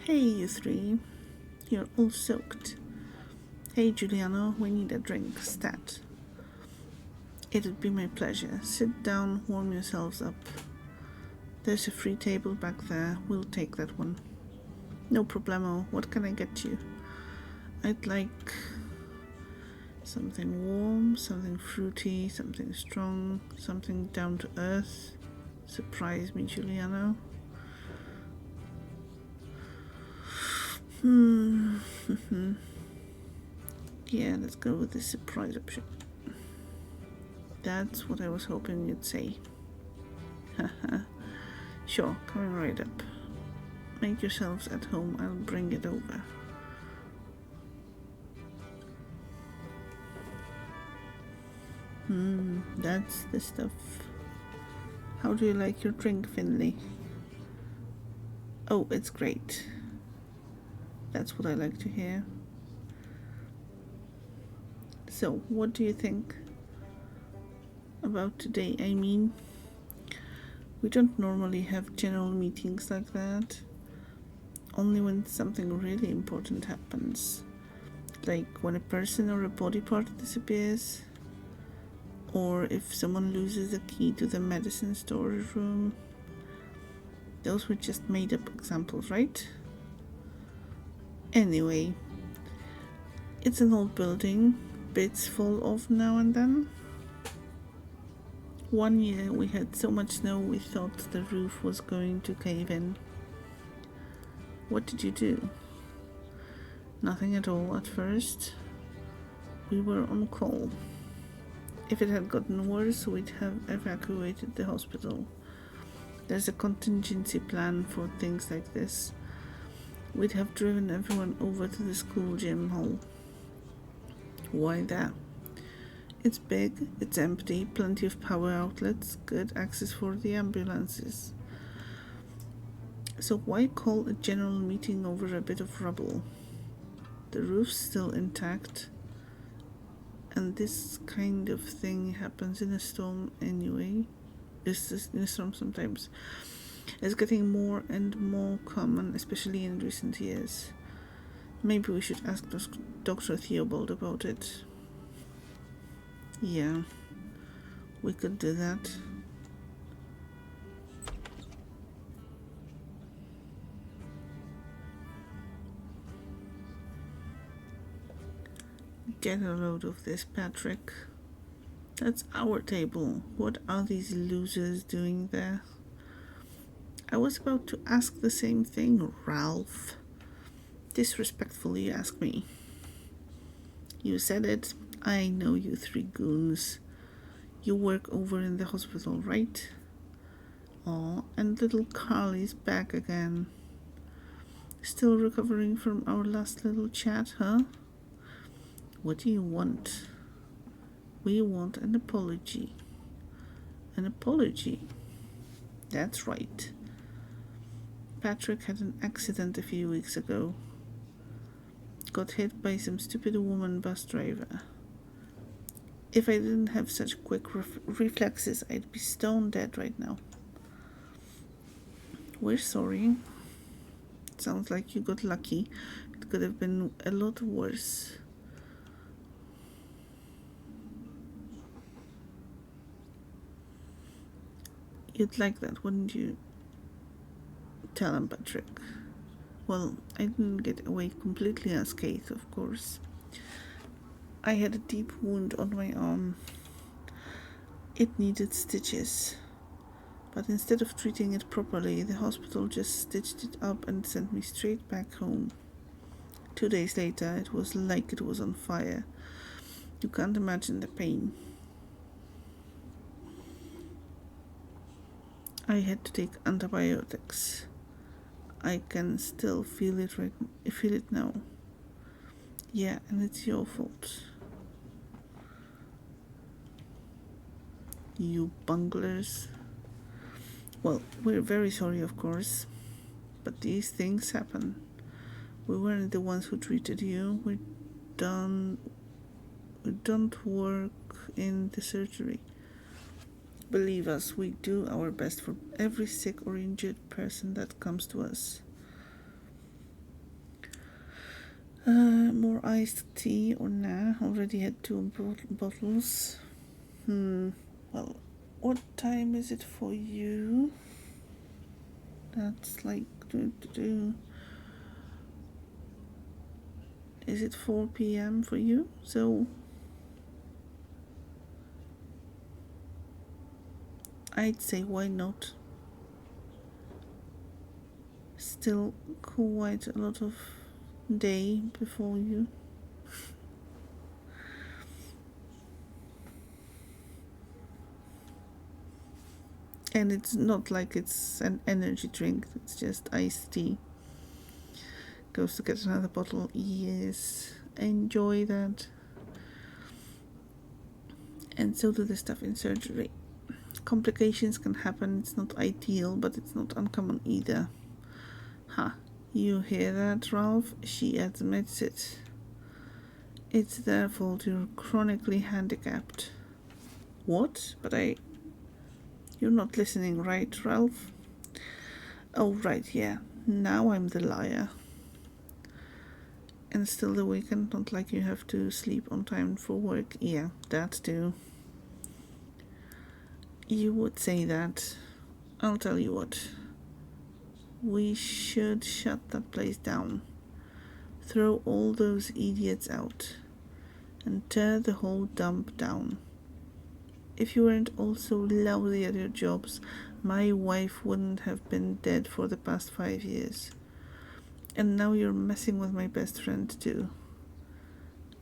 Hey, you three. You're all soaked. Hey, Giuliano, we need a drink, stat. It'd be my pleasure. Sit down, warm yourselves up. There's a free table back there. We'll take that one. No problemo. What can I get you? I'd like something warm, something fruity, something strong, something down to earth. Surprise me, Giuliano. Yeah, let's go with the surprise option. That's what I was hoping you'd say. Haha. Sure, coming right up. Make yourselves at home, I'll bring it over. That's the stuff. How do you like your drink, Finley? Oh, it's great. That's what I like to hear. So, what do you think about today? I mean, we don't normally have general meetings like that. Only when something really important happens. Like when a person or a body part disappears. Or if someone loses a key to the medicine storage room. Those were just made up examples, right? Anyway, it's an old building. Bits fall off now and then. One year we had so much snow we thought the roof was going to cave in. What did you do? Nothing at all at first. We were on call. If it had gotten worse, we'd have evacuated the hospital. There's a contingency plan for things like this. We'd have driven everyone over to the school gym hall. Why that? It's big, it's empty, plenty of power outlets, good access for the ambulances. So why call a general meeting over a bit of rubble? The roof's still intact, and this kind of thing happens in a storm anyway. In a storm sometimes. It's getting more and more common, especially in recent years. Maybe we should ask Dr. Theobald about it. Yeah, we could do that. Get a load of this, Patrick. That's our table. What are these losers doing there? I was about to ask the same thing, Ralph. Disrespectfully, you ask me. You said it. I know you three goons. You work over in the hospital, right? Aw, and little Carly's back again. Still recovering from our last little chat, huh? What do you want? We want an apology. An apology? That's right. Patrick had an accident a few weeks ago. Got hit by some stupid woman bus driver. If I didn't have such quick reflexes, I'd be stone dead right now. We're sorry. Sounds like you got lucky. It could have been a lot worse. You'd like that, wouldn't you? Tell him, Patrick. Well, I didn't get away completely unscathed, of course. I had a deep wound on my arm. It needed stitches. But instead of treating it properly, the hospital just stitched it up and sent me straight back home. 2 days later, it was like it was on fire. You can't imagine the pain. I had to take antibiotics. I can still feel it now. Yeah, and it's your fault. You bunglers. Well, we're very sorry, of course, but these things happen. We weren't the ones who treated you. We don't work in the surgery. Believe us, we do our best for every sick or injured person that comes to us. More iced tea or nah? Already had 2 bottles. Well, what time is it for you? That's like... Is it 4 p.m. for you? So... I'd say why not? Still quite a lot of day before you. And it's not like it's an energy drink, it's just iced tea. Goes to get another bottle. Yes, enjoy that. And so do the stuff in surgery. Complications can happen. It's not ideal, but it's not uncommon either. You hear that, Ralph? She admits it. It's their fault. You're chronically handicapped. What? But You're not listening, right, Ralph? Oh, right, yeah. Now I'm the liar. And still the weekend, not like you have to sleep on time for work. Yeah, that too. You would say that. I'll tell you what. We should shut that place down. Throw all those idiots out. And tear the whole dump down. If you weren't all so lousy at your jobs, my wife wouldn't have been dead for the past 5 years. And now you're messing with my best friend too.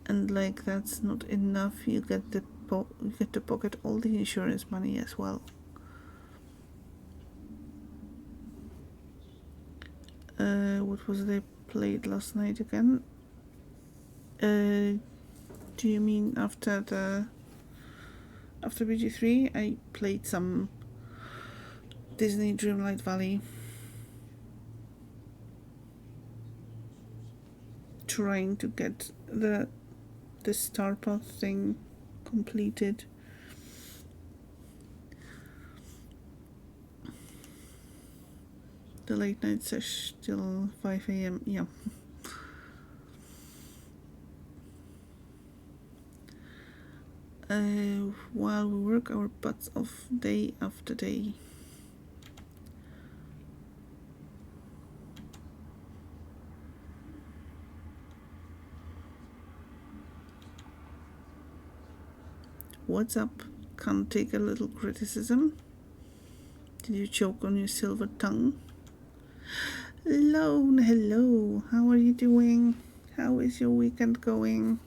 And like that's not enough, you get to pocket all the insurance money as well. What was they played last night again? Do you mean after BG3? I played some Disney Dreamlight Valley, trying to get the Star Path thing completed. The late night sesh till 5 a.m. Yeah. While we work our butts off day after day. What's up? Can't take a little criticism? Did you choke on your silver tongue? Hello. How are you doing? How is your weekend going?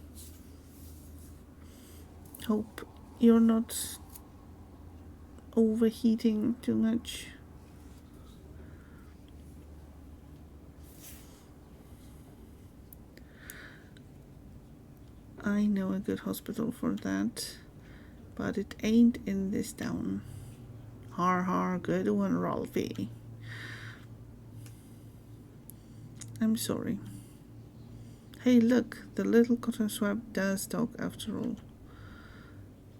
Hope you're not overheating too much. I know a good hospital for that, but it ain't in this town. Har, good one, Ralphie. I'm sorry. Hey, look, the little cotton swab does talk after all.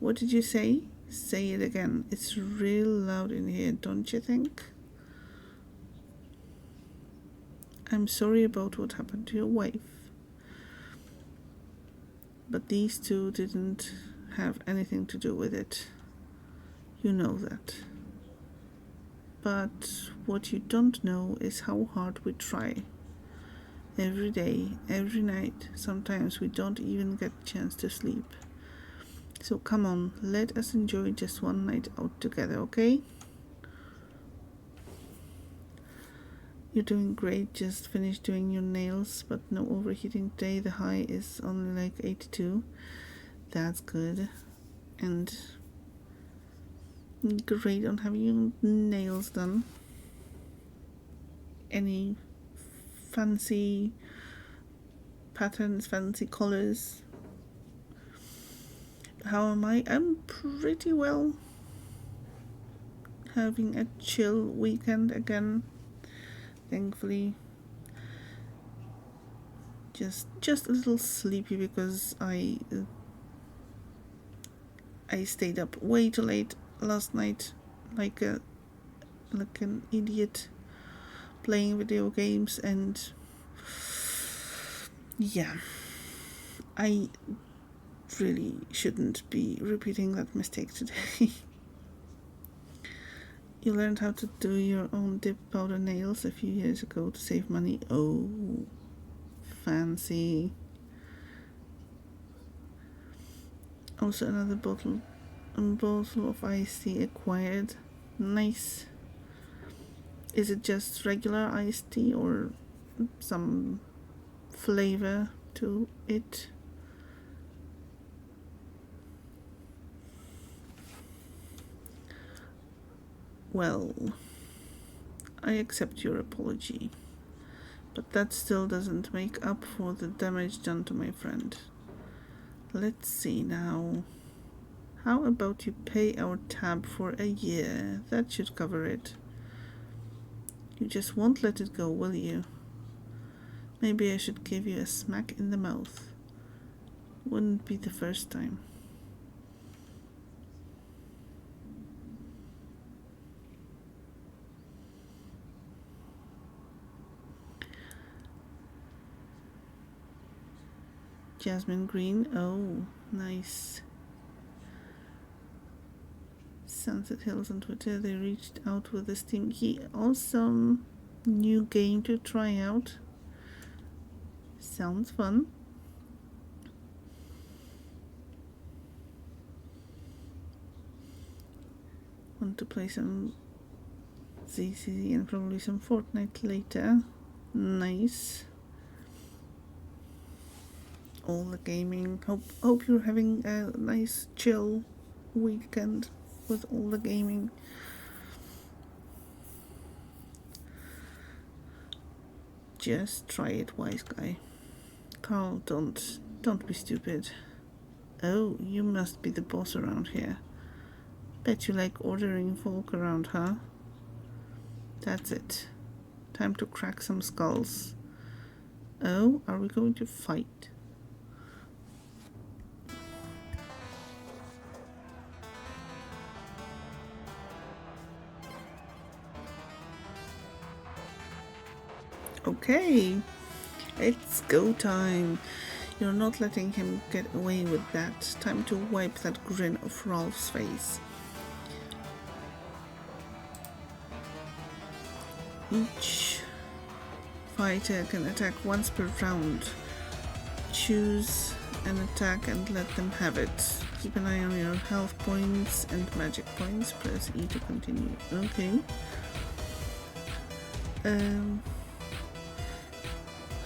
What did you say? Say it again. It's real loud in here, don't you think? I'm sorry about what happened to your wife. But these two didn't have anything to do with it. You know that. But what you don't know is how hard we try. Every day, every night, sometimes we don't even get a chance to sleep. So come on, let us enjoy just one night out together, okay? You're doing great, just finished doing your nails, but no overheating today. The high is only like 82. That's good. And great on having your nails done. Any fancy patterns, fancy colors? How am I? I'm pretty well. Having a chill weekend again, thankfully. Just a little sleepy because I stayed up way too late last night, like an idiot, playing video games, and yeah, I really shouldn't be repeating that mistake today. You learned how to do your own dip powder nails a few years ago to save money. Oh, fancy. Also another bottle of iced tea acquired. Nice. Is it just regular iced tea or some flavor to it? Well, I accept your apology, but that still doesn't make up for the damage done to my friend. Let's see now. How about you pay our tab for a year? That should cover it. You just won't let it go, will you? Maybe I should give you a smack in the mouth. Wouldn't be the first time. Jasmine green. Oh, nice. Sunset Hills on Twitter. They reached out with a Steam key. Awesome. New game to try out. Sounds fun. Want to play some ZCZ and probably some Fortnite later. Nice. All the gaming. Hope you're having a nice chill weekend with all the gaming. Just try it, wise guy. Carl, don't be stupid. Oh, you must be the boss around here. Bet you like ordering folk around, huh? That's it. Time to crack some skulls. Oh, are we going to fight? Okay, it's go time. You're not letting him get away with that. Time to wipe that grin off Rolf's face. Each fighter can attack once per round. Choose an attack and let them have it. Keep an eye on your health points and magic points. Press E to continue. Okay.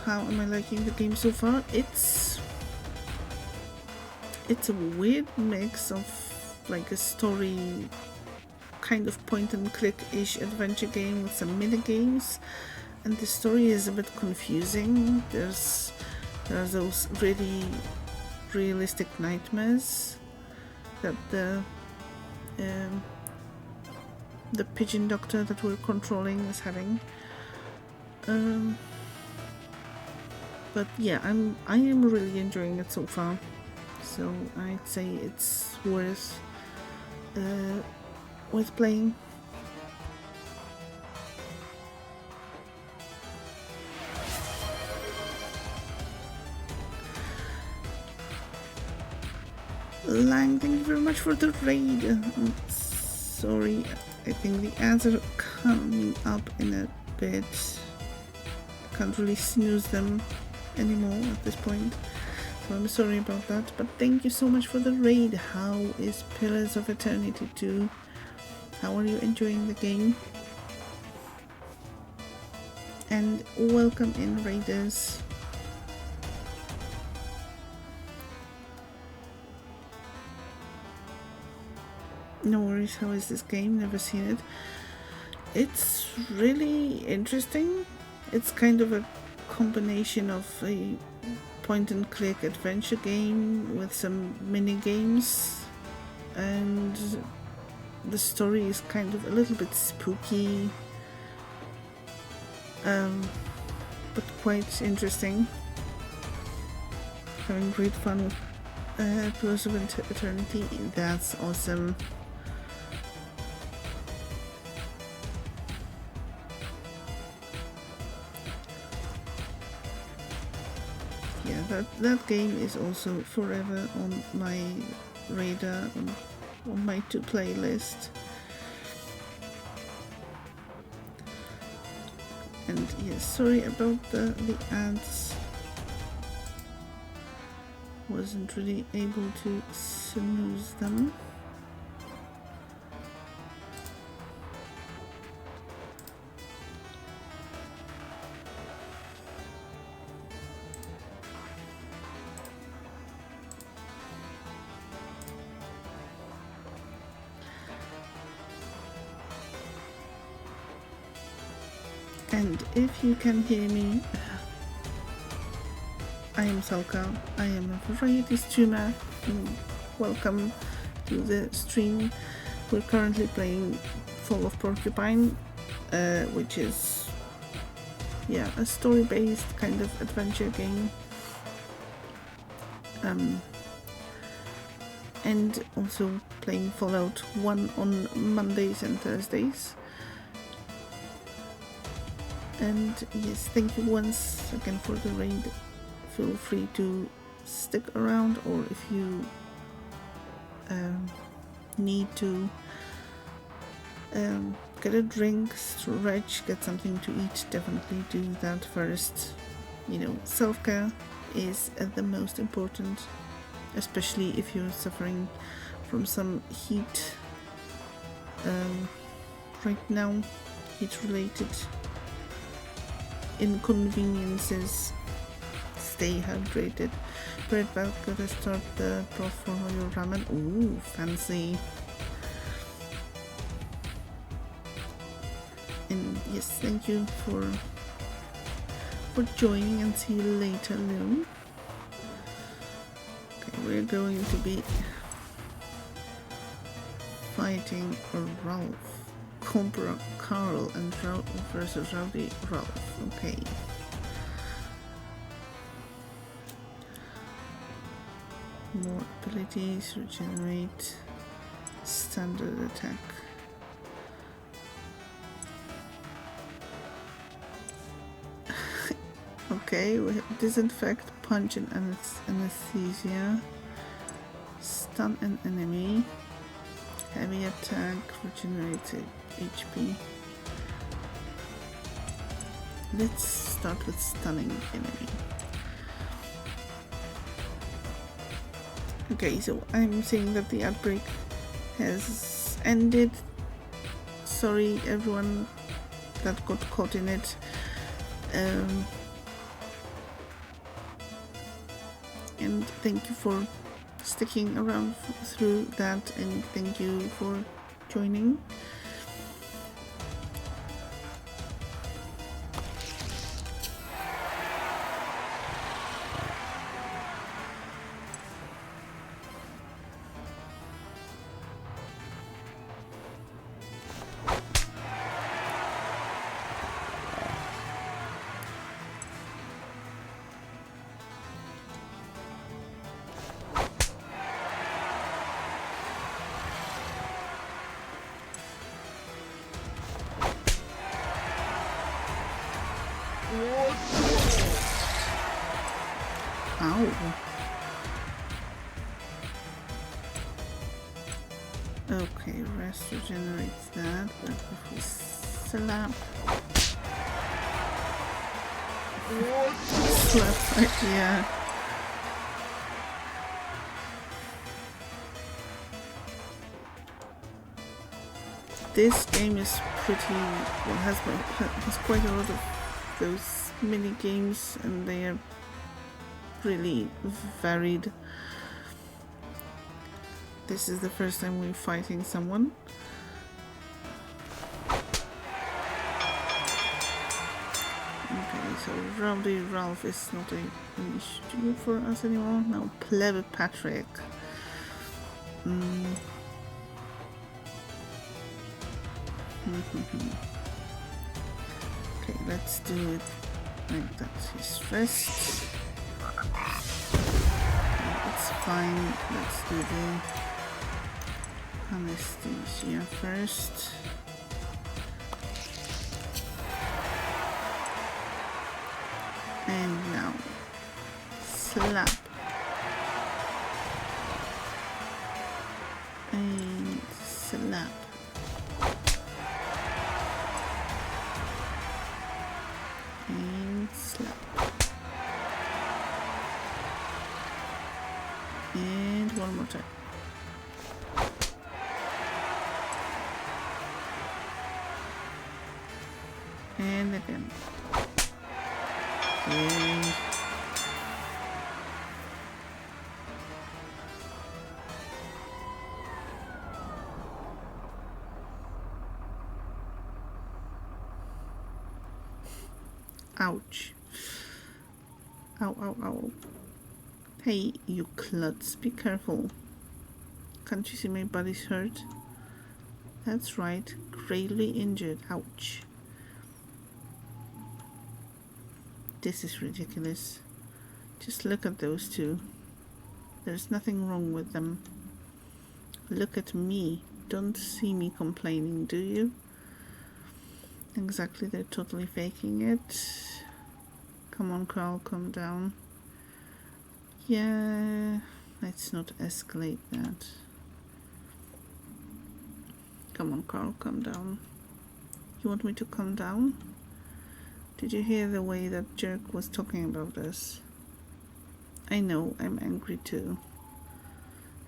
How am I liking the game so far? It's a weird mix of like a story, kind of point and click-ish adventure game with some mini games, and the story is a bit confusing. There are those really realistic nightmares that the pigeon doctor that we're controlling is having. But yeah, I am really enjoying it so far. so I'd say it's worth playing. Lang, thank you very much for the raid. Sorry, I think the ads are coming up in a bit. I can't really snooze them anymore at this point, so I'm sorry about that. But thank you so much for the raid. How is Pillars of Eternity 2? How are you enjoying the game? And welcome in, raiders. No worries, how is this game? Never seen it. It's really interesting. It's kind of a combination of a point and click adventure game with some mini games, and the story is kind of a little bit spooky, but quite interesting. Having great fun with Pillars of Eternity. That's awesome. Yeah, that game is also forever on my radar, on my to play list. And yes, sorry about the ads. Wasn't really able to snooze them. And if you can hear me, I am Salka. I am a variety streamer. Welcome to the stream. We're currently playing Fall of Porcupine, which is a story-based kind of adventure game. And also playing Fallout 1 on Mondays and Thursdays. And yes, thank you once again for the raid. Feel free to stick around, or if you need to get a drink, stretch, get something to eat, definitely do that first. You know, self-care is the most important, especially if you're suffering from some heat right now, heat-related inconveniences. Stay hydrated. Bread back, gotta start the broth for your ramen. Ooh, fancy. And yes, thank you for joining, and see you later, Lou. Okay, we're going to be fighting Ralph. Cobra Carl and versus Rowdy Ralph. Okay. More abilities, regenerate, standard attack. Okay, we have disinfect, punch and anesthesia, stun an enemy, heavy attack, regenerated HP. Let's start with stunning enemy. Okay, so I'm seeing that the outbreak has ended. Sorry everyone that got caught in it. And thank you for sticking around through that, and thank you for joining. Ow. Okay, rest regenerates that, but if we slap... Slap right, yeah. This game is pretty, well, has quite a lot of those mini games, and they are really varied. This is the first time we're fighting someone. Okay, so Rowdy Ralph is not an issue for us anymore. Now Plebe Patrick. Okay, let's do it like that. He's stressed. Okay, it's fine. Let's do the anesthesia first. And now slap. And slap. And slap. And one more time. And again. Okay. Ouch. Ow, ow, ow. Hey, you klutz, be careful. Can't you see my body's hurt? That's right, gravely injured. Ouch. This is ridiculous. Just look at those two. There's nothing wrong with them. Look at me. Don't see me complaining, do you? Exactly, they're totally faking it. Come on, Carl, calm down. Yeah, let's not escalate that. Come on, Carl, calm down. You want me to calm down? Did you hear the way that jerk was talking about us? I know, I'm angry too.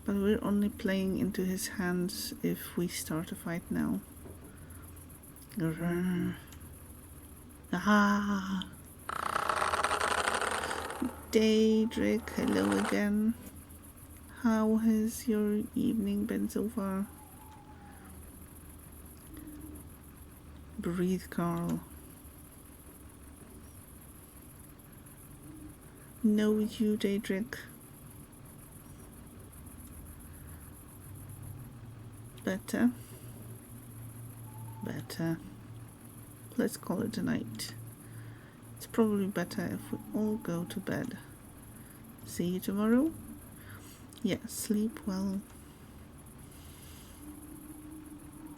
But we're only playing into his hands if we start a fight now. Grrr. Ah! Daedric, hello again. How has your evening been so far? Breathe, Carl. No, you, Daedric. Better. Better. Let's call it a night. It's probably better if we all go to bed. See you tomorrow? Yeah, sleep well.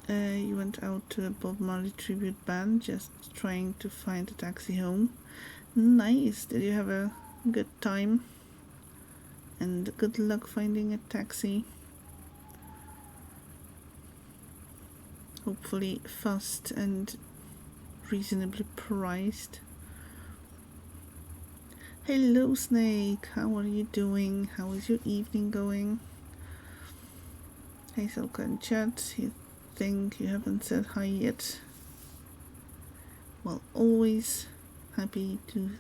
You went out to a Bob Marley tribute band, just trying to find a taxi home. Nice. Did you have a good time? And good luck finding a taxi. Hopefully fast and reasonably priced. Hello, Snake. How are you doing? How is your evening going? Hazel can chat. You think you haven't said hi yet? Well, always happy to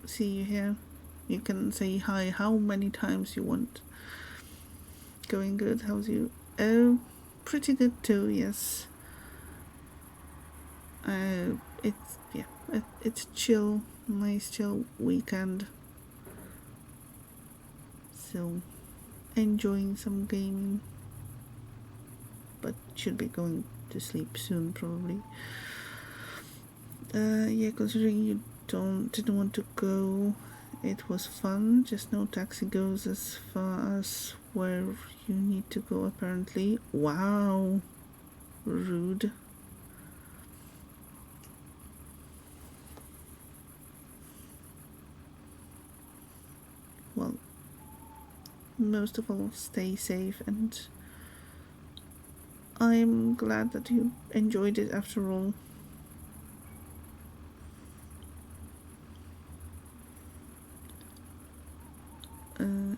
see you here. You can say hi how many times you want. Going good. How's you? Oh, pretty good too. Yes. It's chill, nice chill weekend. So, enjoying some gaming, but should be going to sleep soon probably. Yeah, considering you didn't want to go, it was fun. Just no taxi goes as far as where you need to go apparently. Wow, rude. well, most of all, stay safe, and I'm glad that you enjoyed it after all.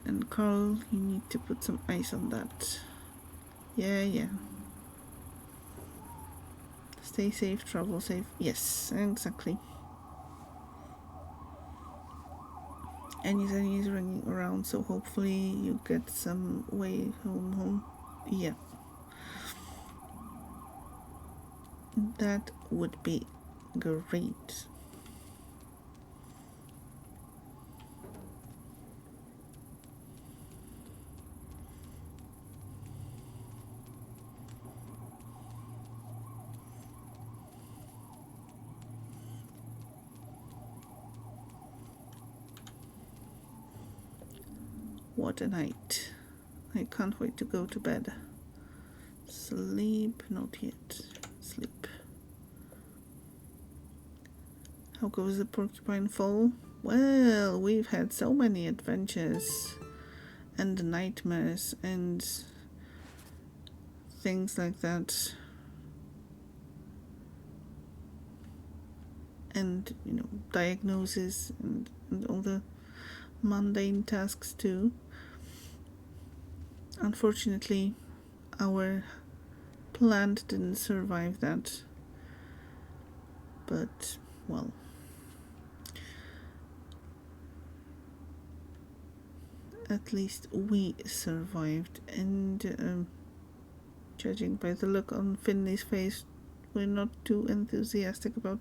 And Carl, you need to put some ice on that. Yeah. Stay safe, travel safe. Yes, exactly. Anything is ringing around, so hopefully you get some way home. Yeah, that would be great. What a night. I can't wait to go to bed. Sleep, not yet. Sleep. How goes the Porcupine Fall? Well, we've had so many adventures and nightmares and things like that. And, diagnosis and all the mundane tasks too. Unfortunately, our plant didn't survive that. But, well, at least we survived. And judging by the look on Finley's face, we're not too enthusiastic about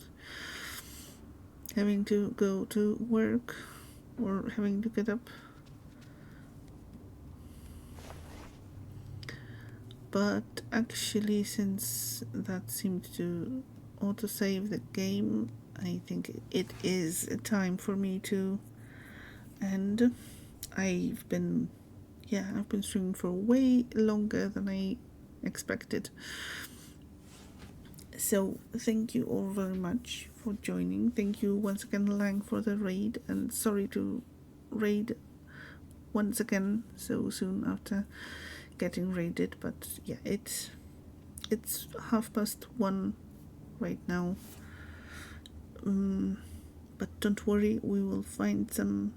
having to go to work or having to get up. But actually, since that seemed to autosave the game, I think it is a time for me to end. I've been streaming for way longer than I expected. So thank you all very much for joining. Thank you once again, Lang, for the raid, and sorry to raid once again so soon after getting raided, but yeah, it's 1:30 right now. But don't worry, we will find some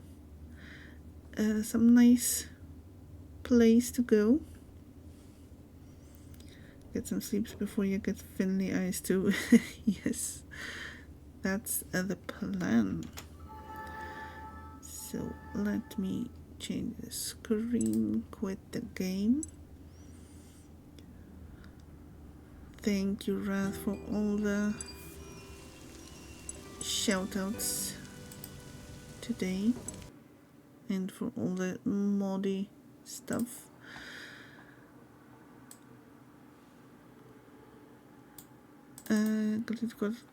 nice place to go. Get some sleeps before you get Finley eyes too. Yes, that's the plan. So let me change the screen, quit the game. Thank you, Rath, for all the shoutouts today and for all the moddy stuff.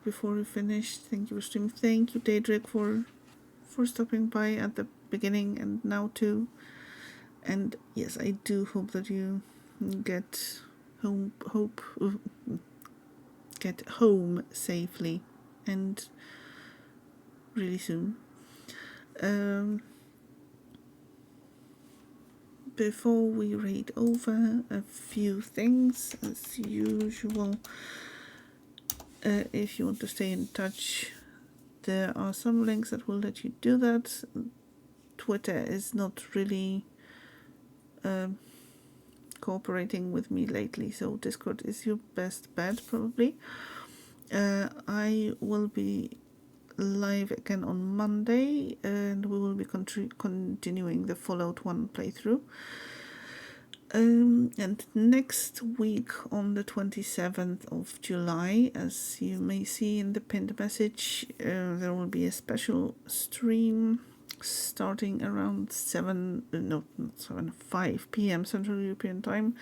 Before we finish, thank you for streaming. Thank you, Daedric, for stopping by at the beginning and now too. And yes, I do hope that you get home safely and really soon. Before we read over a few things, as usual, if you want to stay in touch, there are some links that will let you do that. Twitter is not really cooperating with me lately, so Discord is your best bet probably. I will be live again on Monday, and we will be continuing the Fallout 1 playthrough. And next week on the 27th of July, as you may see in the pinned message, there will be a special stream starting around 5 p.m. Central European Time,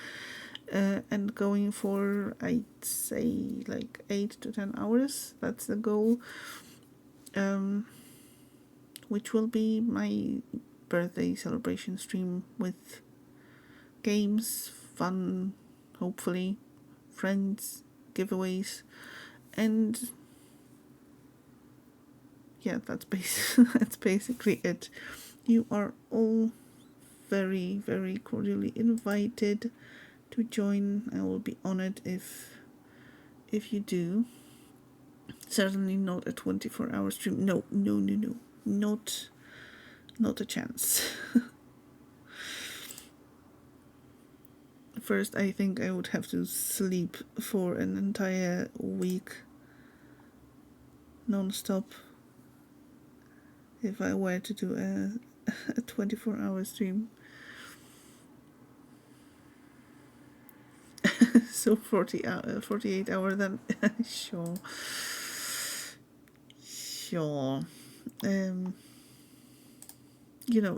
and going for, I'd say, like 8 to 10 hours. That's the goal, which will be my birthday celebration stream with games, fun, hopefully, friends, giveaways, and yeah, that's basically it. You are all very, very cordially invited to join. I will be honored if you do. Certainly not a 24-hour stream. No, no, no, no. Not a chance. First, I think I would have to sleep for an entire week non-stop if I were to do a 24-hour stream. So 48 hour then. Sure.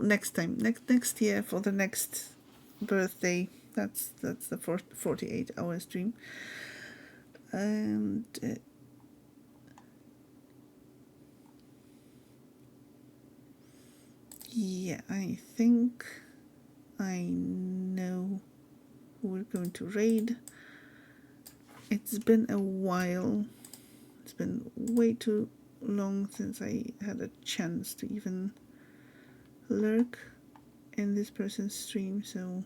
Next time, next year for the next birthday, that's the 48-hour stream. And yeah, I think I know who we're going to raid. It's been a while. It's been way too long since I had a chance to even lurk in this person's stream, so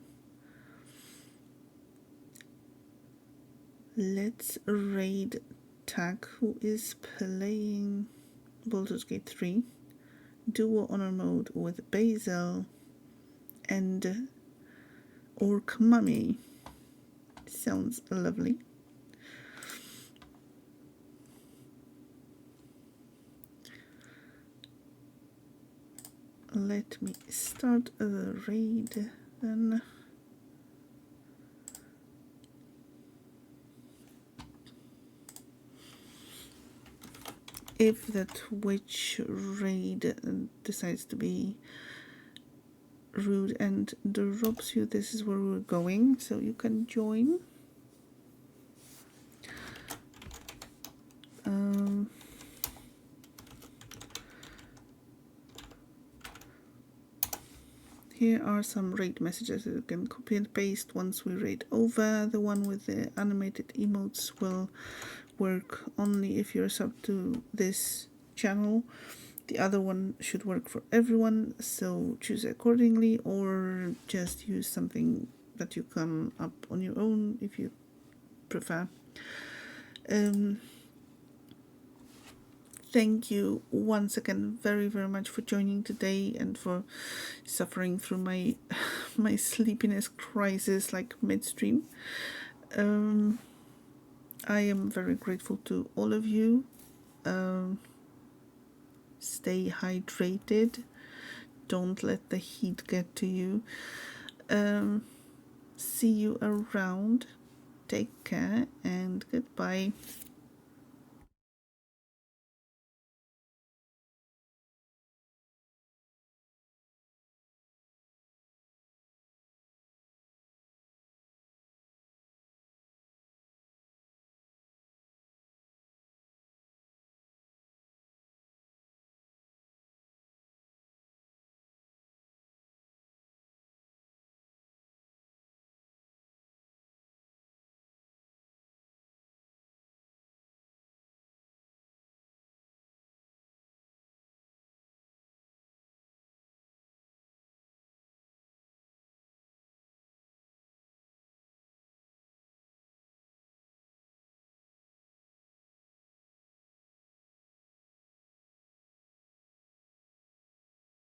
let's raid Tag, who is playing Baldur's Gate 3 duo honor mode with Basil and Orc Mummy. Sounds lovely. Let me start the raid then. If the Twitch raid decides to be rude and drops you, this is where we're going, so you can join. Here are some raid messages you can copy and paste once we raid over. The one with the animated emotes will work only if you're subbed to this channel. The other one should work for everyone, so choose accordingly, or just use something that you come up on your own if you prefer. Thank you once again very, very much for joining today and for suffering through my sleepiness crisis like midstream. I am very grateful to all of you. Stay hydrated. Don't let the heat get to you. See you around. Take care and goodbye.